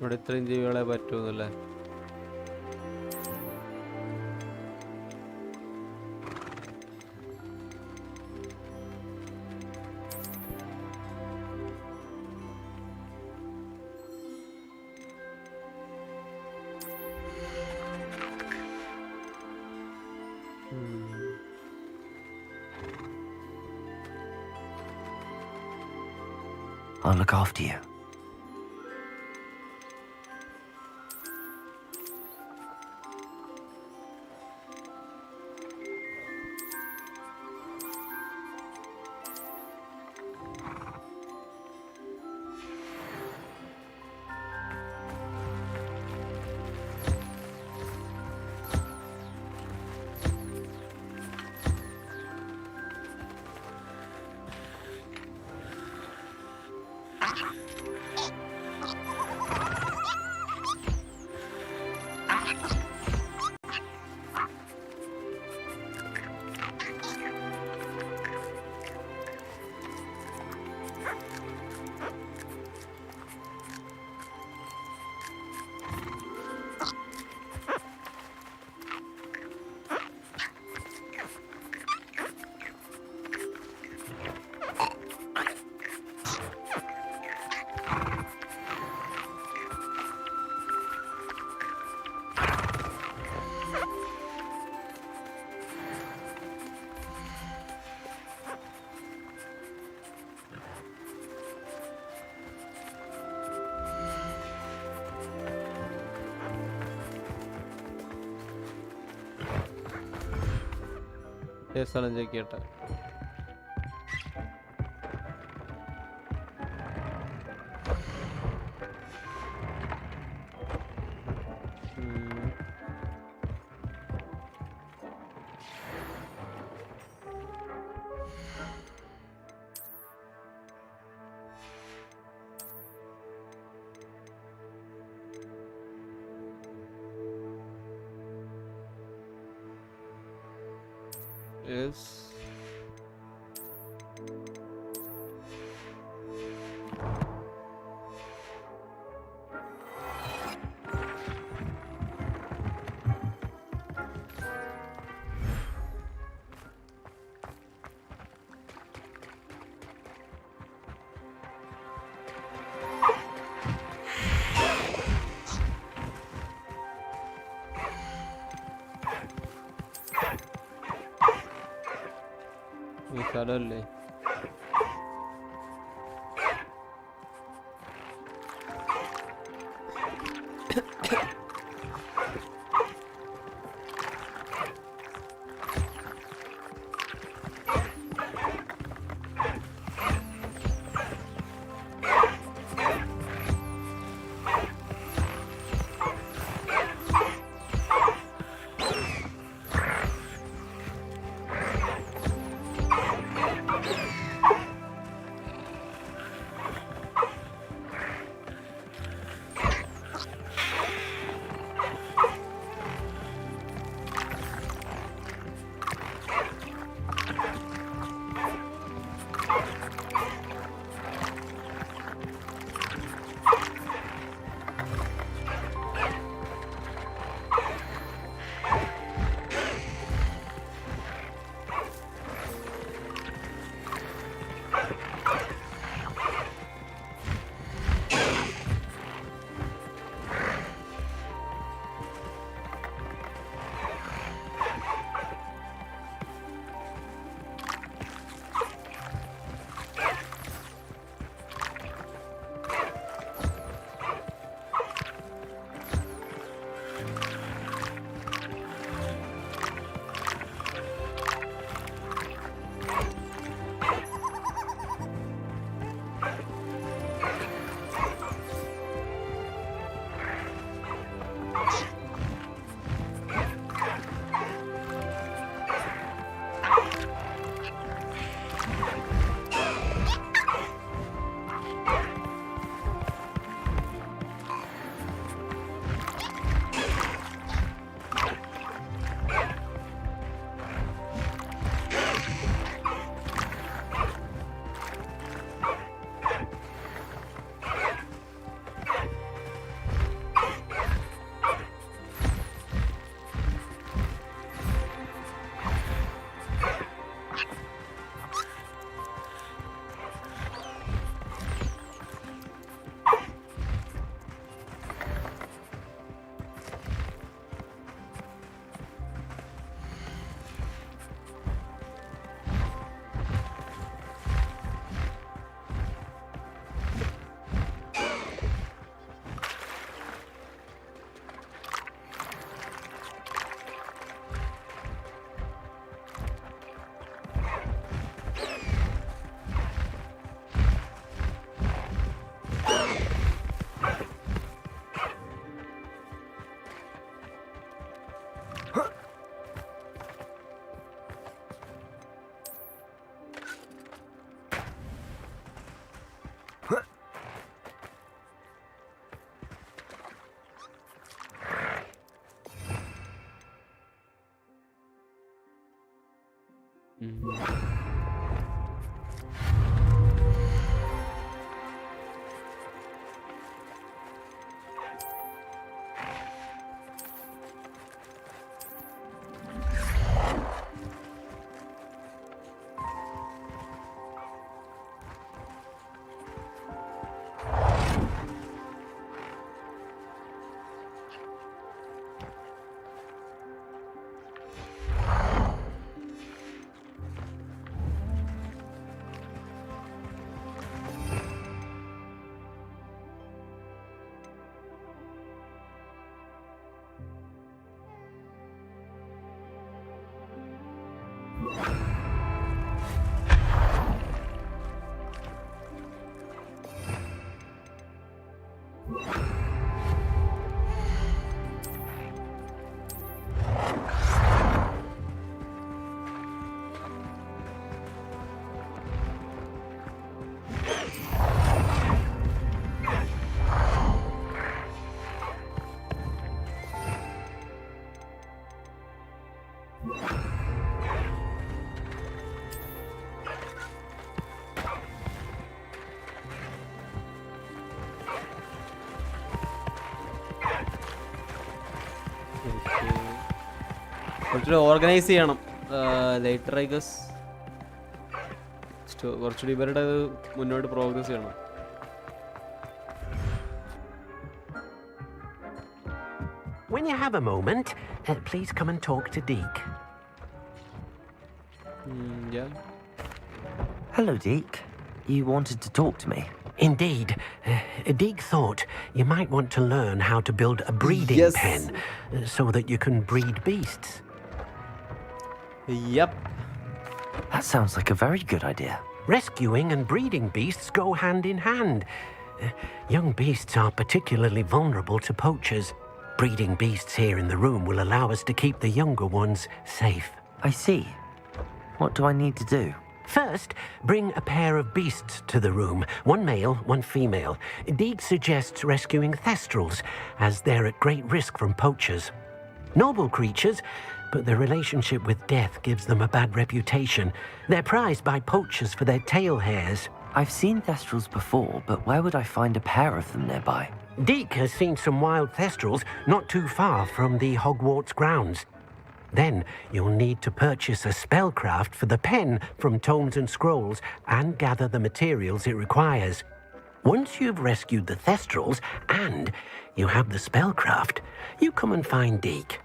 ഇവിടെ ഇത്രയും ജീവികളെ പറ്റുമെന്നല്ലേ? I'll look after you. സ്ഥലം ചോദിക്കട്ടെ. Yes. ഈ സ്ഥലമല്ലേ? കുറച്ചുകൂടി organise ചെയ്യണം later I guess. കുറച്ചുകൂടി ഇവരുടെ മുന്നോട്ട് പ്രോഗ്രസ് ചെയ്യണം. When you have a moment, please come and talk to Deke. Yeah. Hello, Deke. You wanted to talk to me? Indeed. Deke thought you might want to learn how to build a breeding pen so that you can breed beasts. Yep. That sounds like a very good idea. Rescuing and breeding beasts go hand in hand. Young beasts are particularly vulnerable to poachers. Breeding beasts here in the room will allow us to keep the younger ones safe. I see. What do I need to do? First, bring a pair of beasts to the room. One male, one female. Deke suggests rescuing thestrals, as they're at great risk from poachers. Noble creatures, but their relationship with death gives them a bad reputation. They're prized by poachers for their tail hairs. I've seen thestrals before, but where would I find a pair of them nearby? Deke has seen some wild thestrals not too far from the Hogwarts grounds. Then you'll need to purchase a spellcraft for the pen from Tomes and Scrolls and gather the materials it requires. Once you've rescued the thestrals and you have the spellcraft, you come and find Deke.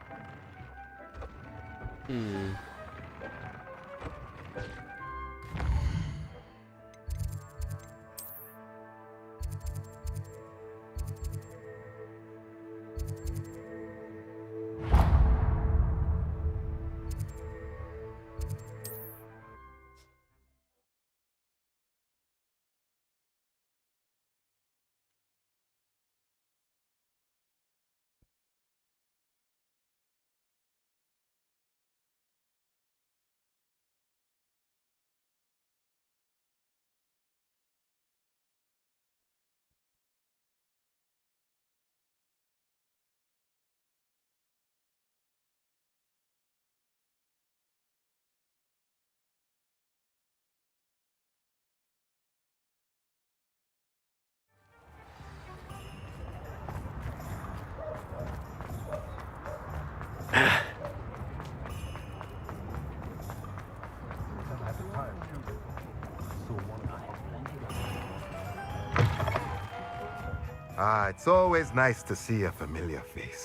It's always nice to see a familiar face.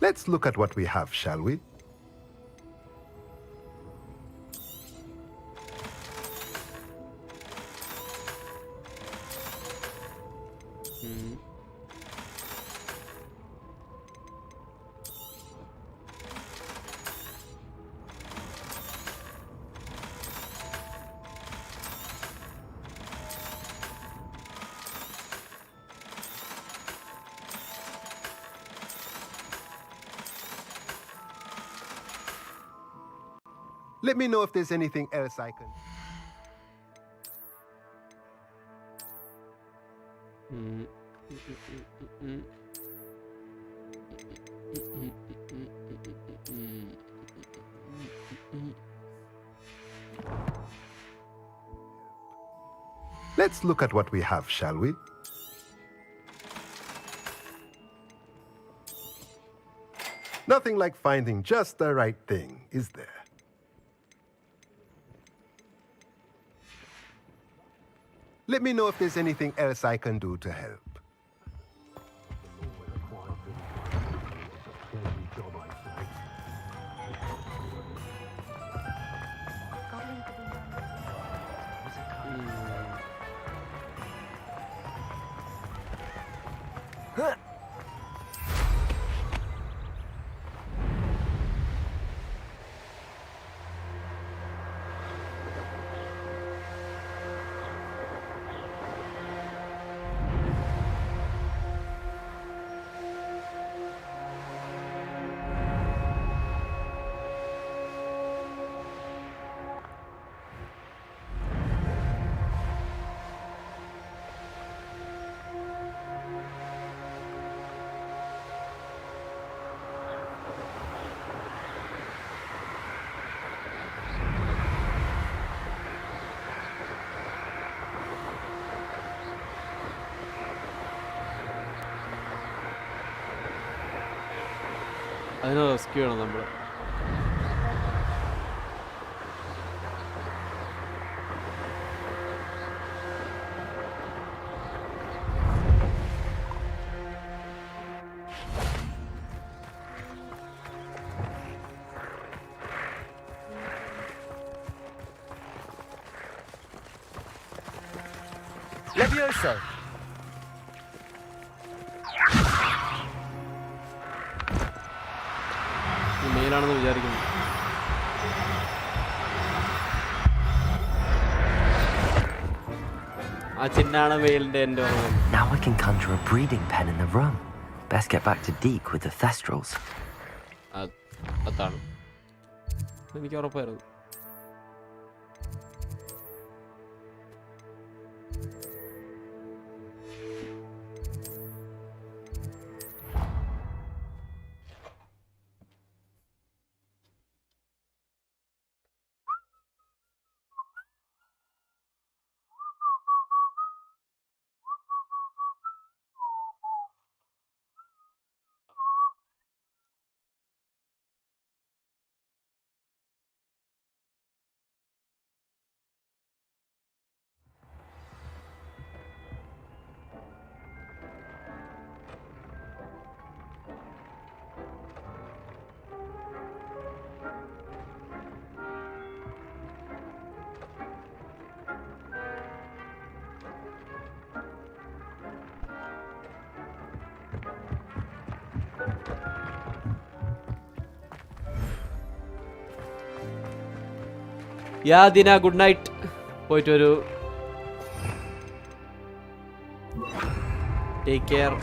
Let's look at what we have, shall we? Let me know if there's anything else I can... Let's look at what we have, shall we? Nothing like finding just the right thing, is there? Let me know if there's anything else I can do to help. അതിനെ rescue ചെയ്യണം നമ്മൾ. Levioso. മെയിലാണെന്ന് വിചാരിക്കുന്നു. ആ ചിന്നാണ് മെയിലിന്റെ എൻ്റെ ഓർമ്മ. Now I can conjure a breeding pen in the room. Best get back to Deke with the Thestrals. അതാണ് എനിക്ക് ഉറപ്പായിരുന്നു. യാ ദിന, ഗുഡ് നൈറ്റ്. പോയിട്ട് വരൂ. Take care.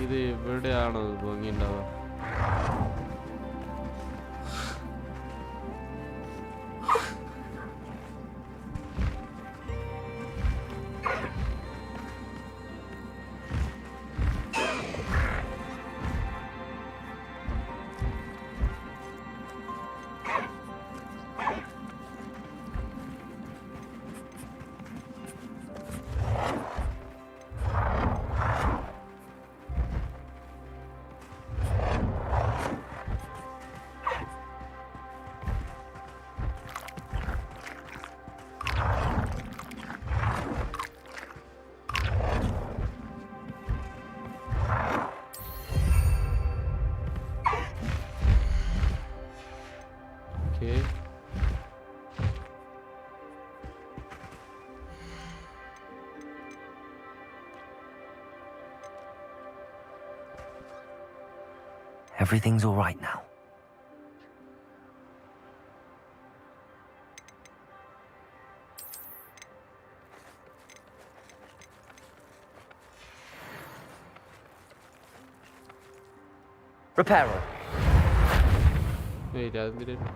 ഇത് എവിടെയാണോ ഭംഗിയുണ്ടാവുക? Everything's all right now. Reparo. Wait, I didn't.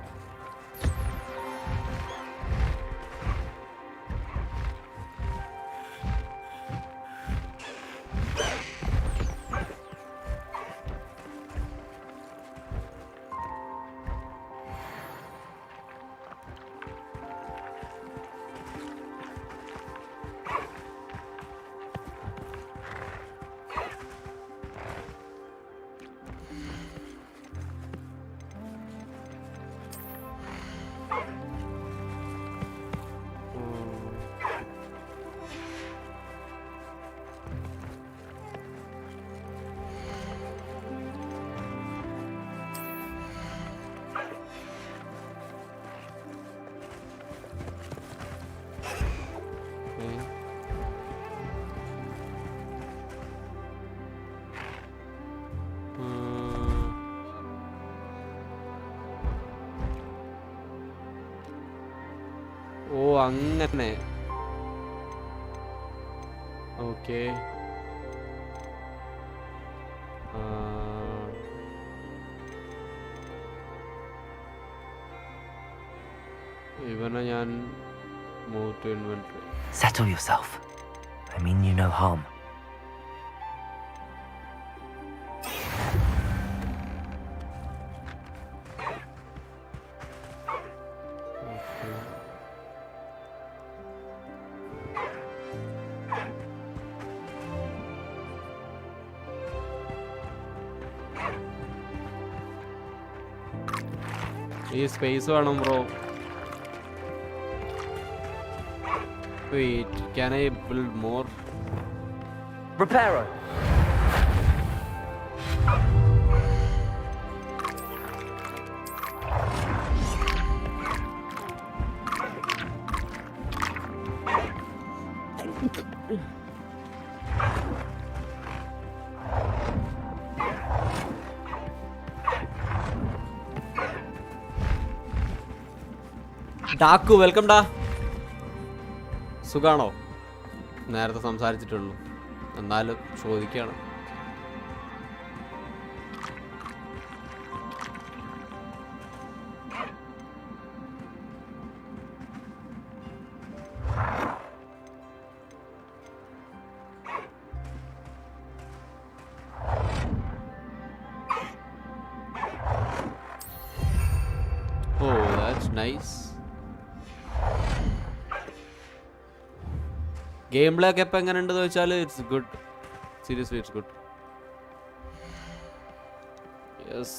ഓ അങ്ങനെ. ഓക്കെ, ഇവനെ ഞാൻ Move to inventory. Settle yourself. I mean you no harm. ഈ സ്പേസ് വേണം bro. Wait, can I build more? Reparo. Daku welcome ഡാ. സുഖാണോ? നേരത്തെ സംസാരിച്ചിട്ടുള്ളൂ, എന്നാലും ചോദിക്കുകയാണ്. Oh, that's nice. Game play ഒക്കെ ഇപ്പം എങ്ങനെ ഉണ്ടെന്ന് വെച്ചാൽ it's good. Seriously it's good. Yes.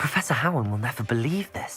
Professor Howard will never believe this.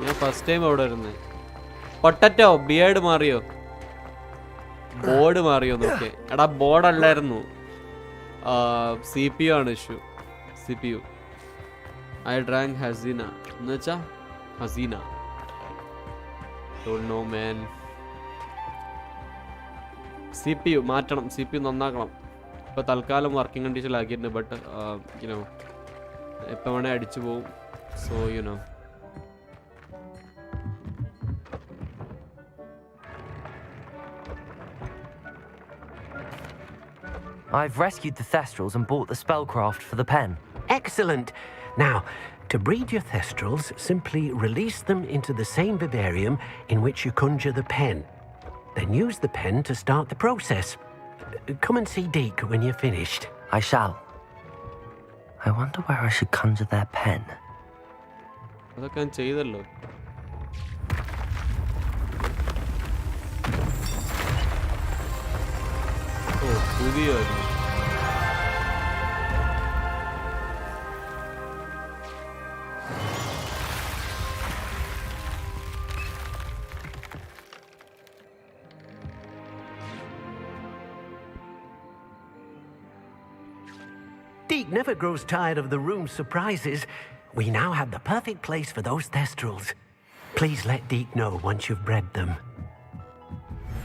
ഞാൻ ഫസ്റ്റ് ടൈം അവിടെ വരുന്നത്. പൊട്ടറ്റോ ബിയേഡ് മാറിയോ? ബോർഡ് മാറിയോ നോക്കേ. എടാ ബോർഡ് അല്ലായിരുന്നു, CPU ആണ് issue. CPU I drank Haseena എന്ന് വെച്ചാ Haseena. Don't know man. CPU മാറ്റണം, CPU നന്നാക്കണം. ഇപ്പോൾ തൽക്കാലം വർക്കിംഗ് കണ്ടീഷനിലാക്കിയിട്ടുണ്ട്. ബട്ട് യുനോ എപ്പോൾ വേണേൽ അടിച്ചു പോവും. So you know I've rescued the Thestrals and bought the spellcraft for the pen. Excellent. Now, to breed your Thestrals, simply release them into the same vivarium in which you conjure the pen. Then use the pen to start the process. Come and see Deke when you're finished. I shall. I wonder where I should conjure their pen. അതൊക്കെ ഞാൻ ചെയ്തല്ലോ. ഓ പുതിയ Deke never grows tired of the room's surprises. We now have the perfect place for those Thestrals. Please let Deke know once you've bred them.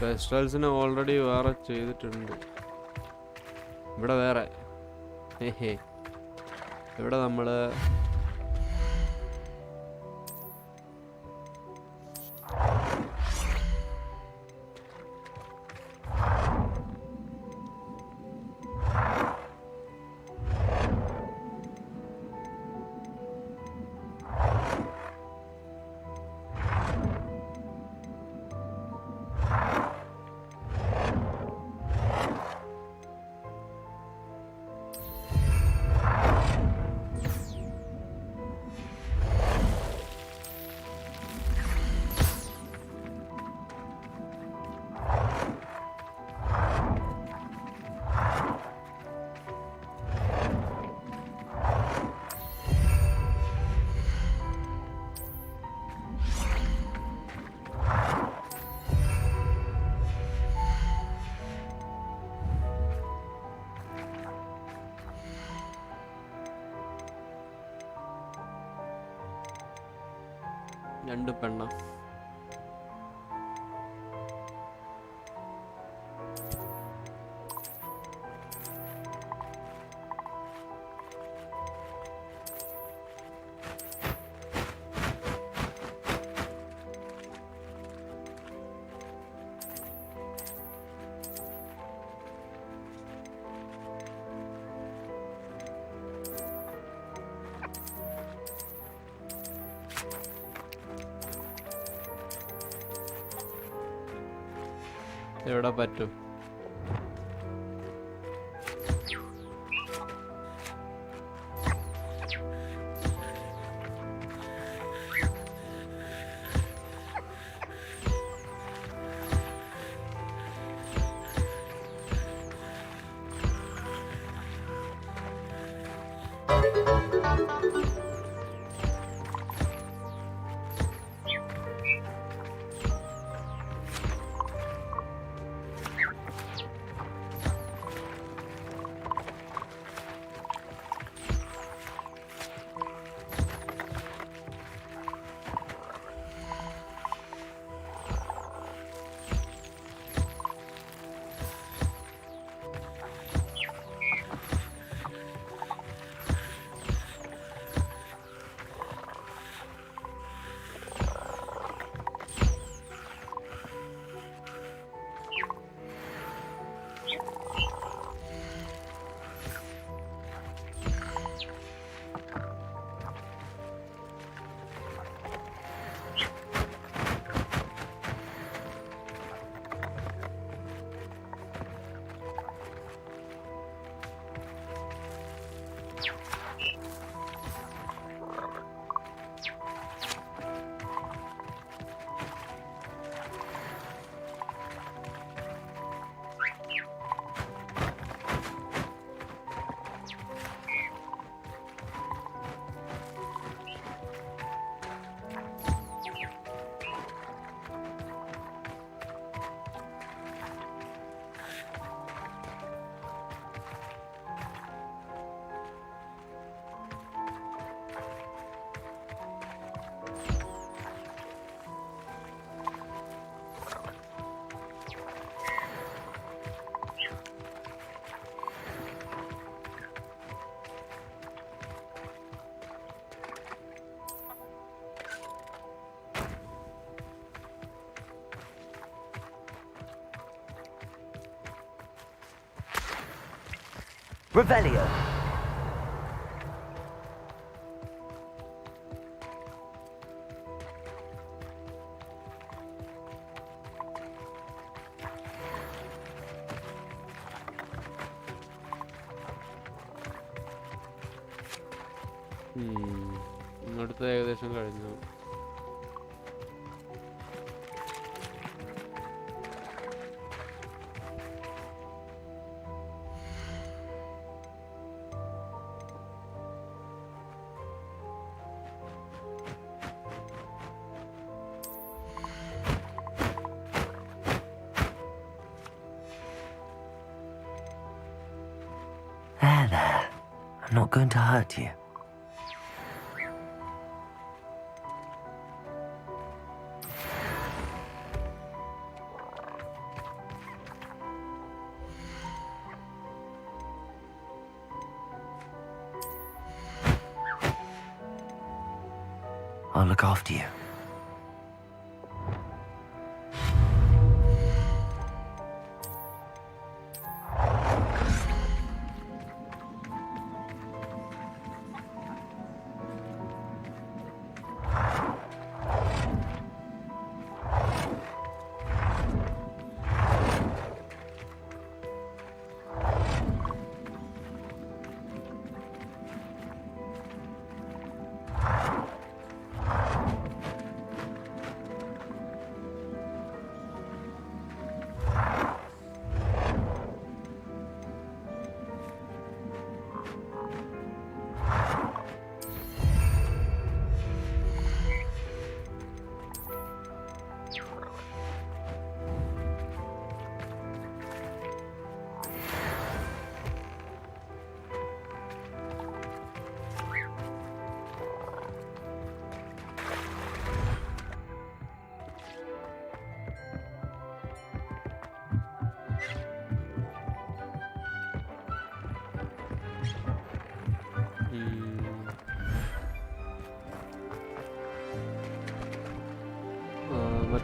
ഫെസ്റ്റിവൽസിന് already വേറെ ചെയ്തിട്ടുണ്ട്. ഇവിടെ വേറെ ഇവിടെ നമ്മൾ 2 പെണ്ണ. എവിടെ പറ്റും? Revelio. ഇങ്ങോട്ട് ഏകദേശം കഴിഞ്ഞു. There. I'm not going to hurt you. I'll look after you.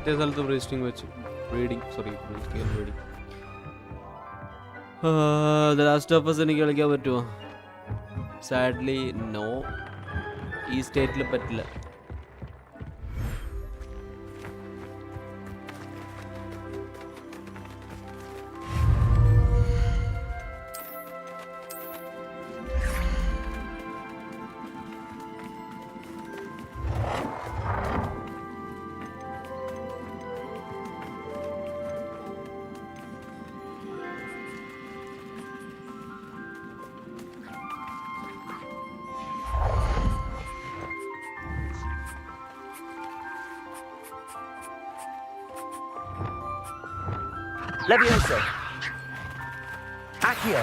മറ്റേ സ്ഥലത്ത് ബ്രീസ്റ്റിംഗ് വെച്ചു. Breeding. The Last of Us എനിക്ക് കളിക്കാൻ പറ്റുമോ? Sadly no. ഈ സ്റ്റേറ്റിൽ പറ്റില്ല. Leviosa. Accio.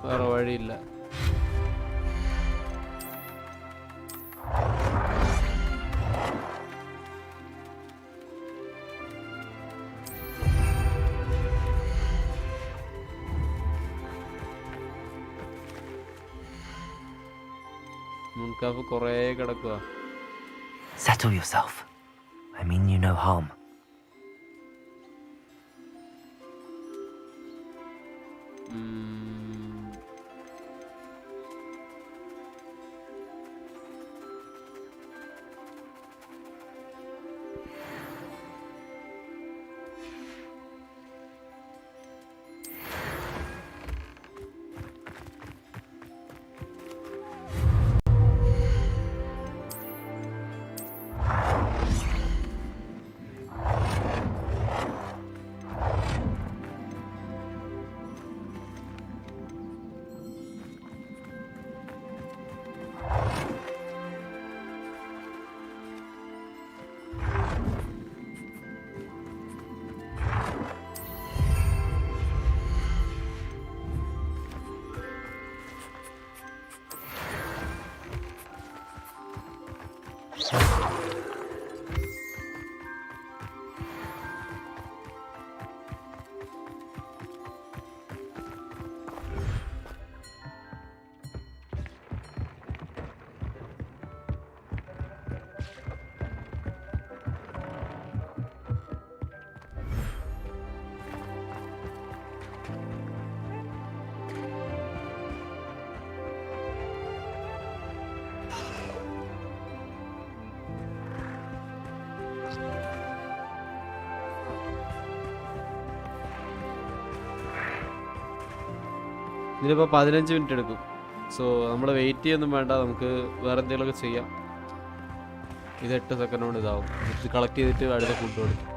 വേറെ വഴിയില്ല. മുൻകാഫ് കുറേ കിടക്കുക. Settle yourself. I mean you no harm. ഇതിലിപ്പോൾ 15 മിനിറ്റ് എടുക്കും. സോ നമ്മൾ വെയിറ്റ് ചെയ്യൊന്നും വേണ്ട, നമുക്ക് വേറെ എന്തെങ്കിലുമൊക്കെ ചെയ്യാം. ഇത് 8 സെക്കൻഡ് കൊണ്ട് ഇതാവും. ഇത് കളക്ട് ചെയ്തിട്ട് അടുത്ത ഫുഡ് കൊടുക്കും.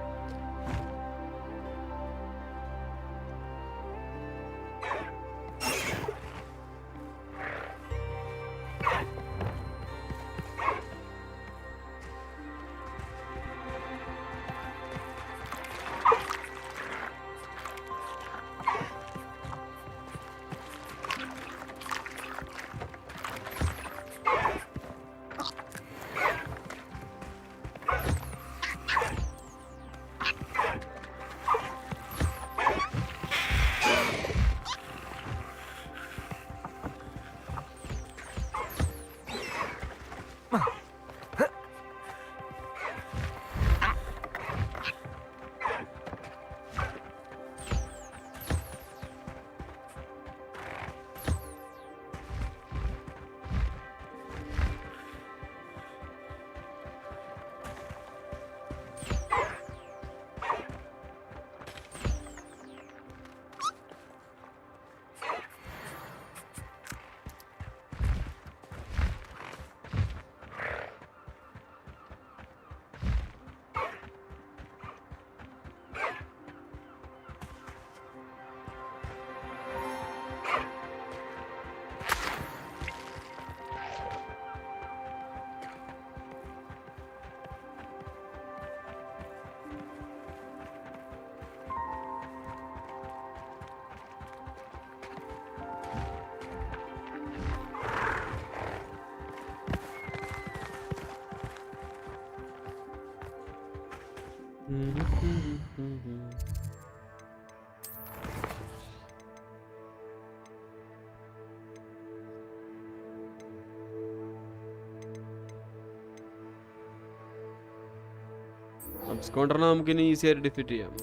അബ്സ്കോണ്ടറിനെ നമുക്കിനി ഈസി ആയിട്ട് ഡിഫീറ്റ് ചെയ്യാം.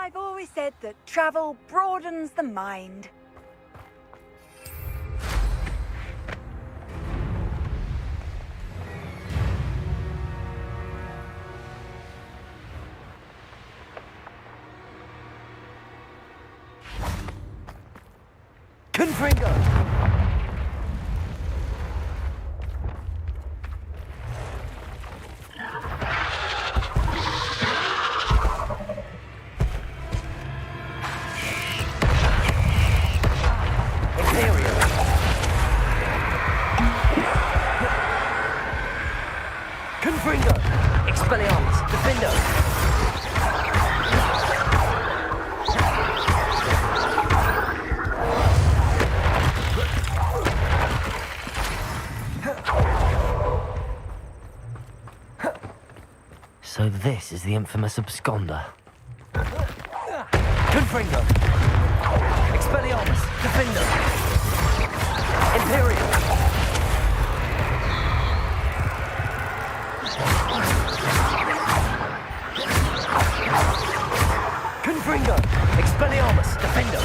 I've always said that travel broadens the mind. Confringo! Confringo! Expelliarmus! Defendo! So this is the infamous absconder. Confringo! Expelliarmus! Defendo! Imperial! Confringo! Expelliarmus! Defendo!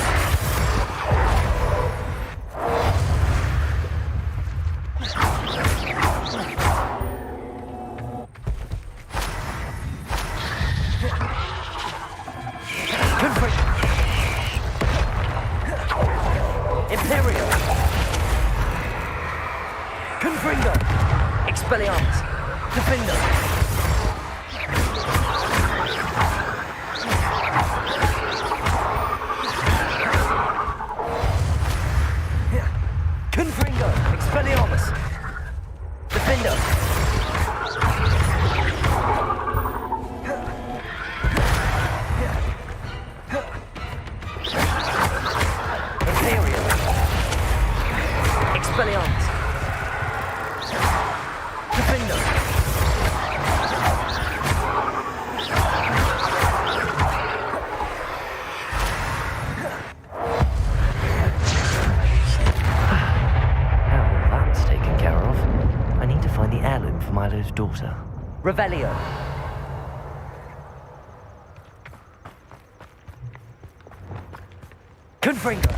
Imperial! Confringo! Expelliarmus! Defendo! Confringo! Expelliarmus! Defendo! Imperial! Expelliarmus! Defendo! Milo's daughter. Revelio. Confringo.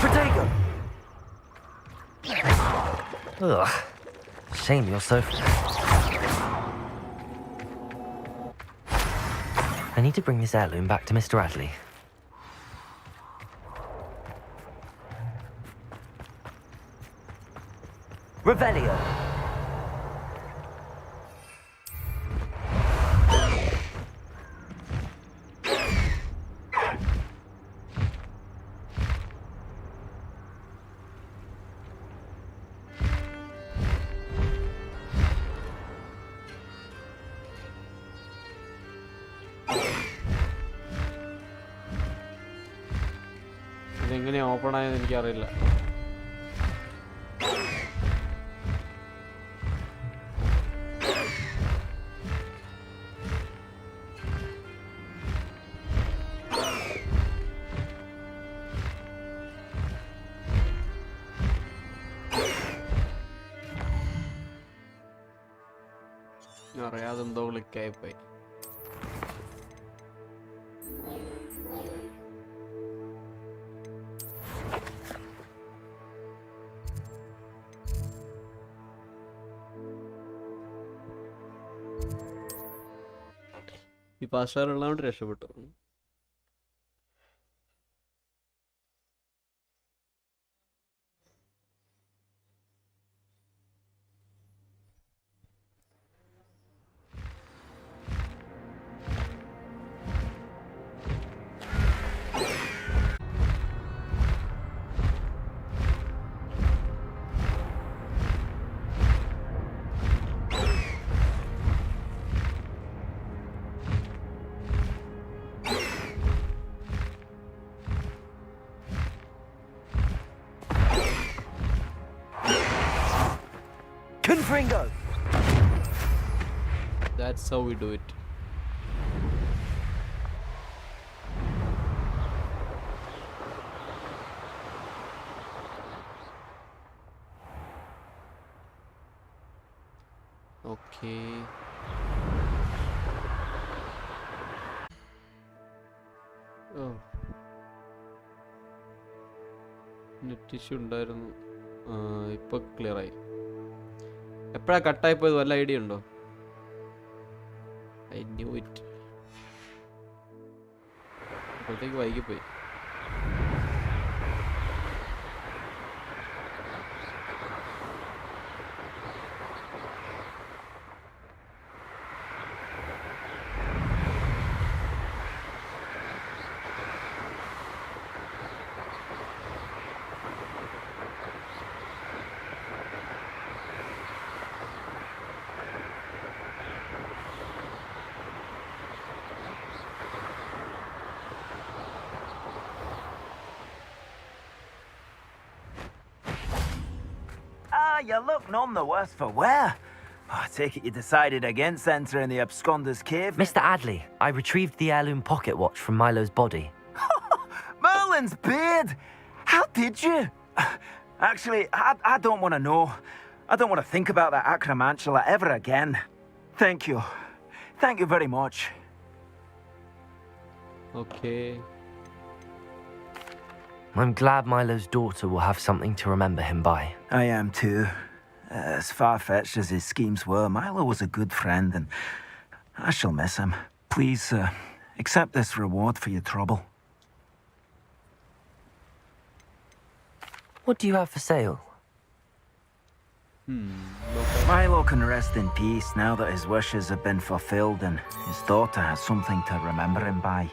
Protego. Ugh. Shame you're so... I need to bring this heirloom back to Mr. Adley. Revelio. ഇതെങ്ങനെയാ open ആയെന്ന് എനിക്കറിയില്ല. അറിയാതെ എന്തോ ക്ലിക്കായിപ്പോയി. ഈ password ഉള്ളതുകൊണ്ട് രക്ഷപ്പെട്ടു. Fringo! That's how we do it. Okay. Oh. Net issue ഉണ്ടായിരുന്നു. ഇപ്പോൾ ക്ലിയർ ആയി. എപ്പോഴാ കട്ടായി പോയത് വല്ല ഐഡിയ ഉണ്ടോ? I new it. അപ്പോഴത്തേക്ക് വൈകിപ്പോയി. You look none the worse for wear. I take it you decided against entering the absconder's cave. Mr. Adley, I retrieved the heirloom pocket watch from Milo's body. Merlin's beard! How did you? Actually, I don't want to know. I don't want to think about that acromantula ever again. Thank you. Thank you very much. Okay. I'm glad Milo's daughter will have something to remember him by. I am too. As far-fetched as his schemes were, Milo was a good friend, and I shall miss him. Please, accept this reward for your trouble. What do you have for sale? Milo can rest in peace now that his wishes have been fulfilled and his daughter has something to remember him by.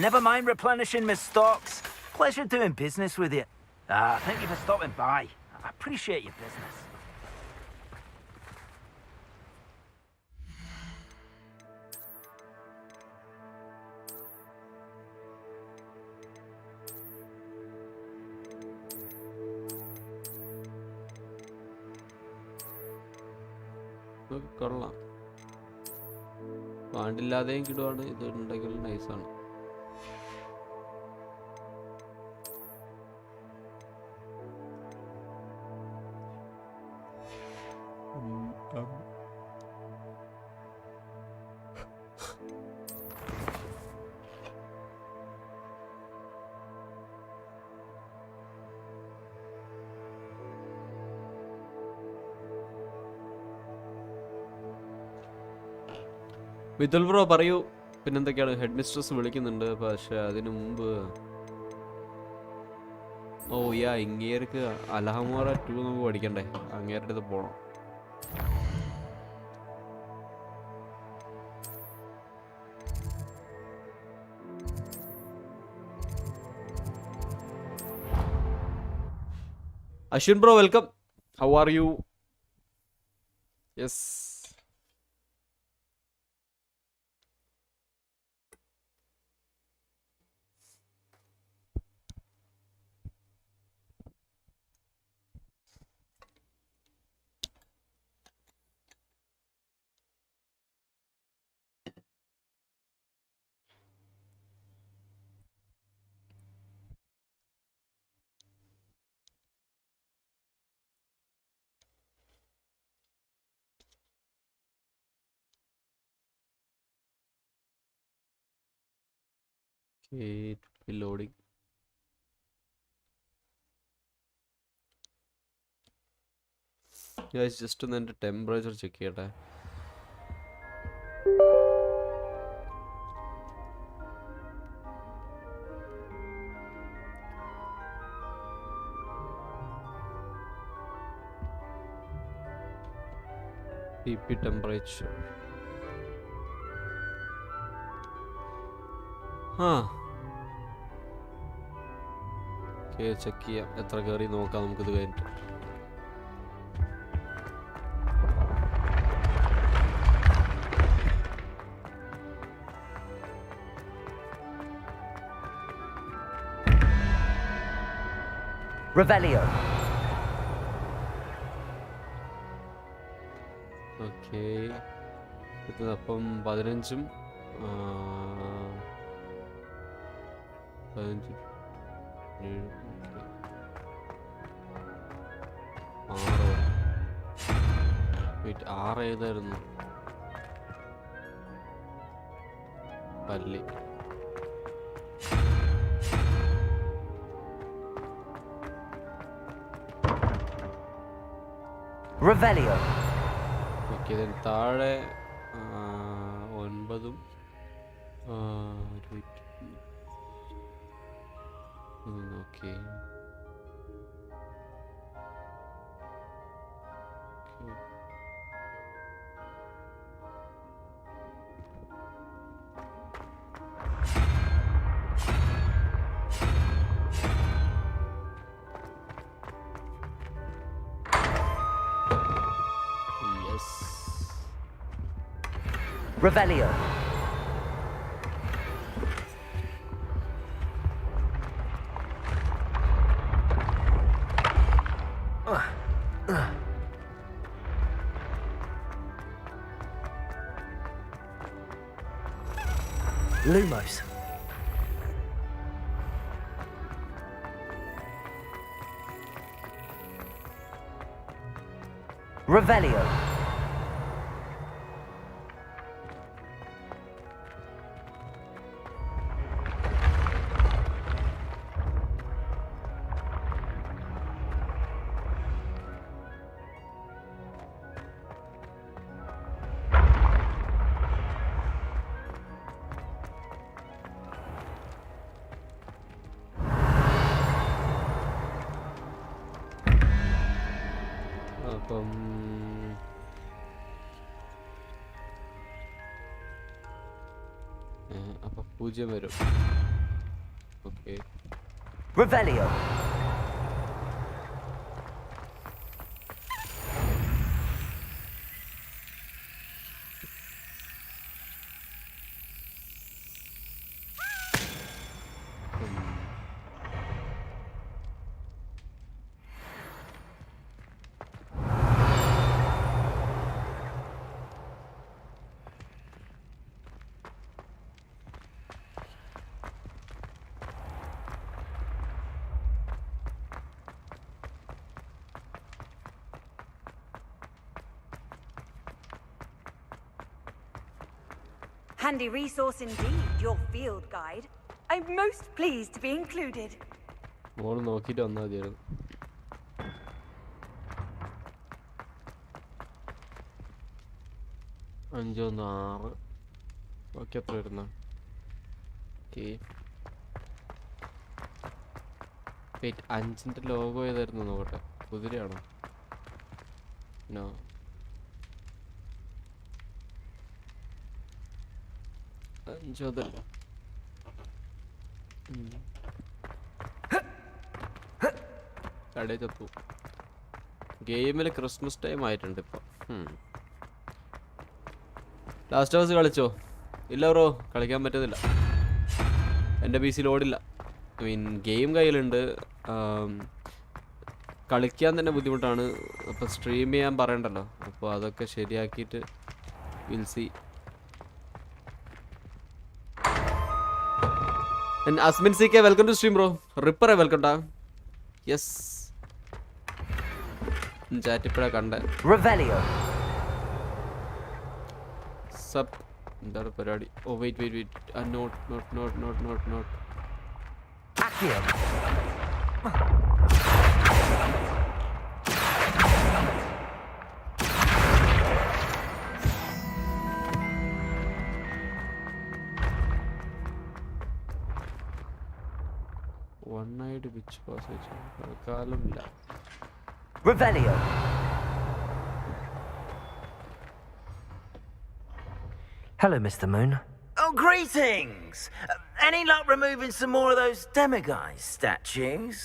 Never mind replenishing my stocks. Pleasure doing business with you. Thank you for stopping by. I appreciate your business. കൊള്ളാം. പാണ്ടില്ലാതെയും കിടുവാണ്. ഇത് ഉണ്ടെങ്കിൽ നൈസാണ്. Mithul bro പറയൂ. പിന്നെന്തൊക്കെയാണ്? Head mistress വിളിക്കുന്നുണ്ട്, പക്ഷെ അതിനു മുമ്പ് ഇങ്ങേർക്ക് അലഹമോറ 2 നമുക്ക് പഠിക്കണ്ടേ? അങ്ങേരുടെ അടുത്ത് പോണം. Ashwin bro welcome. How are you? Yes. Loading. Just ഒന്ന് എൻ്റെ ടെമ്പറേച്ചർ ചെക്ക് ചെയ്യട്ടെ. TP temperature. ചെക്ക് ചെയ്യാം എത്ര കയറി നോക്കാം നമുക്കിത് കഴിഞ്ഞിട്ട്. Revelio. ഓക്കെ അപ്പം 15 6 ഏതായിരുന്നു പല്ലി Revelio. ഓക്കെ താഴെ 9 ഓക്കെ Revelio. Lumos. Revelio. അപ്പം അപ്പം 0 വരും. Okay Revelio. Handy resource indeed, your field guide. I'm most pleased to be included. മോള് നോക്കിയിട്ട് വന്നാൽ മതിയായിരുന്നു. അഞ്ച് 6 ഓക്കെ എത്ര വരുന്ന ഓക്കെ 5ന്റെ ലോഗോ ഏതായിരുന്നു നോക്കട്ടെ. കുതിരയാണോ? നോ 5 അതല്ല. കടയിൽ ചത്തു. ഗെയിമിൽ ക്രിസ്മസ് ടൈം ആയിട്ടുണ്ട് ഇപ്പോൾ. ലാസ്റ്റ് ഹൗസ് കളിച്ചോ? ഇല്ല ബ്രോ, കളിക്കാൻ പറ്റുന്നില്ല. എൻ്റെ PC ലോഡില്ല. ഐ മീൻ ഗെയിം കയ്യിലുണ്ട്, കളിക്കാൻ തന്നെ ബുദ്ധിമുട്ടാണ്. അപ്പോൾ സ്ട്രീം ചെയ്യാൻ പറയണ്ടല്ലോ, അപ്പോൾ അതൊക്കെ ശരിയാക്കിയിട്ട് will see. Asmin CK, welcome to stream bro. Ripper welcome ta. Yes. Chat ippada kanda. Revelio. Sub endara paradi. Oh wait. Not. Accio. One-eyed which passage? Kalamilla. Revelio. Hello, Mr. Moon. Oh, greetings! Any luck removing some more of those demiguise statues?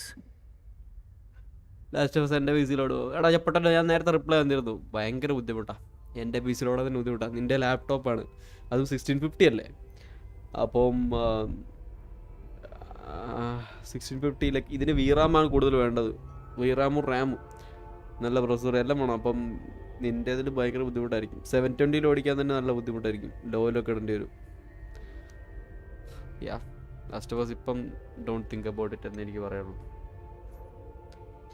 Last ദിവസം എൻ്റെ PC load എടാ ചപ്പട്ടല്ലോ. ഞാൻ നേരത്തെ reply തന്നിരുന്നു. ഭയങ്കര ബുദ്ധിമുട്ടാണ് എൻ്റെ PC load. അതിന് ബുദ്ധിമുട്ടാണ്. നിൻ്റെ ലാപ്ടോപ്പാണ്, അതും 1650 അല്ലേ. അപ്പം 1650 ലൈക്ക് ഇതിന് VRAM-ആണ് കൂടുതൽ വേണ്ടത്. VRAM-ഉം RAM-ഉം നല്ല പ്രൊസസ്സർ എല്ലാം വേണം. അപ്പം നിൻ്റെ അതിൽ ഭയങ്കര ബുദ്ധിമുട്ടായിരിക്കും. 720 ഓടിക്കാൻ തന്നെ നല്ല ബുദ്ധിമുട്ടായിരിക്കും. ലോയിലൊക്കെ ഇടേണ്ടി വരും. യാ ലാസ്റ്റ് ഓഫ് അസ് ഇപ്പം ഡോണ്ട് തിങ്ക് അബൌട്ട് ഇറ്റ് എന്ന് എനിക്ക് പറയാനുള്ളൂ.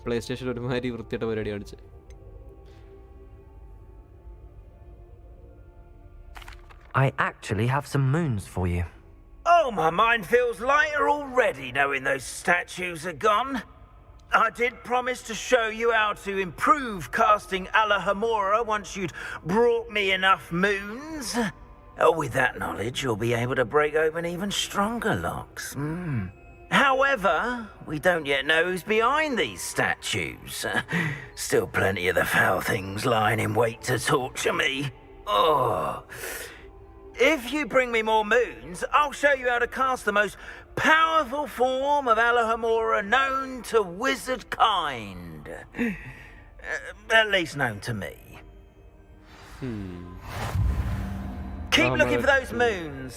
പ്ലേ സ്റ്റേഷൻ ഒരുമാതിരി വൃത്തിയായിട്ട പരിപാടി കാണിച്ച്. I actually have some moons for you. Oh, my mind feels lighter already knowing those statues are gone. I did promise to show you how to improve casting Alohomora once you'd brought me enough moons. With that knowledge, you'll be able to break open even stronger locks. However, we don't yet know who's behind these statues. Still plenty of the foul things lying in wait to torture me. Oh. If you bring me more moons, I'll show you how to cast the most powerful form of Alohomora known to wizard kind. At least known to me. Keep looking for those moons,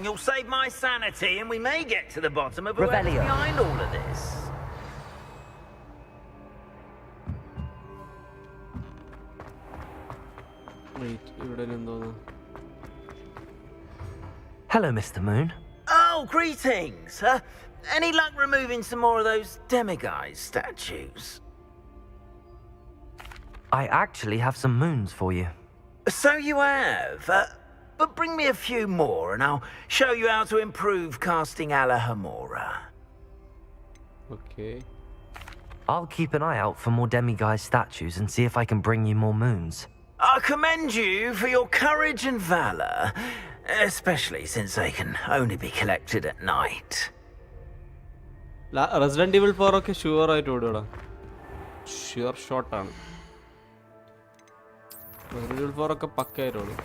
You'll save my sanity and we may get to the bottom of whoever's behind all of this. Wait, ഇവിടെ എന്തോന്ന്? Hello, Mr. Moon. Oh, greetings! Any luck removing some more of those demiguise statues? I actually have some moons for you. So you have. But bring me a few more and I'll show you how to improve casting Alohomora. Okay. I'll keep an eye out for more demiguise statues and see if I can bring you more moons. I commend you for your courage and valour, especially since they can only be collected at night. Resident Evil 4 ഒക്കെ sure ആയിട്ട് ഓടുകടാ. Sure ഷോട്ടാണ്. Resident Evil 4 ഒക്കെ പക്കയായിട്ട് ഓടും.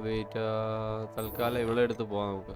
Wait തൽക്കാലം ഇവിടെ എടുത്ത് പോവാം നമുക്ക്.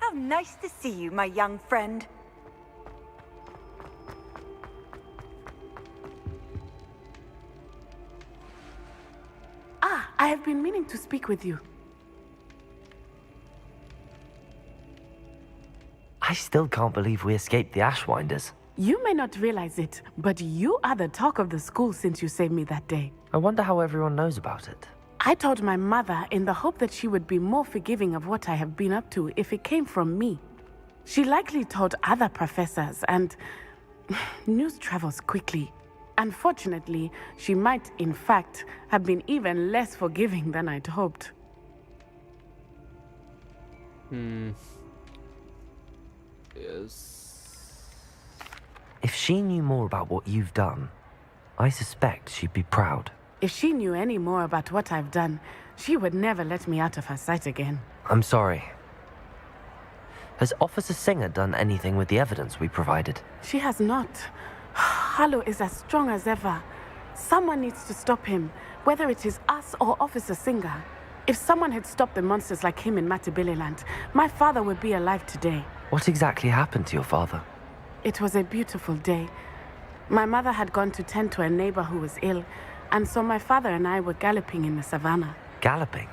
How nice to see you, my young friend. I have been meaning to speak with you. I still can't believe we escaped the Ashwinders. You may not realize it, but you are the talk of the school since you saved me that day. I wonder how everyone knows about it. I told my mother in the hope that she would be more forgiving of what I have been up to if it came from me. She likely told other professors, and news travels quickly. Unfortunately, she might, in fact, have been even less forgiving than I'd hoped. Yes. If she knew more about what you've done, I suspect she'd be proud. If she knew any more about what I've done, she would never let me out of her sight again. I'm sorry. Has Officer Singer done anything with the evidence we provided? She has not. Harlow is as strong as ever. Someone needs to stop him, whether it is us or Officer Singer. If someone had stopped the monsters like him in Matabeleland, my father would be alive today. What exactly happened to your father? It was a beautiful day. My mother had gone to tend to a neighbor who was ill, and so my father and I were galloping in the savannah. Galloping?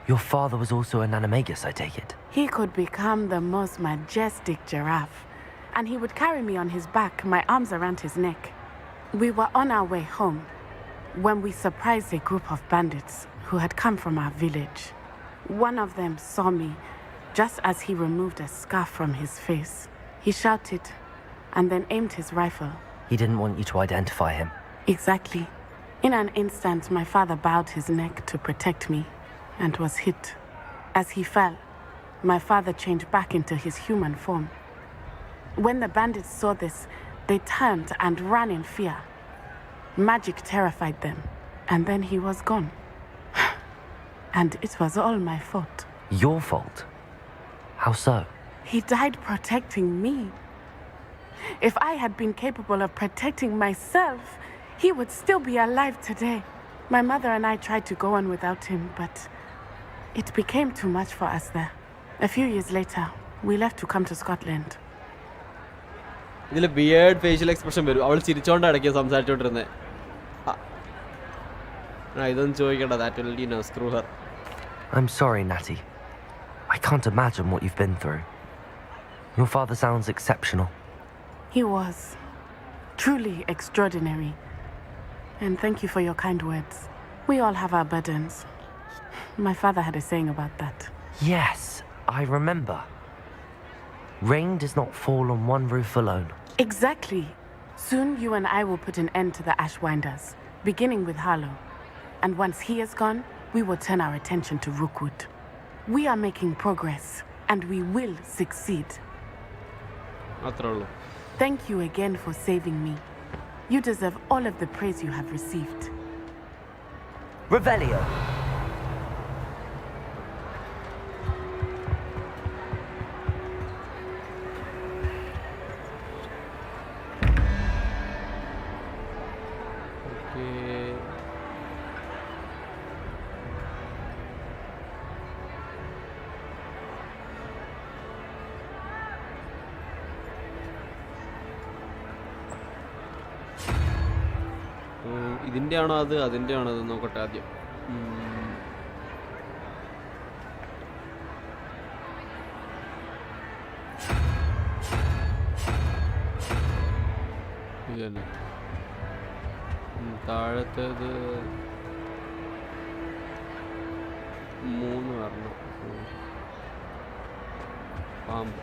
Your father was also an animagus, I take it? He could become the most majestic giraffe, and he would carry me on his back, my arms around his neck. We were on our way home when we surprised a group of bandits who had come from our village. One of them saw me just as he removed a scarf from his face. He shouted and then aimed his rifle. He didn't want you to identify him. Exactly. In an instant, my father bowed his neck to protect me and was hit. As he fell, my father changed back into his human form. When the bandits saw this, they turned and ran in fear. Magic terrified them, and then he was gone. And it was all my fault. Your fault? How so? He died protecting me. If I had been capable of protecting myself, he would still be alive today. My mother and I tried to go on without him, but it became too much for us there. A few years later, we left to come to Scotland. ഇതിൽ beard facial expression വരും. അവൾ ചിരിച്ചോണ്ട് ഇടയ്ക്ക് സംസാരിച്ചോണ്ടിരുന്നേ. ഇതൊന്നും ചോദിക്കണ്ട. That will, screw her. I'm sorry, Natty. I can't imagine what you've been through. Your father sounds exceptional. He was truly extraordinary. And thank you for your kind words. We all have our burdens. My father had a saying about that. Yes, I remember. Rain does not fall on one roof alone. Exactly. Soon you and I will put an end to the Ashwinders, beginning with Harlow. And once he is gone, we will turn our attention to Rookwood. We are making progress, and we will succeed. Thank you again for saving me. You deserve all of the praise you have received. Revelio. ഇതിൻ്റെ ആണോ അത് അതിൻ്റെ ആണോ അത് നോക്കട്ടെ ആദ്യം. ഇതന്നെ താഴത്തേത് 3 വരണം. പാമ്പ്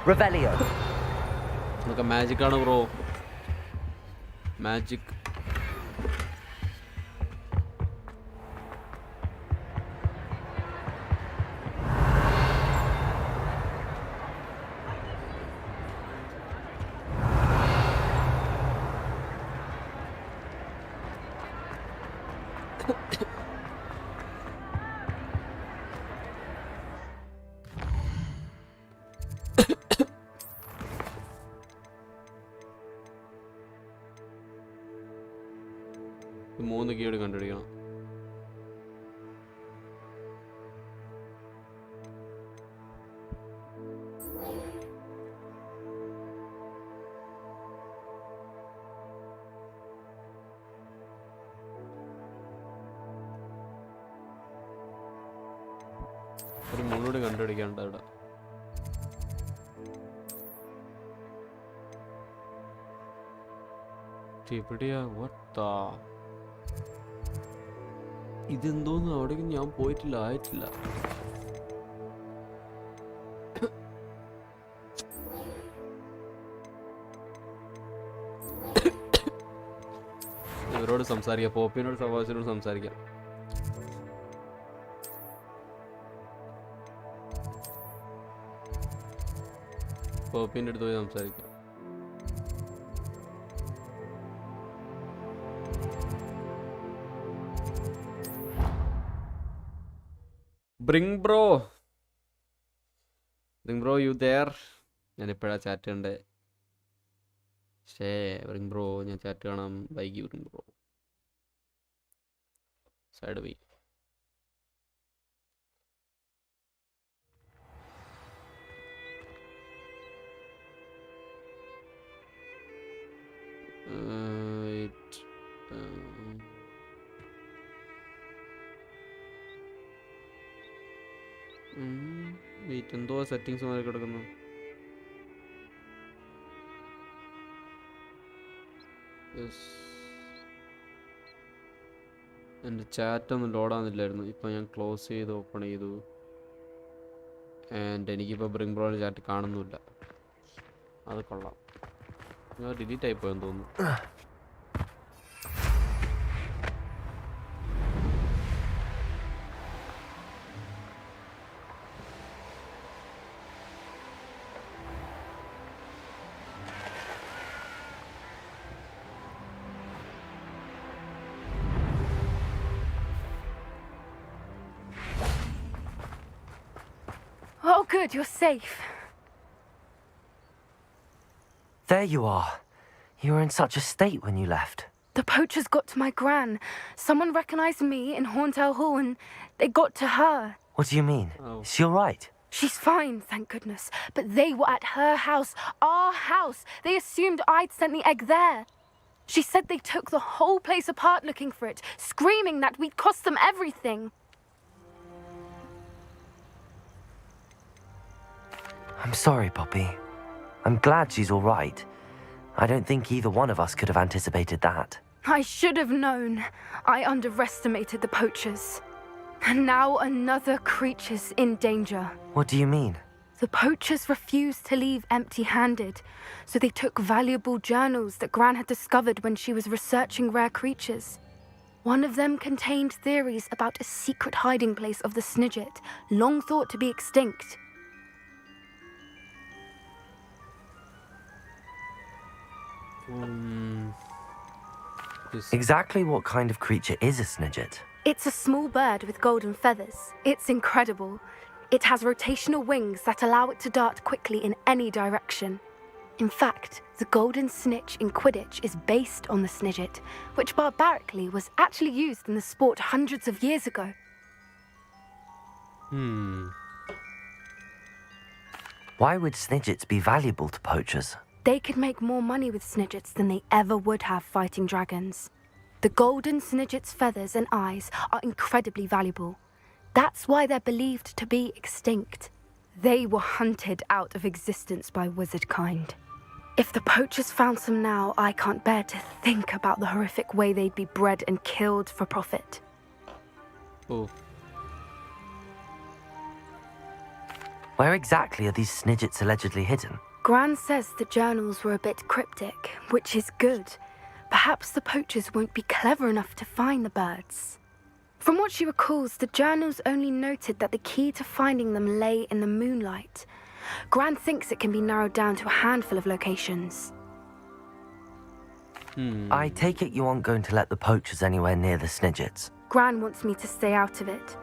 Revelio. ഇതൊക്കെ മാജിക് ആണ് ബ്രോ. മാജിക്. മൂന്ന് കീയോട് കണ്ടുപിടിക്കണം. ഒരു മൂന്നൂടെ കണ്ടുപിടിക്കാനുണ്ട് അവിടെ. എവിടെയാ? വട്ടാ ഇതെന്തോന്ന്? അവിടേക്ക് ഞാൻ പോയിട്ടില്ല, ആയിട്ടില്ല. ഇവരോട് സംസാരിക്കാം, പോപ്പിനോട് സവാസിനോട് സംസാരിക്കാം. പോപ്പിൻ്റെ അടുത്ത് പോയി സംസാരിക്കാം. Bring bro, you there? ഞാനിപ്പോഴാ ചാറ്റ് കണ്ടേ. Bring bro, ഞാൻ ചാറ്റ് കാണാം. വൈകി bring bro. സൈഡ് പോയി. വെയിറ്റ് എന്തോ സെറ്റിങ്സ് മാറി കിടക്കുന്നു. എൻ്റെ ചാറ്റൊന്നും ലോഡാകുന്നില്ലായിരുന്നു. ഇപ്പോൾ ഞാൻ ക്ലോസ് ചെയ്ത് ഓപ്പൺ ചെയ്തു. ആൻഡ് എനിക്കിപ്പോൾ ബ്രിങ് ബ്രോയുടെ ചാറ്റ് കാണുന്നുമില്ല. അത് കൊള്ളാം. ഞാൻ ഡിലീറ്റ് ആയിപ്പോയെന്ന് തോന്നുന്നു. Oh, good, you're safe. There you are. You were in such a state when you left. The poachers got to my gran. Someone recognized me in Horntail Hall and they got to her. What do you mean? Is she all right? She's fine, thank goodness. But they were at her house, our house. They assumed I'd sent the egg there. She said they took the whole place apart looking for it, screaming that we'd cost them everything. I'm sorry, Poppy. I'm glad she's all right. I don't think either one of us could have anticipated that. I should have known. I underestimated the poachers. And now another creature's in danger. What do you mean? The poachers refused to leave empty-handed, so they took valuable journals that Gran had discovered when she was researching rare creatures. One of them contained theories about a secret hiding place of the Snidget, long thought to be extinct. Exactly what kind of creature is a Snidget? It's a small bird with golden feathers. It's incredible. It has rotational wings that allow it to dart quickly in any direction. In fact, the golden snitch in Quidditch is based on the Snidget, which barbarically was actually used in the sport hundreds of years ago. Why would Snidgets be valuable to poachers? They could make more money with Snidgets than they ever would have fighting dragons. The golden Snidget's feathers and eyes are incredibly valuable. That's why they're believed to be extinct. They were hunted out of existence by wizard kind. If the poachers found some now, I can't bear to think about the horrific way they'd be bred and killed for profit. Oh. Where exactly are these Snidgets allegedly hidden? Gran says the journals were a bit cryptic, which is good. Perhaps the poachers won't be clever enough to find the birds. From what she recalls, the journals only noted that the key to finding them lay in the moonlight. Gran thinks it can be narrowed down to a handful of locations. I take it you aren't going to let the poachers anywhere near the Snidgets. Gran wants me to stay out of it,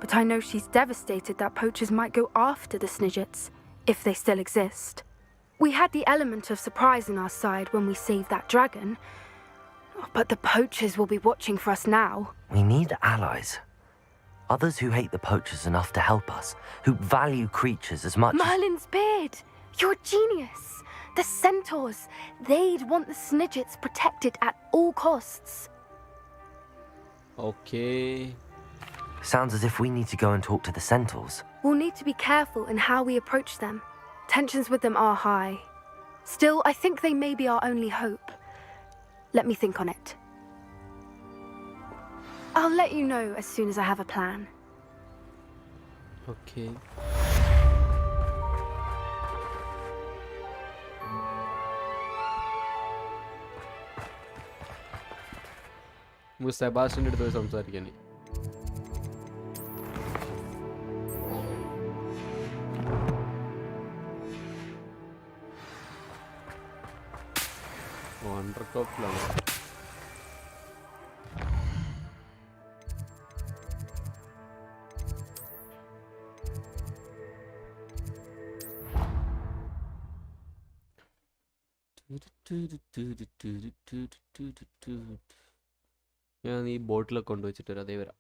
but I know she's devastated that poachers might go after the Snidgets, if they still exist. We had the element of surprise on our side when we saved that dragon, but the poachers will be watching for us now. We need allies. Others who hate the poachers enough to help us, who value creatures as much Merlin's beard! You're a genius! The centaurs! They'd want the Snidgets protected at all costs. Okay. Sounds as if we need to go and talk to the centaurs. We'll need to be careful in how we approach them. Tensions with them are high. Still, I think they may be our only hope. Let me think on it. I'll let you know as soon as I have a plan. Okay. നമുക്ക് സെബാസ്റ്റിൻ്റെ അടുത്ത് പോയി സംസാരിക്കാൻ. അണ്ടർകോപ്പിലാണ്. ഞാൻ ഈ ബോട്ടിലൊക്കെ കൊണ്ടുവച്ചിട്ട് വരാം. അതേ വരാം.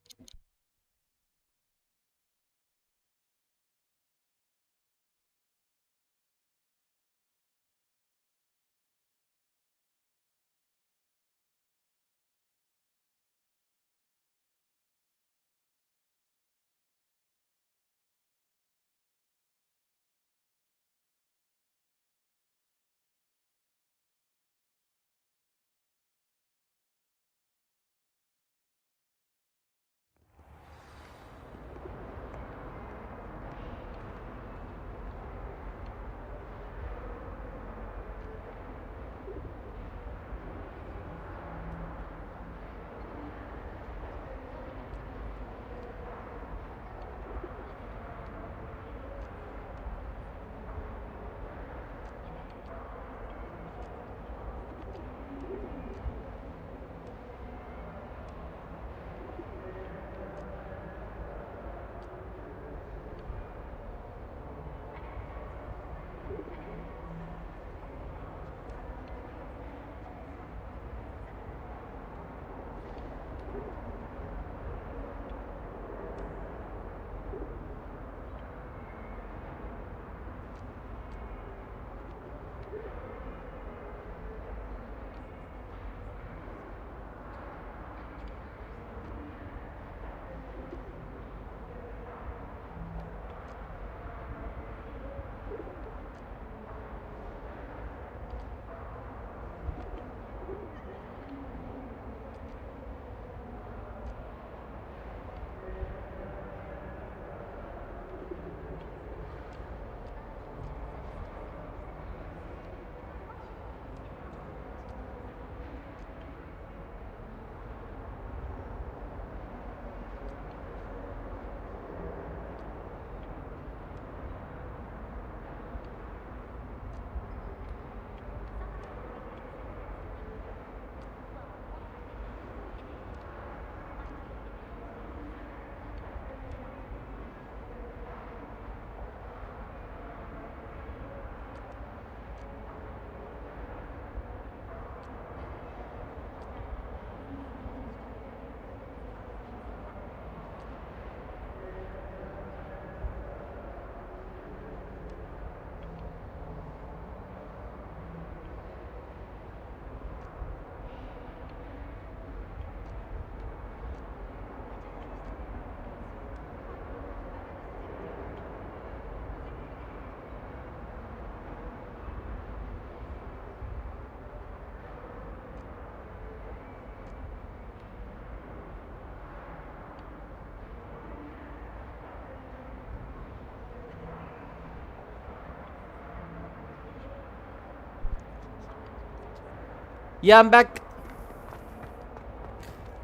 Yeah, I'm back.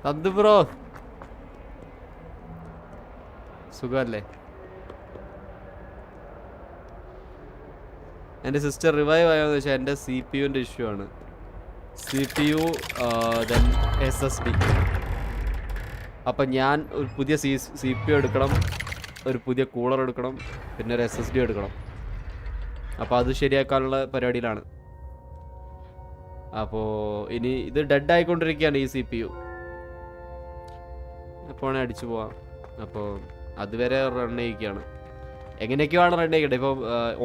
Tandu bro. സുഖമല്ലേ? എൻ്റെ സിസ്റ്റർ റിവൈവ് ആയോന്ന് വെച്ചാൽ എൻ്റെ CPU-ൻ്റെ ഇഷ്യൂ ആണ്. CPU then SSD. അപ്പം ഞാൻ ഒരു പുതിയ CPU എടുക്കണം, ഒരു പുതിയ കൂളർ എടുക്കണം, പിന്നെ ഒരു SSD എടുക്കണം. അപ്പോൾ അത് ശരിയാക്കാനുള്ള പരിപാടിയിലാണ്. അപ്പോൾ ഇനി ഇത് ഡെഡ് ആയിക്കൊണ്ടിരിക്കുകയാണ് ഈ CPU. അപ്പോൾ അടിച്ചു പോവാം. അപ്പോൾ അതുവരെ റൺ ചെയ്യിക്കുകയാണ്. എങ്ങനെയൊക്കെയാണ് റൺ ചെയ്യട്ടെ. ഇപ്പോൾ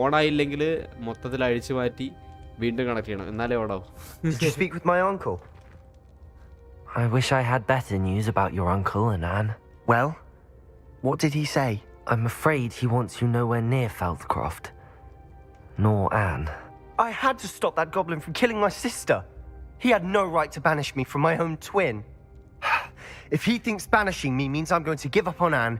ഓൺ ആയില്ലെങ്കിൽ മൊത്തത്തിൽ അഴിച്ചു മാറ്റി വീണ്ടും കണക്ട് ചെയ്യണം, എന്നാലേ ഓടാവും. Did you speak with my uncle? I wish I had better news about your uncle and Anne. Well, what did he say? I'm afraid he wants you nowhere near Feldcroft. Nor Anne. I had to stop that goblin from killing my sister. He had no right to banish me from my own twin. If he thinks banishing me means I'm going to give up on Anne,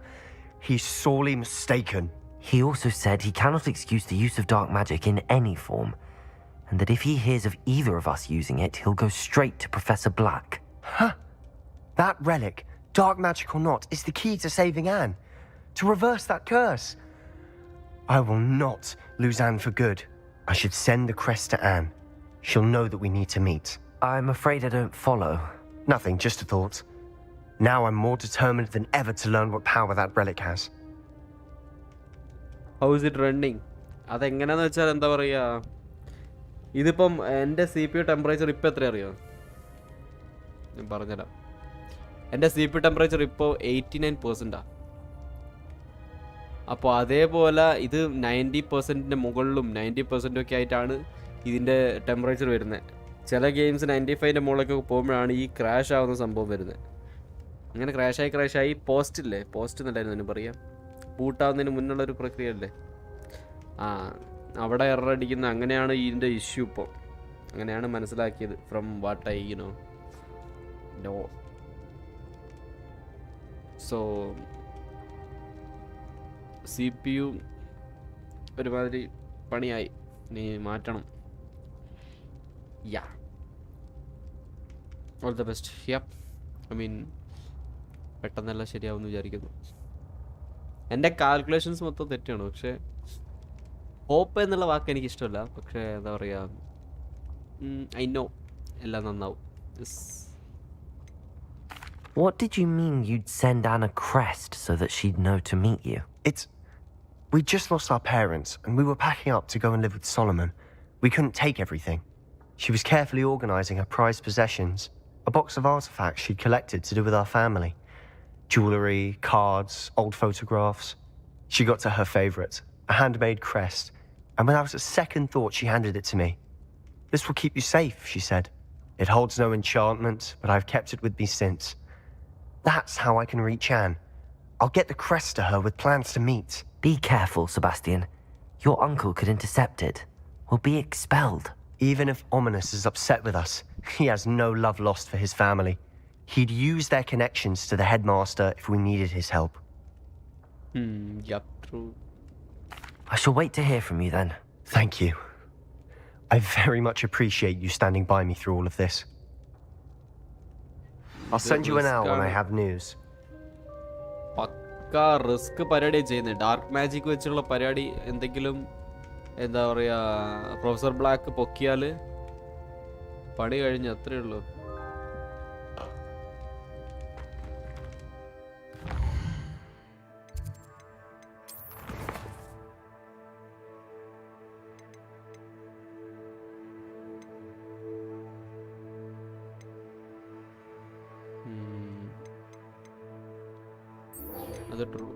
he's sorely mistaken. He also said he cannot excuse the use of dark magic in any form, and that if he hears of either of us using it, he'll go straight to Professor Black. Huh. That relic, dark magic or not, is the key to saving Anne. To reverse that curse. I will not lose Anne for good. I should send the crest to Anne. She'll know that we need to meet. I'm afraid I don't follow. Nothing, just a thought. Now I'm more determined than ever to learn what power that relic has. How is it running? അതെങ്ങനെയാണെന്ന് വെച്ചാൽ എന്താ പറയുക, ഇതിപ്പം എൻ്റെ CPU temperature ഇപ്പോൾ എത്ര അറിയാം? ഞാൻ പറഞ്ഞുതരാം. എൻ്റെ CPU ടെമ്പറേച്ചർ ഇപ്പോൾ 89%. അപ്പോൾ അതേപോലെ ഇത് 90%-ൻ്റെ മുകളിലും 90% ഒക്കെ ആയിട്ടാണ് ഇതിൻ്റെ ടെമ്പറേച്ചർ വരുന്നത്. ചില ഗെയിംസ് 95-ൻ്റെ മുകളിലൊക്കെ പോകുമ്പോഴാണ് ഈ ക്രാഷ് ആവുന്ന സംഭവം വരുന്നത്. അങ്ങനെ ക്രാഷായി പോസ്റ്റ് എന്നല്ലായിരുന്നു അതിന് പറയാം, ബൂട്ടാവുന്നതിന് മുന്നുള്ളൊരു പ്രക്രിയ അല്ലേ, അവിടെ എറർ അടിക്കുന്ന, അങ്ങനെയാണ് ഇതിൻ്റെ ഇഷ്യൂ ഇപ്പോൾ. അങ്ങനെയാണ് മനസ്സിലാക്കിയത് from what I know. So CPU ഒരുമാതിരി പണിയായി, ഇനി മാറ്റണം. Yeah, all the best. Yup, I mean പെട്ടെന്നെല്ലാം ശരിയാവുമെന്ന് വിചാരിക്കുന്നു. എൻ്റെ കാൽക്കുലേഷൻസ് മൊത്തം തെറ്റാണ്, പക്ഷേ ഹോപ്പ് എന്നുള്ള വാക്ക് എനിക്കിഷ്ടമല്ല. പക്ഷേ എന്താ പറയുക, ഐ നോ എല്ലാം നന്നാവും. What did you mean you'd send Anne a crest so that she'd know to meet you? We just lost our parents, and we were packing up to go and live with Solomon. We couldn't take everything. She was carefully organising her prized possessions, a box of artefacts she'd collected to do with our family. Jewellery, cards, old photographs. She got to her favourite, a handmade crest, and without a second thought she handed it to me. "This will keep you safe," she said. "It holds no enchantment, but I've kept it with me since. That's how I can reach Anne. I'll get the crest to her with plans to meet." Be careful, Sebastian. Your uncle could intercept it. We'll be expelled. Even if Ominous is upset with us, he has no love lost for his family. He'd use their connections to the headmaster if we needed his help. Yup, true. I shall wait to hear from you then. Thank you. I very much appreciate you standing by me through all of this. I'll send you an hour when I have news. പക്കാ risk പരിപാടിയാണ് ചെയ്യുന്നത്. Dark magic വെച്ചുള്ള പരിപാടി എന്തെങ്കിലും എന്താ പറയുക, professor black പൊക്കിയാൽ പണി കഴിഞ്ഞ് അത്രേ ഉള്ളൂ. അത് ട്രൂ.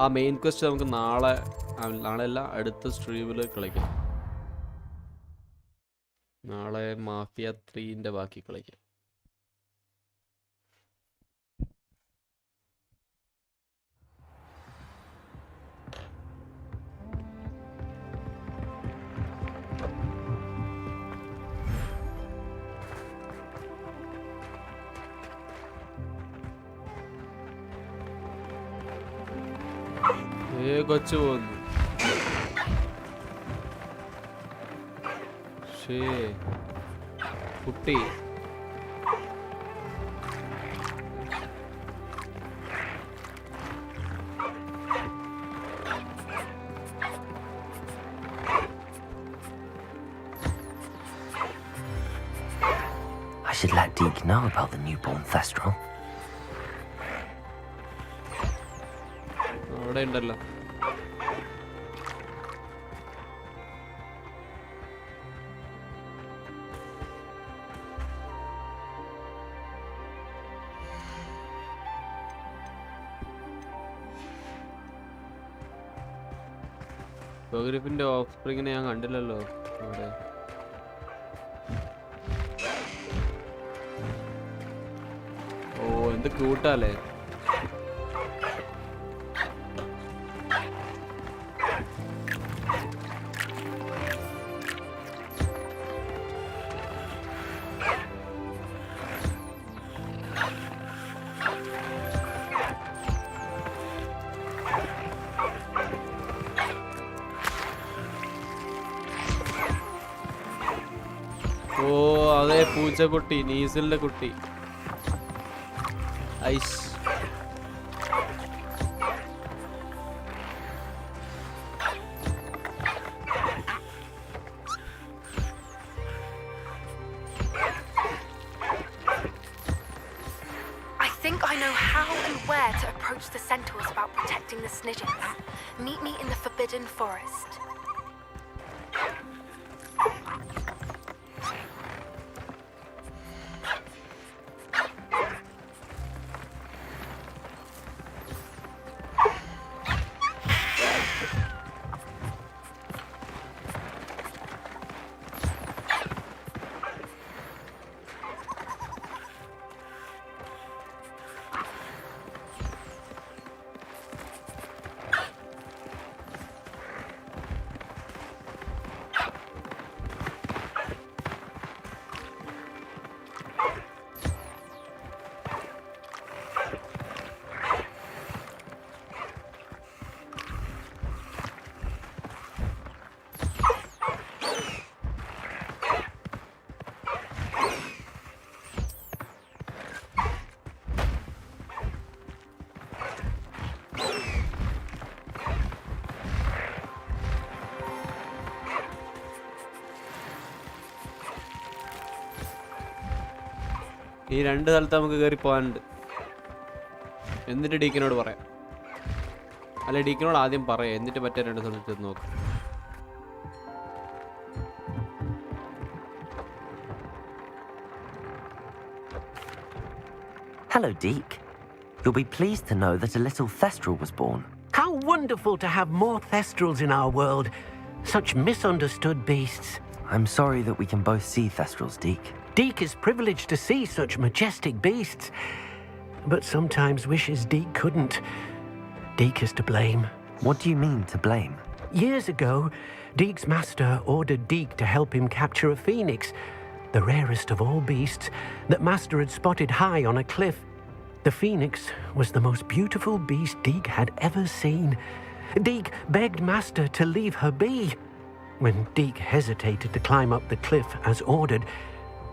ആ മെയിൻ ക്വസ്റ്റ് നമുക്ക് നാളെയല്ല അടുത്ത സ്ട്രീമിൽ കളിക്കാം. നാളെ മാഫിയ 3-ൻ്റെ ബാക്കി കളിക്കാം. കൊച്ചു പോകുന്നു. കുട്ടി I should let Deke know about the newborn Thestral. അവിടെ ഉണ്ടല്ലോ. ഗ്രിഫിന്റെ ഓഫ് സ്പ്രിങ്ങിനെ ഞാൻ കണ്ടില്ലല്ലോ അവിടെ. ഓ എന്ത് ക്യൂട്ടാല്ലേ. ഓ അതെ പൂച്ചക്കുട്ടി, നീസിലിന്റെ കുട്ടി. ഐസ് I think I know how and where to approach the centaurs about protecting the Snidgets. Meet me in the Forbidden Forest. ഈ രണ്ട് സ്ഥലത്ത് നമുക്ക് കയറി പോകാനുണ്ട്. എന്നിട്ട് ഡീക്കിനോട് പറയാം. അല്ല ഡീക്കിനോട് ആദ്യം പറയാം, എന്നിട്ട് മറ്റേ രണ്ട് സ്ഥലത്ത് നോക്കാം. Hello, Deke. You'll be pleased to know that a little Thestral was born. How wonderful to have more Thestrals in our world. Such misunderstood beasts. I'm sorry that we can both see Thestrals, Deke. Deke is privileged to see such majestic beasts, but sometimes wishes Deke couldn't. Deke is to blame. What do you mean, to blame? Years ago, Deke's master ordered Deke to help him capture a phoenix, the rarest of all beasts, that Master had spotted high on a cliff. The phoenix was the most beautiful beast Deke had ever seen. Deke begged Master to leave her be. When Deke hesitated to climb up the cliff as ordered,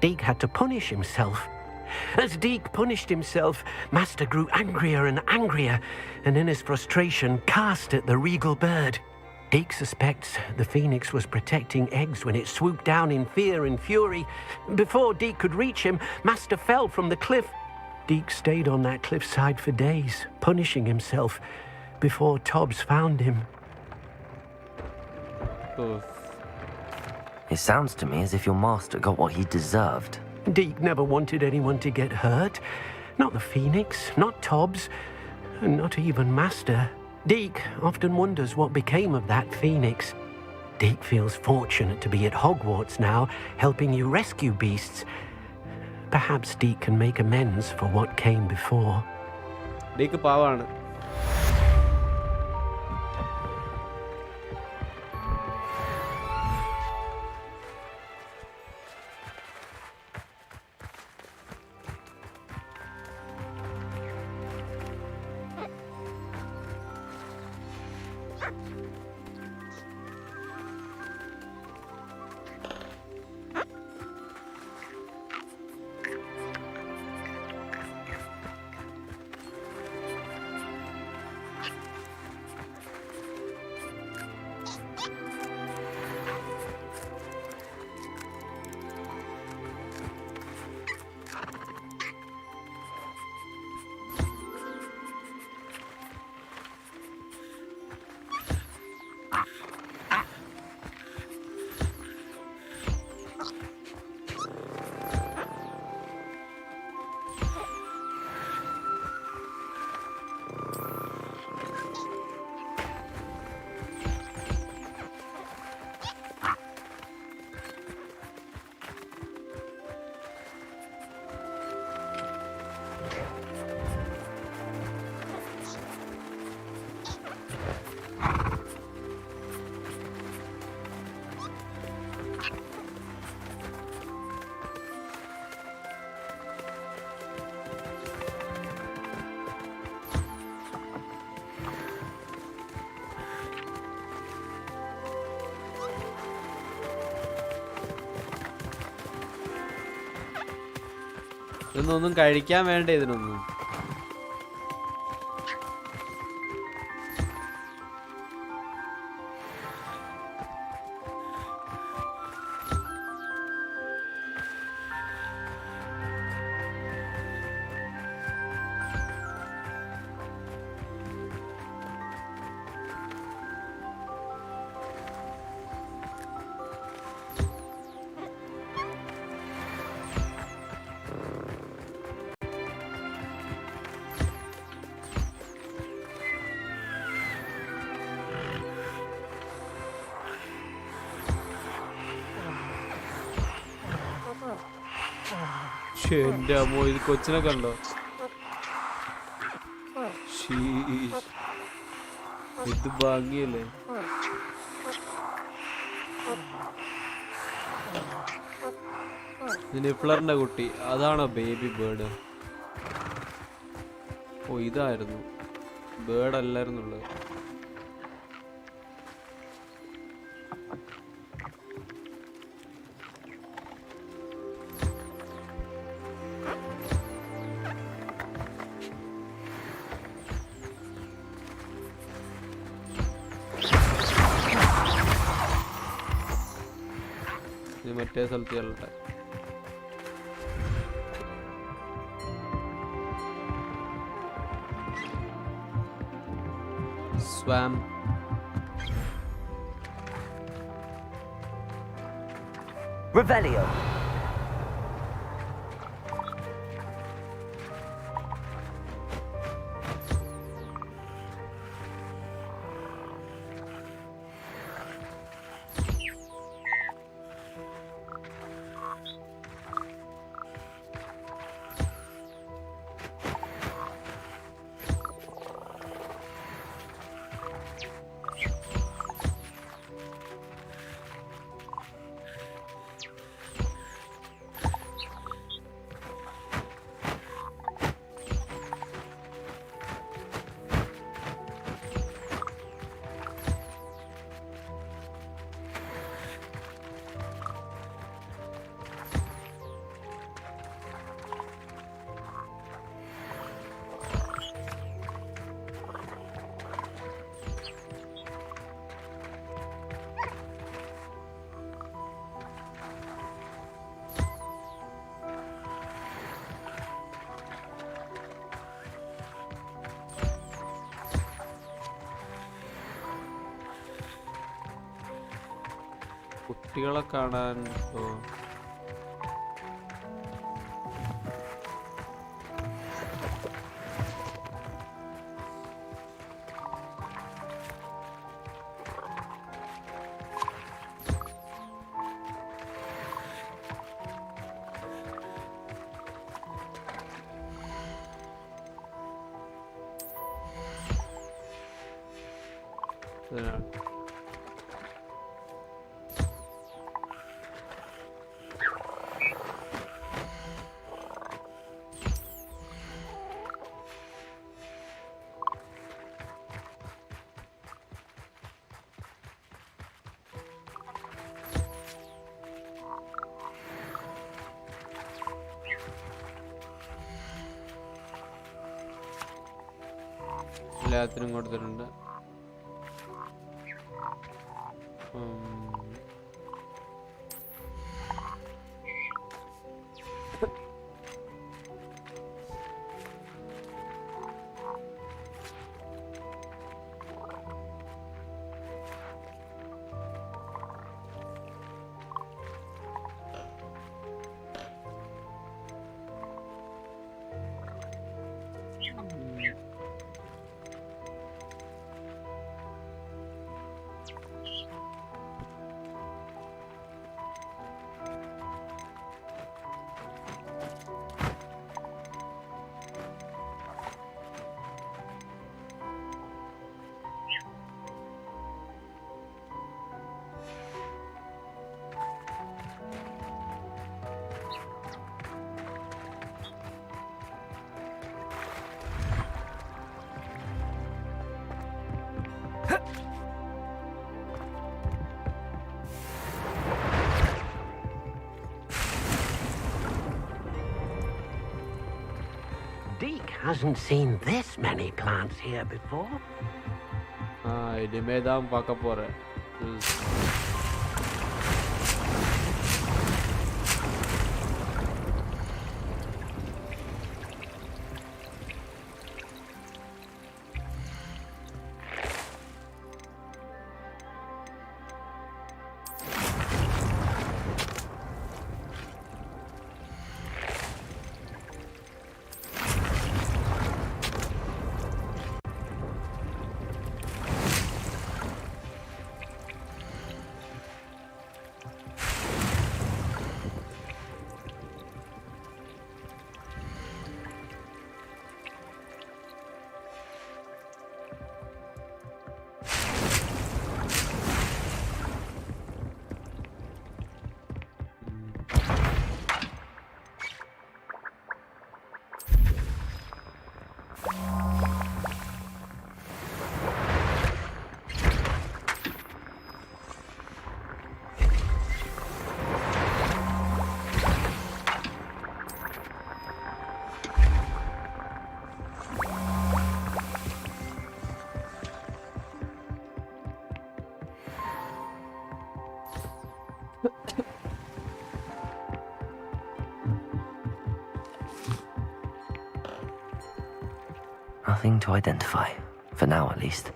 Deke had to punish himself. As Deke punished himself, Master grew angrier and angrier, and in his frustration cast at the regal bird. Deke suspects the phoenix was protecting eggs when it swooped down in fear and fury. Before Deke could reach him, Master fell from the cliff. Deke stayed on that cliffside for days, punishing himself, before Tobbs found him. It sounds to me as if your master got what he deserved. Deke never wanted anyone to get hurt. Not the phoenix, not Tobbs, and not even Master. Deke often wonders what became of that phoenix. Deke feels fortunate to be at Hogwarts now, helping you rescue beasts. Perhaps Deke can make amends for what came before. Deke പാവാണ്. ഇതൊന്നും കഴിക്കാൻ വേണ്ട ഇതിനൊന്നും. എന്റെ അമ്മോ, ഇത് കൊച്ചിനെ കണ്ടോ? ഇത് ഭംഗിയല്ലേ? നിഫ്ലറിന്റെ കുട്ടി അതാണോ ബേബി ബേർഡ്? ഓ ഇതായിരുന്നു ബേർഡ് അല്ലായിരുന്നുള്ളത്. മറ്റേ സ്ഥലത്ത് ചെല്ലട്ടെ. സ്വാം Revelio. കുട്ടികളെ കാണാൻ എല്ലാത്തിനും കൊടുത്തിട്ടുണ്ട്. Deke hasn't seen this many plants here before. இனிமே தான் பார்க்க போறேன். Nothing to identify, for now at least.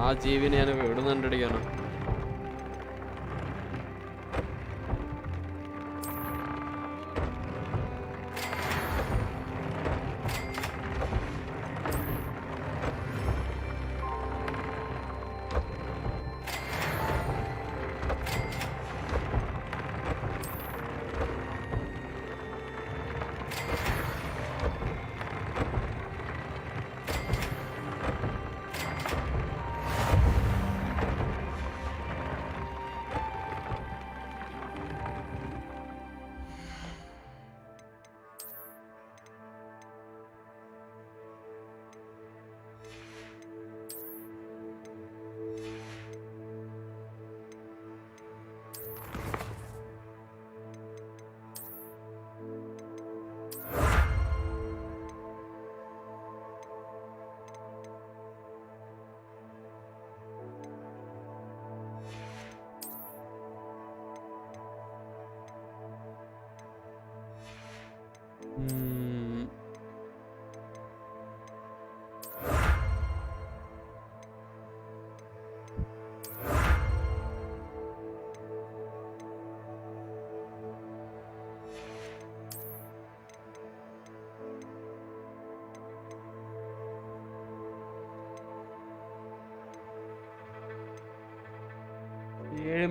ആ ജീവിനെ ഞാൻ എവിടെ നിന്ന് കണ്ടുപിടിക്കാനോ?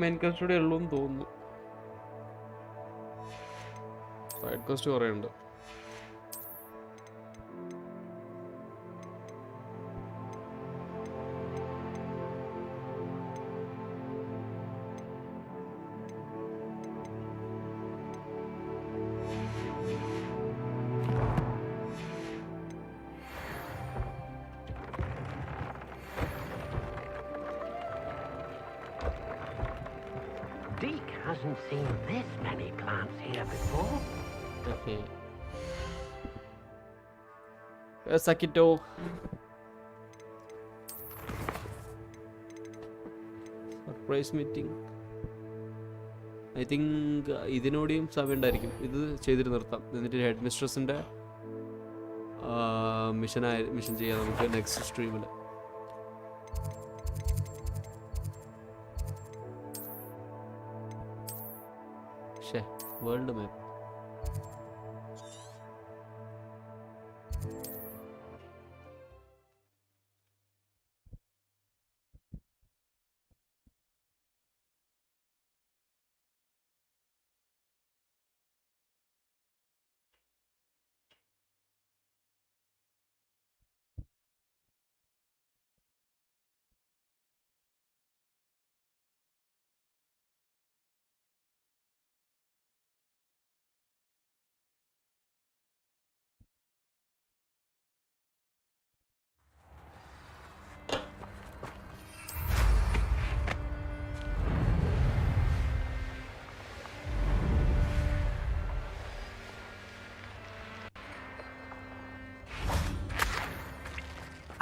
മെയിൻ ക്വസ്റ്റ് ഉള്ളൂ എന്ന് തോന്നുന്നു. സൈഡ് ക്വസ്റ്റ് കുറേ ഉണ്ട്. Deke hasn't seen this many plants here before. Okay. Sakito. Surprise meeting. I think ഇതിനോടെയും സമയം ഉണ്ടായിരിക്കും. ഇത് ചെയ്തിട്ട് നിർത്താം. എന്നിട്ട് ഹെഡ് മിസ്ട്രസിൻ്റെ മിഷൻ ചെയ്യാം നമുക്ക് next സ്ട്രീമിൽ. World map.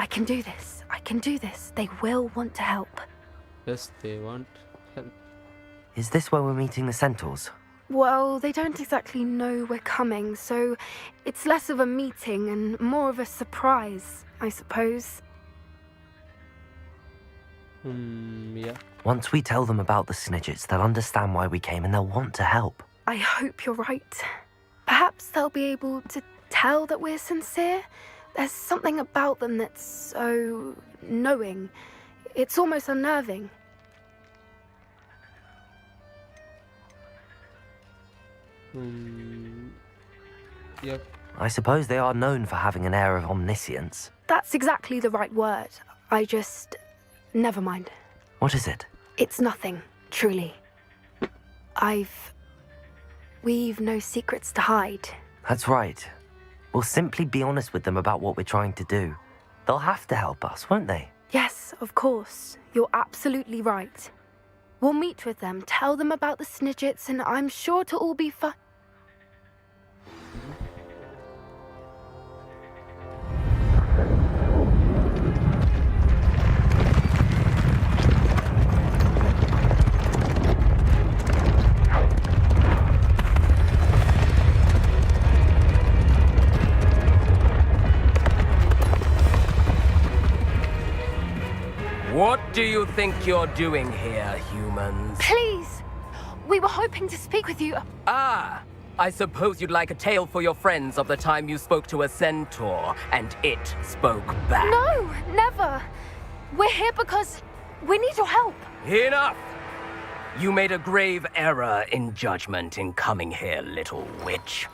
I can do this. I can do this. They will want to help. Yes, they want help. Is this where we're meeting the Centaurs? Well, they don't exactly know we're coming, so it's less of a meeting and more of a surprise, I suppose. Yeah. Once we tell them about the Snidgets, they'll understand why we came and they'll want to help. I hope you're right. Perhaps they'll be able to tell that we're sincere. There's something about them that's so knowing. It's almost unnerving. Yep. I suppose they are known for having an air of omniscience. That's exactly the right word. I just... Never mind. What is it? It's nothing, truly. We've no secrets to hide. That's right. We'll simply be honest with them about what we're trying to do. They'll have to help us, won't they? Yes, of course. You're absolutely right. We'll meet with them, tell them about the Snidgets, and I'm sure it'll all be fun. What do you think you're doing here, humans? Please! We were hoping to speak with you. Ah! I suppose you'd like a tale for your friends of the time you spoke to a centaur, and it spoke back. No, never! We're here because we need your help. Enough! You made a grave error in judgment in coming here, little witch.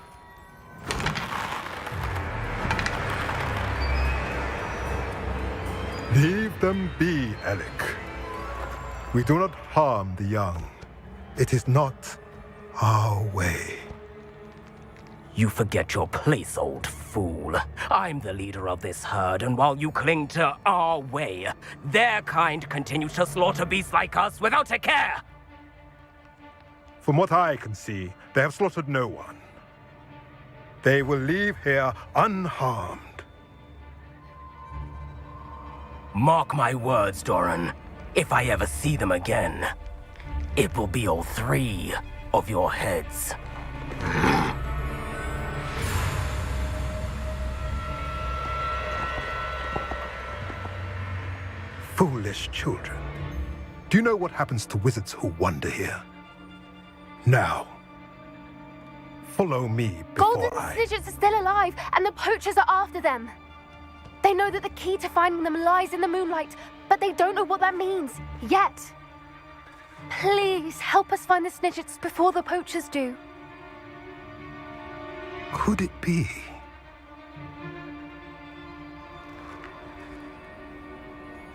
Leave them be, Alec. We do not harm the young. It is not our way. You forget your place, old fool. I'm the leader of this herd, and while you cling to our way, their kind continues to slaughter beasts like us without a care. From what I can see, they have slaughtered no one. They will leave here unharmed. Mark my words, Doran. If I ever see them again, it will be all 3 of your heads. Foolish children. Do you know what happens to wizards who wander here? Now, follow me before Golden Snidgets are still alive, and the poachers are after them. They know that the key to finding them lies in the moonlight, but they don't know what that means, yet. Please, help us find the Snidgets before the poachers do. Could it be?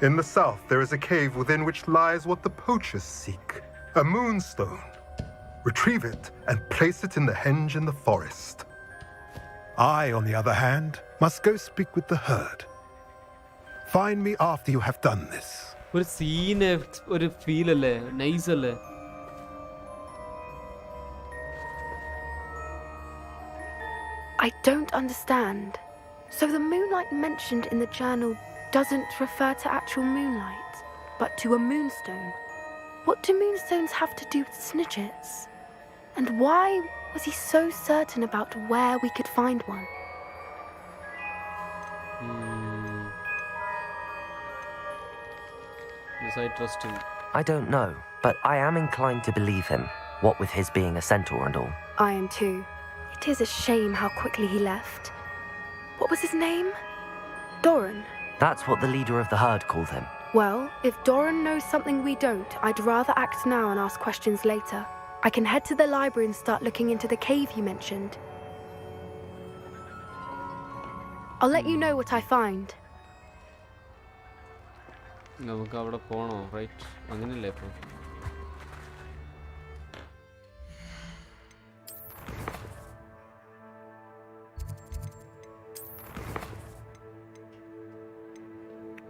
In the south, there is a cave within which lies what the poachers seek. A moonstone. Retrieve it and place it in the henge in the forest. I, on the other hand, must go speak with the herd. Find me after you have done this. ഒരു scene ഒരു feel അല്ലേ, nice അല്ലേ? I don't understand. So the moonlight mentioned in the journal doesn't refer to actual moonlight, but to a moonstone. What do moonstones have to do with Snidgets? And why was he so certain about where we could find one? Yes, I trust him. I don't know, but I am inclined to believe him, what with his being a centaur and all. I am too. It is a shame how quickly he left. What was his name? Doran. That's what the leader of the herd called him. Well, if Doran knows something we don't, I'd rather act now and ask questions later. I can head to the library and start looking into the cave you mentioned. I'll let you know what I find. നമുക്ക് അവിടെ പോണോ? Right, അങ്ങനെയല്ലേ ഇപ്പം?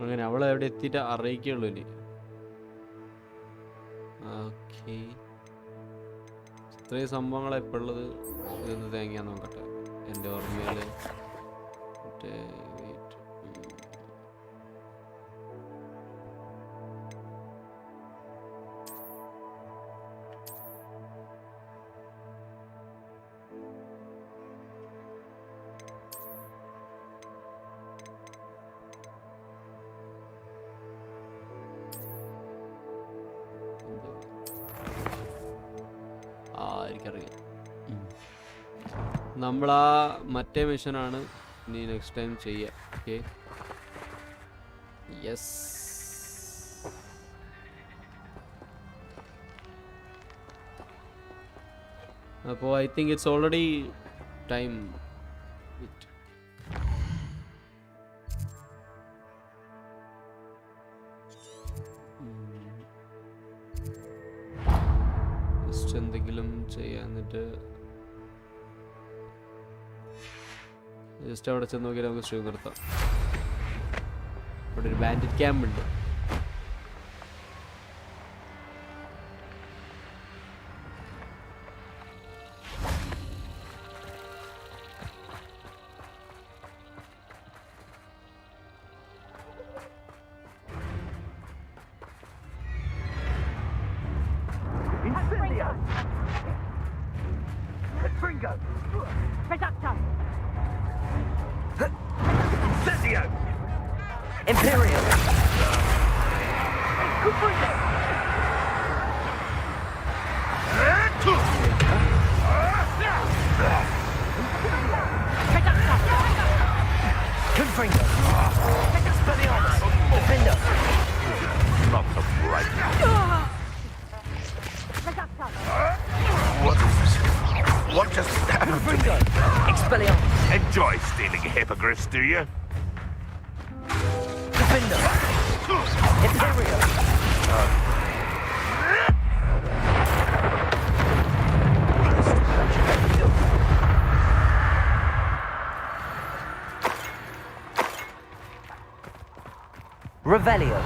അങ്ങനെ അവളെ എവിടെ എത്തിയിട്ട് അറിയിക്കുള്ളൂ ഇനി. ഓക്കെ, ഇത്രയും സംഭവങ്ങളാണ് ഇപ്പോൾ ഉള്ളത്. ഇതൊന്ന് തേങ്ങയാൻ നോക്കട്ടെ എൻ്റെ ഓർമ്മയിൽ. മറ്റേ എനിക്കറിയാം. നമ്മളാ മറ്റേ മിഷനാണ് ഇനി നെക്സ്റ്റ് ടൈം ചെയ്യുക. Okay, yes. അപ്പോൾ I think it's already time. Just എന്തെങ്കിലും ചെയ്യാൻ, എന്നിട്ട് ജസ്റ്റ് അവിടെ ചെന്ന് നോക്കിയാൽ നമുക്ക് സ്ട്രീം നിർത്താം. അവിടെ ഒരു ബാൻഡിറ്റ് ക്യാമ്പ് ഉണ്ട്. Imperial. Confringo. Expelliarmus. Defender. Not so bright. What is this? What just happened to me? Expelliarmus. Enjoy stealing hippogriffs, do you? Defender. Imperial. Revelio.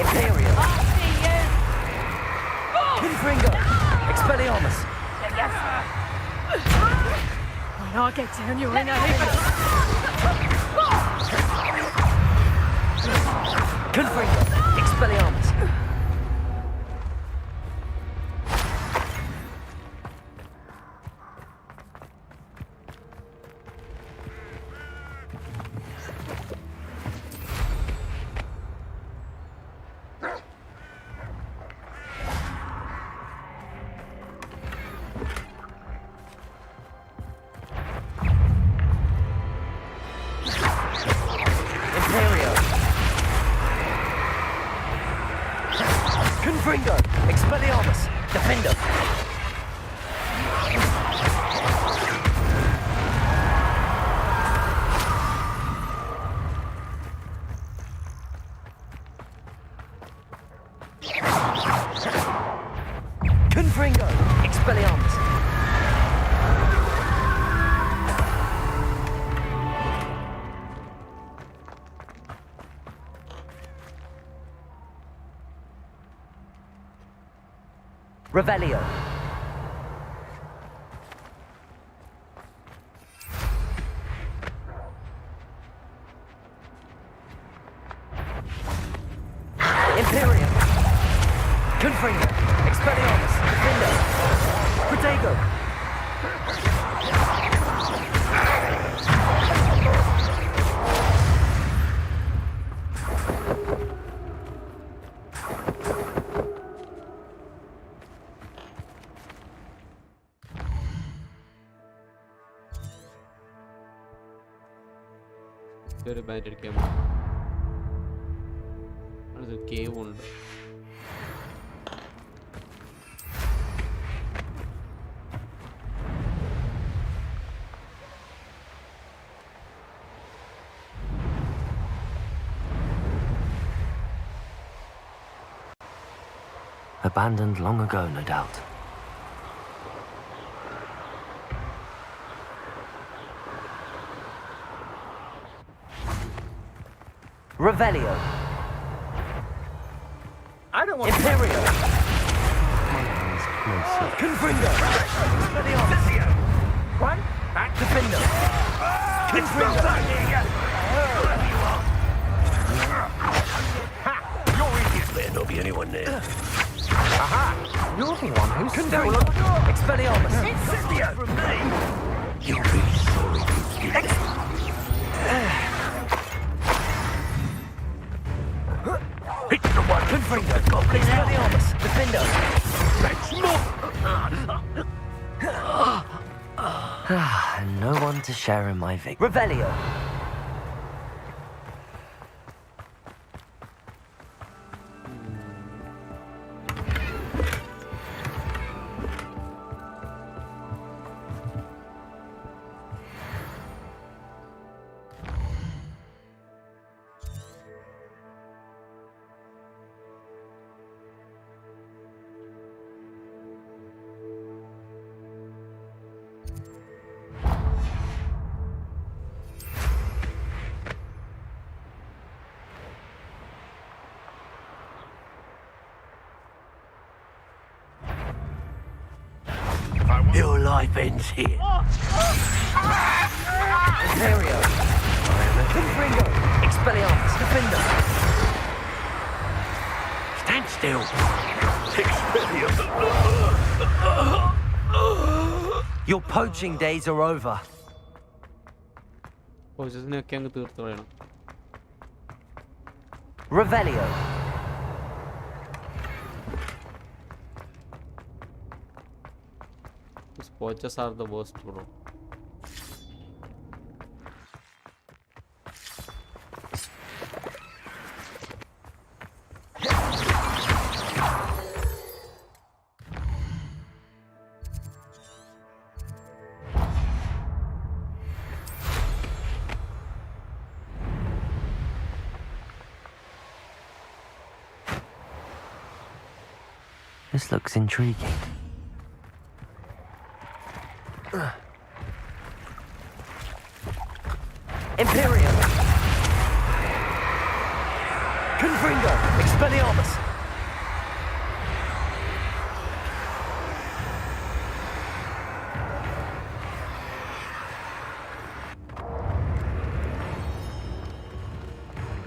Imperial. Confringo. Expelliarmus. Yes. When I get down, you're in a heap of... Confringo. Expelliarmus. Imperial. Confringo. Expelliarmus. Defender. Confringo. Expelliarmus. Revelio. Imperial. Confringo. Expelliarmus. Defender. Protego. ഒരു bat അടിക്കാൻ അത് cave ഉണ്ട്. Abandoned long ago, no doubt. Revelio. I don't want Imperial. Confringo. Expelliarmus. One. Back Defender. Confringo. You're idiot. There not be anyone there. Aha! You're the one who's stolen the door! Expelliarmus! Incendio! From me! You'll be sorry you did. It's the one who took the goblin out. Expelliarmus! Defender! That's not... And no one to share in my victory. Revelio! Your life ends here. Imperio! Confringo! Expelliarmus! Defender! Stand still. Your poaching days are over. പോച്ചസിനെയൊക്കെ അങ്ങ് തീർത്ത് കളയണം. Revelio. Poachers are the worst, bro. This looks intriguing. Imperium! Confringo! Expelliarmus!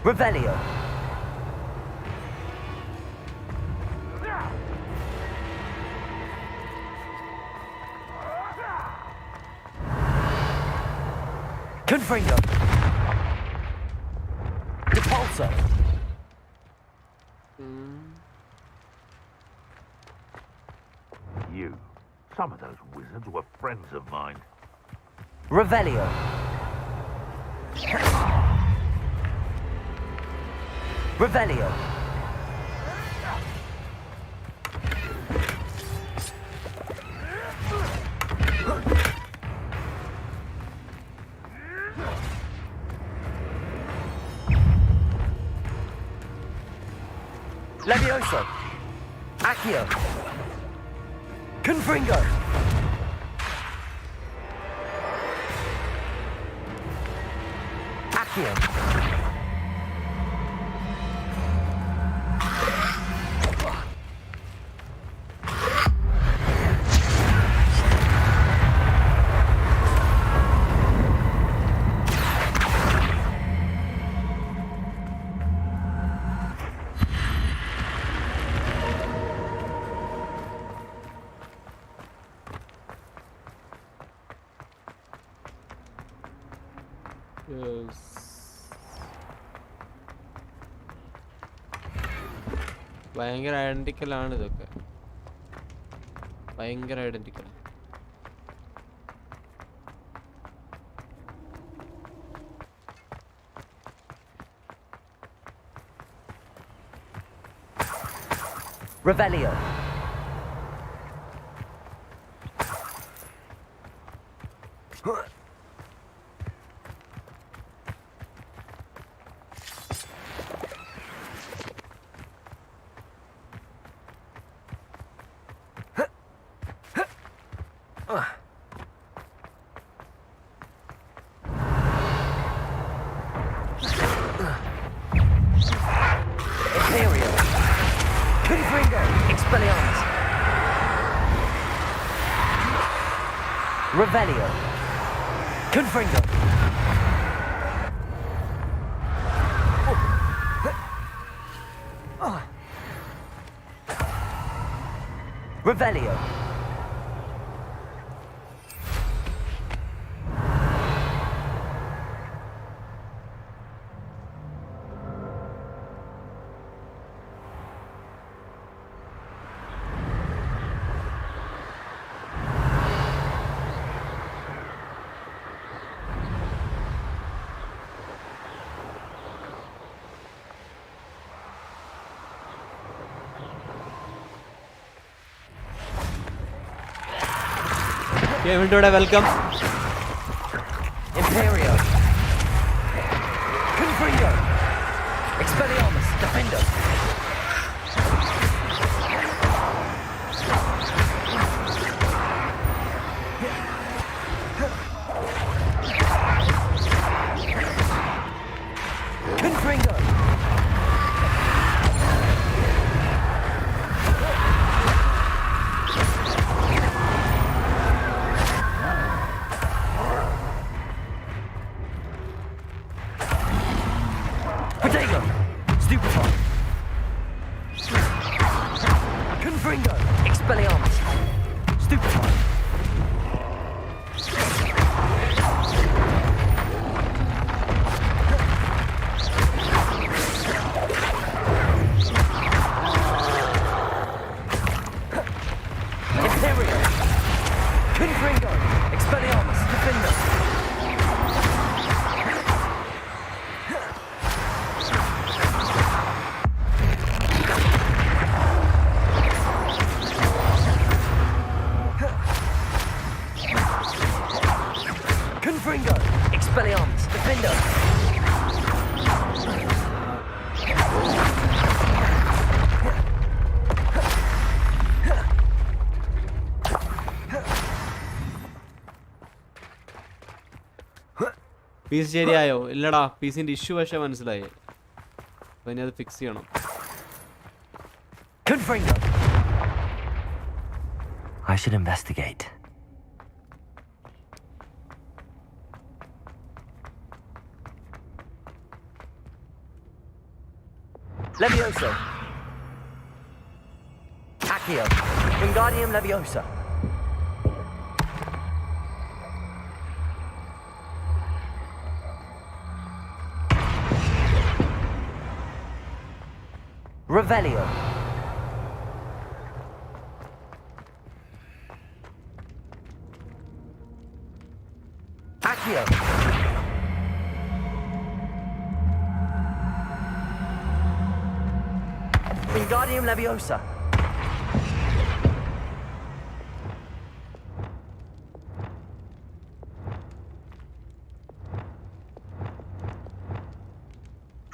Revelio! Confringo! Repulsor! You. Some of those wizards were friends of mine. Revelio. Revelio. Levioso! Accio! Confringo! Accio! ഭയങ്കര ഐഡന്റിക്കലാണ് ഇതൊക്കെ. ഭയങ്കര identical. Revelio. Revelio. Confringo. Revelio. Everybody, welcome. Imperio. Confringo. Expelliarmus. Defender. Confringo. Potato! Stupefy! Confringo! Expelliarmus! Stupefy! Imperio! Confringo! Expelliarmus! Defender! Confringo! Expelliarmus! Defender! പീസ് ശരിയായോ? ഇല്ലടാ, പീസിന്റെ issue പക്ഷേ മനസ്സിലായി. അപ്പൊ ഇനി അത് ഫിക്സ് ചെയ്യണം. Confringo! I should investigate. Levioso. Accio. Wingardium Leviosa. Revelio. Accio. Wingardium Leviosa.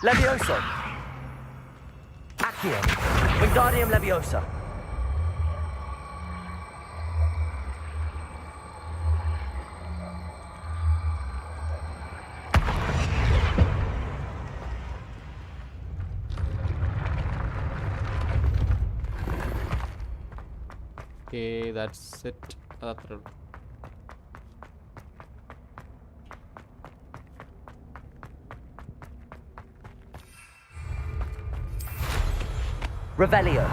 Levioso. Accio. Wingardium Leviosa. Okay, that's it. അത്രേ ഉള്ളൂ. Revelio.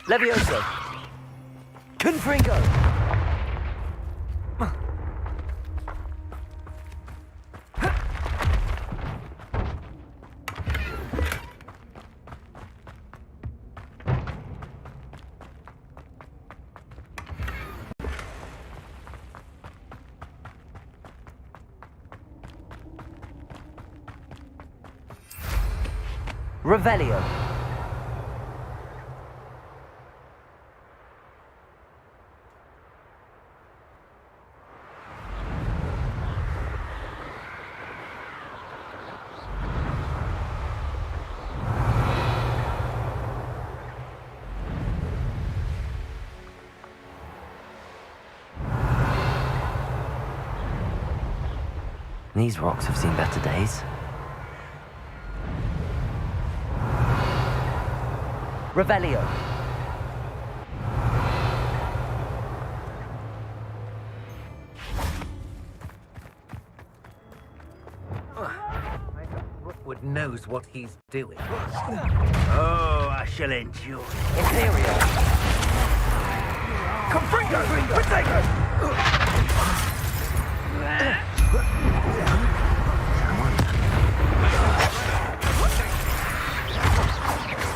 Levioso. Confringo. Revelio. These rocks have seen better days. Revelio. Rookwood knows what he's doing. Oh, I shall enjoy. Imperial. Confringo! Potato!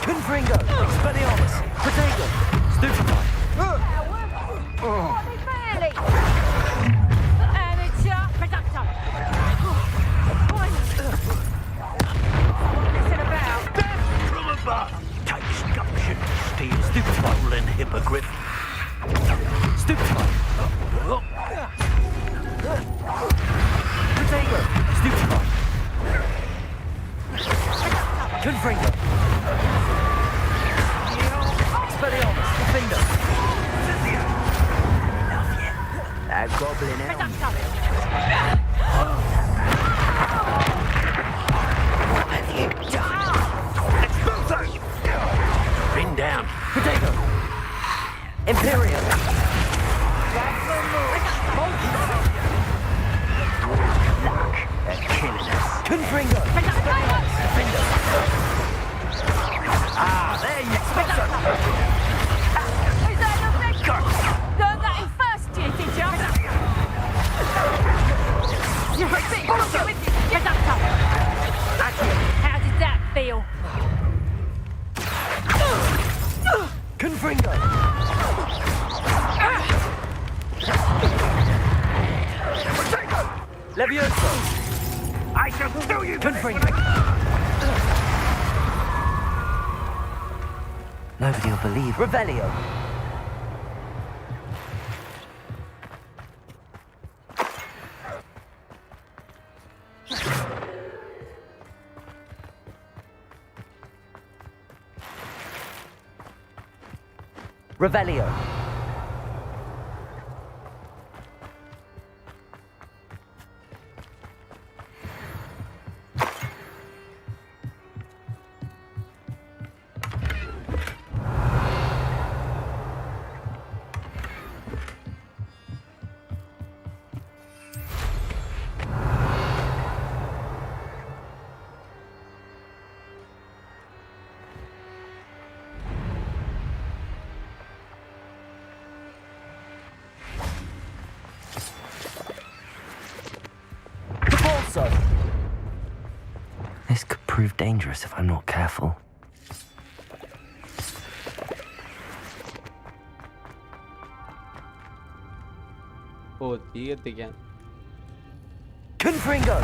Confringo. Expelliarmus. Potato. Stupefy. Barely. Amateur productor. What's it about? From above. Take sculpture, steal, stolen hippogriff. Stupefy. Potato. Stupefy. Confringo. Expelliarmus. Defender. That goblin elm. What have you done? Expulso! Bring down. Potato. Imperial. They're killing us. Confringo. Defender. Ah, there you go. Is that your red card? Learned that in first year, did you? You're a bit bullshit with you, productor. How did that feel? Confringo. Levioso. I shall kill you. Confringo. Nobody will believe. Revelio. Revelio. This could prove dangerous if I'm not careful. Oh, തീ കത്തിക്കാൻ. Confringo.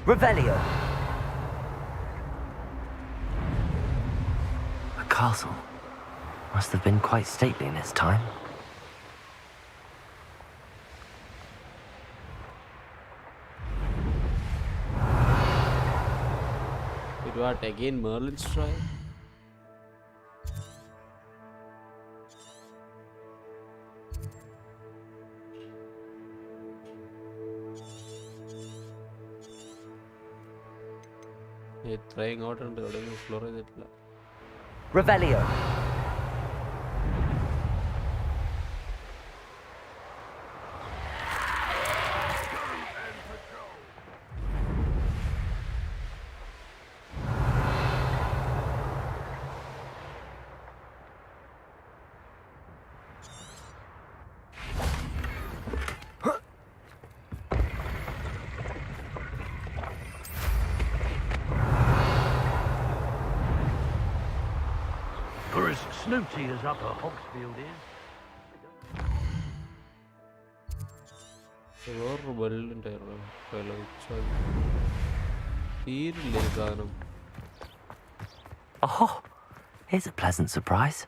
Revelio. A castle. Must have been quite stately in its time. It was again Merlin's trial. Trying out and explore it. Revelio. For as snooty as Upper Hogsfield is. വേറൊരു ബെല്ലുണ്ടായിരുന്നു. തീരില്ലേ സാധനം. Oh, here's a pleasant surprise.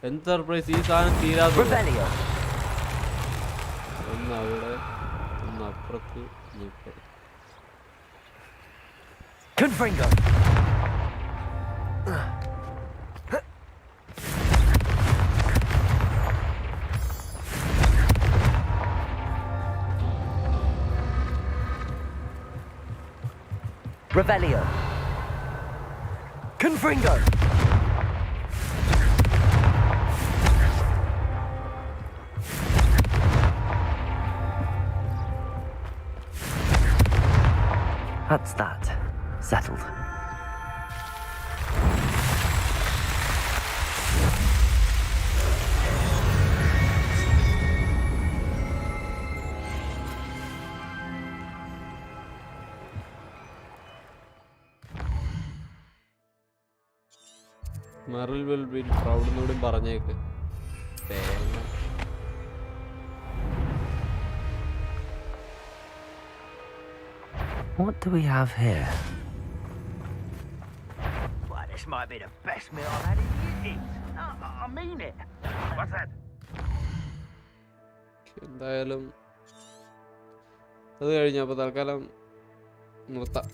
എന്ത് surprise, ഈ സാധനം തീരാതെ Revelio. ഒന്ന് അവിടെ ഒന്ന് അപ്പുറത്ത് ഒന്ന് ഇപ്പുറത്ത്. Confringo. Revelio. Confringo. That's that. Settled. Meryl will be proud എന്നൂടെ പറഞ്ഞേക്ക്. തേങ്ങ. What do we have here? Well, this might be the best meal I've had in years. I mean it. What's that? എന്തായാലും അത് കഴിഞ്ഞു. അപ്പോൾ തൽക്കാലം നിർത്താം.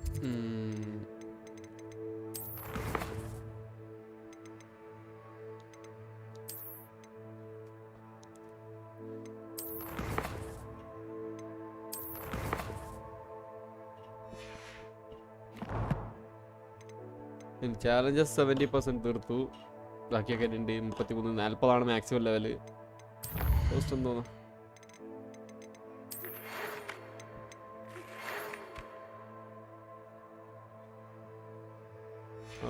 Challenges 70% തീർത്തു. ബാക്കിയൊക്കെ ഉണ്ട്. 33 40 മാക്സിമം ലെവല്. പോസ്റ്റ് എന്തോന്നു.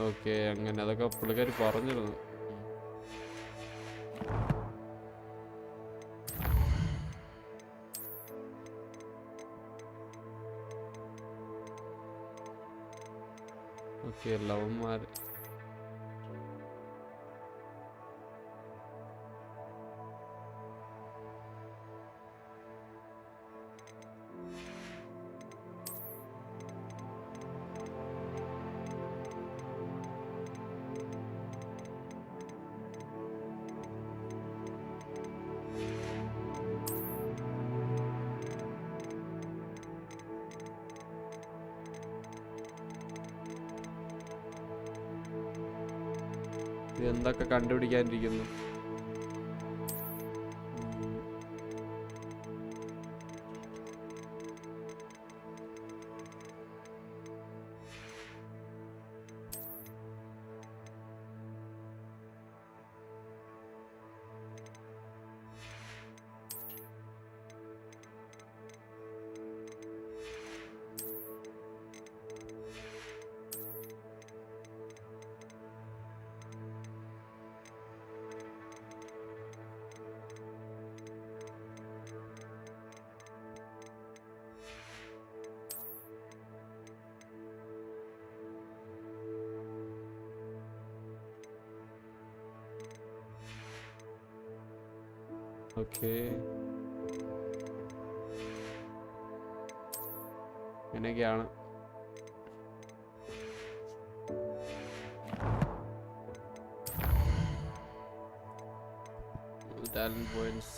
ഓക്കെ, അങ്ങനെ അതൊക്കെ പുള്ളിക്കാർ പറഞ്ഞിരുന്നു. ഓക്കെ, ലവന്മാർ എന്തൊക്കെ കണ്ടുപിടിക്കാനിരിക്കുന്നു. ഓക്കെ, ഇങ്ങനെയൊക്കെയാണ്. Talent points.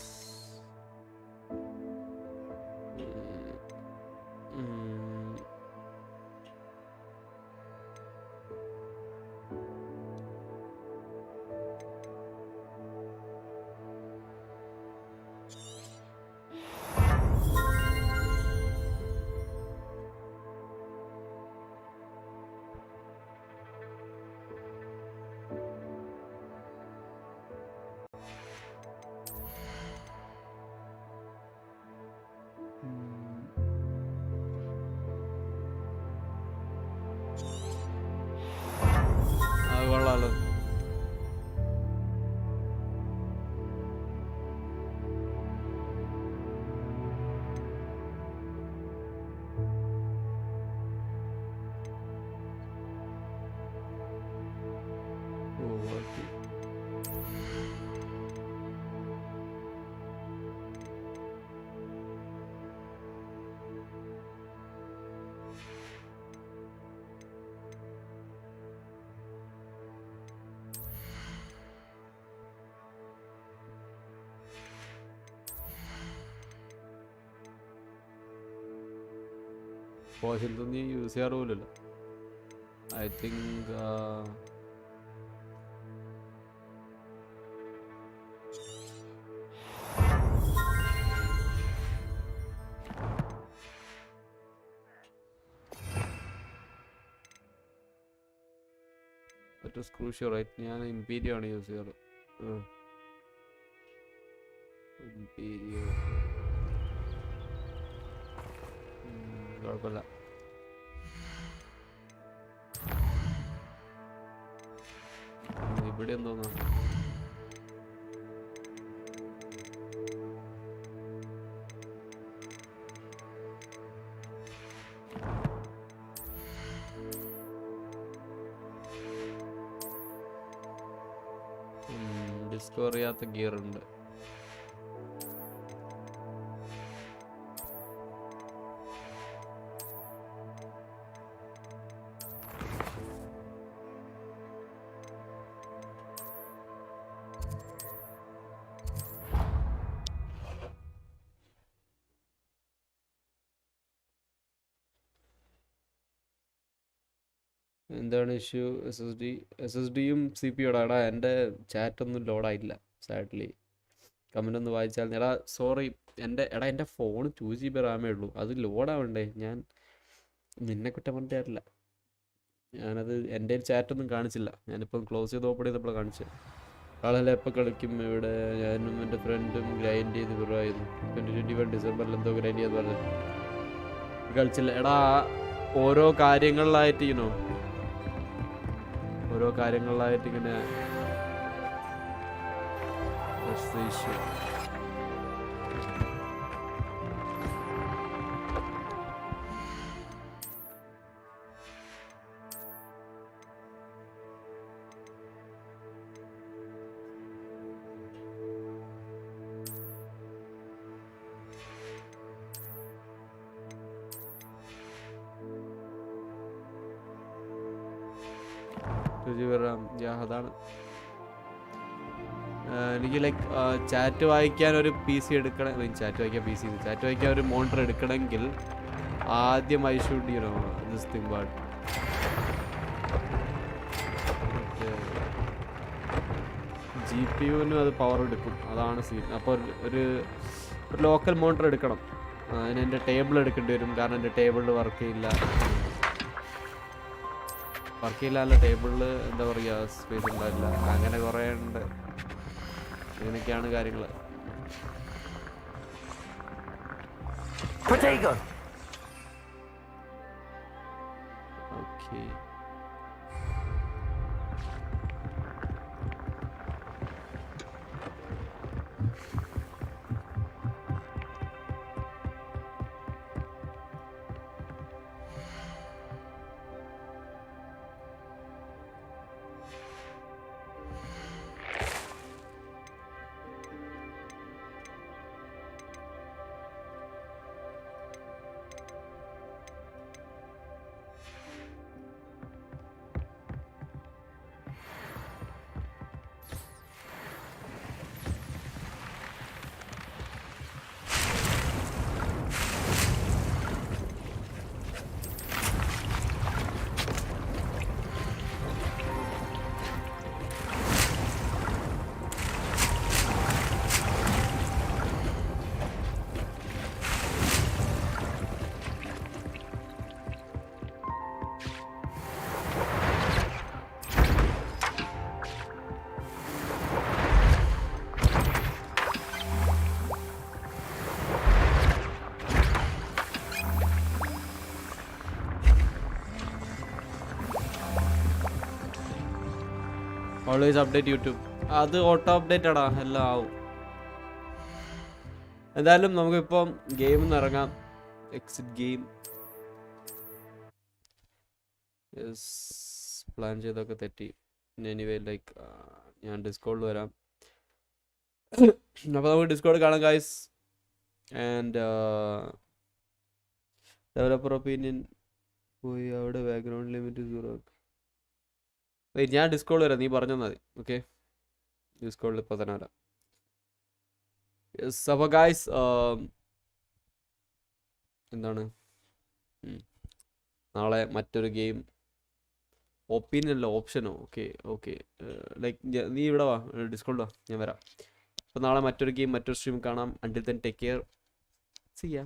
അത് കൊള്ളാലോ. പോർഷൻസ് നീ യൂസ് ചെയ്യാറ് പോലല്ലോ. I think crucial right. ഞാൻ ഇമ്പീരിയോ ആണ് യൂസ് ചെയ്യാറ്. ഇമ്പീരിയോ കുഴപ്പമില്ല. ഇവിടെ എന്തോന്നു ഡിസ്കവർ ചെയ്യാത്ത ഗിയർ ഉണ്ട്. എന്താണ് ഇഷ്യൂ? എസ് എസ് ഡിയും സി പി യുടാടാ. എൻ്റെ ചാറ്റൊന്നും ലോഡായില്ല സാഡ്ലി. കമൻ്റ് ഒന്ന് വായിച്ചാൽ. എടാ സോറി, എൻ്റെ ഫോൺ 2 GB റാമേ ഉള്ളൂ. അത് ലോഡാവണ്ടേ? ഞാൻ നിന്നെ കുറ്റം പറഞ്ഞിട്ടില്ല. ഞാനത് എൻ്റെ ചാറ്റൊന്നും കാണിച്ചില്ല. ഞാനിപ്പം ക്ലോസ് ചെയ്ത് ഓപ്പൺ ചെയ്തപ്പോൾ കാണിച്ചത്. ആളെല്ലാം എപ്പോൾ കളിക്കും ഇവിടെ? ഞാനും എൻ്റെ ഫ്രണ്ടും ഗ്രൈൻഡ് ചെയ്ത് വിറായിരുന്നു. 2021 ഡിസംബറിൽ എന്തോ ഗ്രൈൻഡ് ചെയ്ത് പറഞ്ഞത് കളിച്ചില്ല. എടാ ഓരോ കാര്യങ്ങളിലായിട്ട് ഓരോ കാര്യങ്ങളിലായിട്ട് ഇങ്ങനെ ഇഷ്യൂ. അതാണ് എനിക്ക് ലൈക്ക് ചാറ്റ് വായിക്കാൻ ഒരു പി സി എടുക്കണം. ചാറ്റ് വായിക്കാൻ ഒരു മോണിറ്റർ എടുക്കണമെങ്കിൽ ആദ്യം I should this thing but GPU-നും അത് പവർ എടുക്കും. അതാണ് സീൻ. അപ്പോൾ ഒരു ലോക്കൽ മോണിറ്റർ എടുക്കണം. അതിന് എൻ്റെ ടേബിൾ എടുക്കേണ്ടി വരും. കാരണം എൻ്റെ ടേബിളിൽ വർക്ക് ചെയ്യില്ല. ടേബിളിൽ എന്താ പറയുക, സ്പേസ് ഉണ്ടാവില്ല. അങ്ങനെ കുറേ ഉണ്ട്. ഇങ്ങനെയൊക്കെയാണ് കാര്യങ്ങൾ. Okay, always update YouTube. അത് ഓട്ടോ അപ്ഡേറ്റ് ആടാ, എല്ലാം ആവും. എന്തായാലും നമുക്കിപ്പം ഗെയിമിൽ നിന്ന് ഇറങ്ങാം. Exit game. പ്ലാൻ ചെയ്തൊക്കെ തെറ്റി. എനിവേ ലൈക്ക് ഞാൻ ഡിസ്കോഡിൽ വരാം. അപ്പോൾ നമുക്ക് ഡിസ്കോഡ് കാണാം ഗൈസ്. ആൻഡ് ഡെവലപ്പർ ഒപ്പീനിയൻ പോയി അവിടെ ബാക്ക്ഗ്രൗണ്ട് ലിമിറ്റ് 0. ഞാൻ ഡിസ്കോഡിൽ വരാം, നീ പറഞ്ഞാൽ മതി. ഓക്കെ, ഡിസ്കോഡിൽ ഇപ്പോൾ തന്നെ വരാം. യെസ്, അപ്പോൾ ഗായ്സ് എന്താണ് നാളെ മറ്റൊരു ഗെയിം ഒപ്പീനിയൻ അല്ല ഓപ്ഷനോ ഓക്കെ ലൈക്ക് നീ ഇവിടെ വാ ഡിസ്കൗണ്ട് വാ ഞാൻ വരാം. അപ്പോൾ നാളെ മറ്റൊരു ഗെയിം മറ്റൊരു സ്ട്രീം കാണാം. Until then take care. See ya.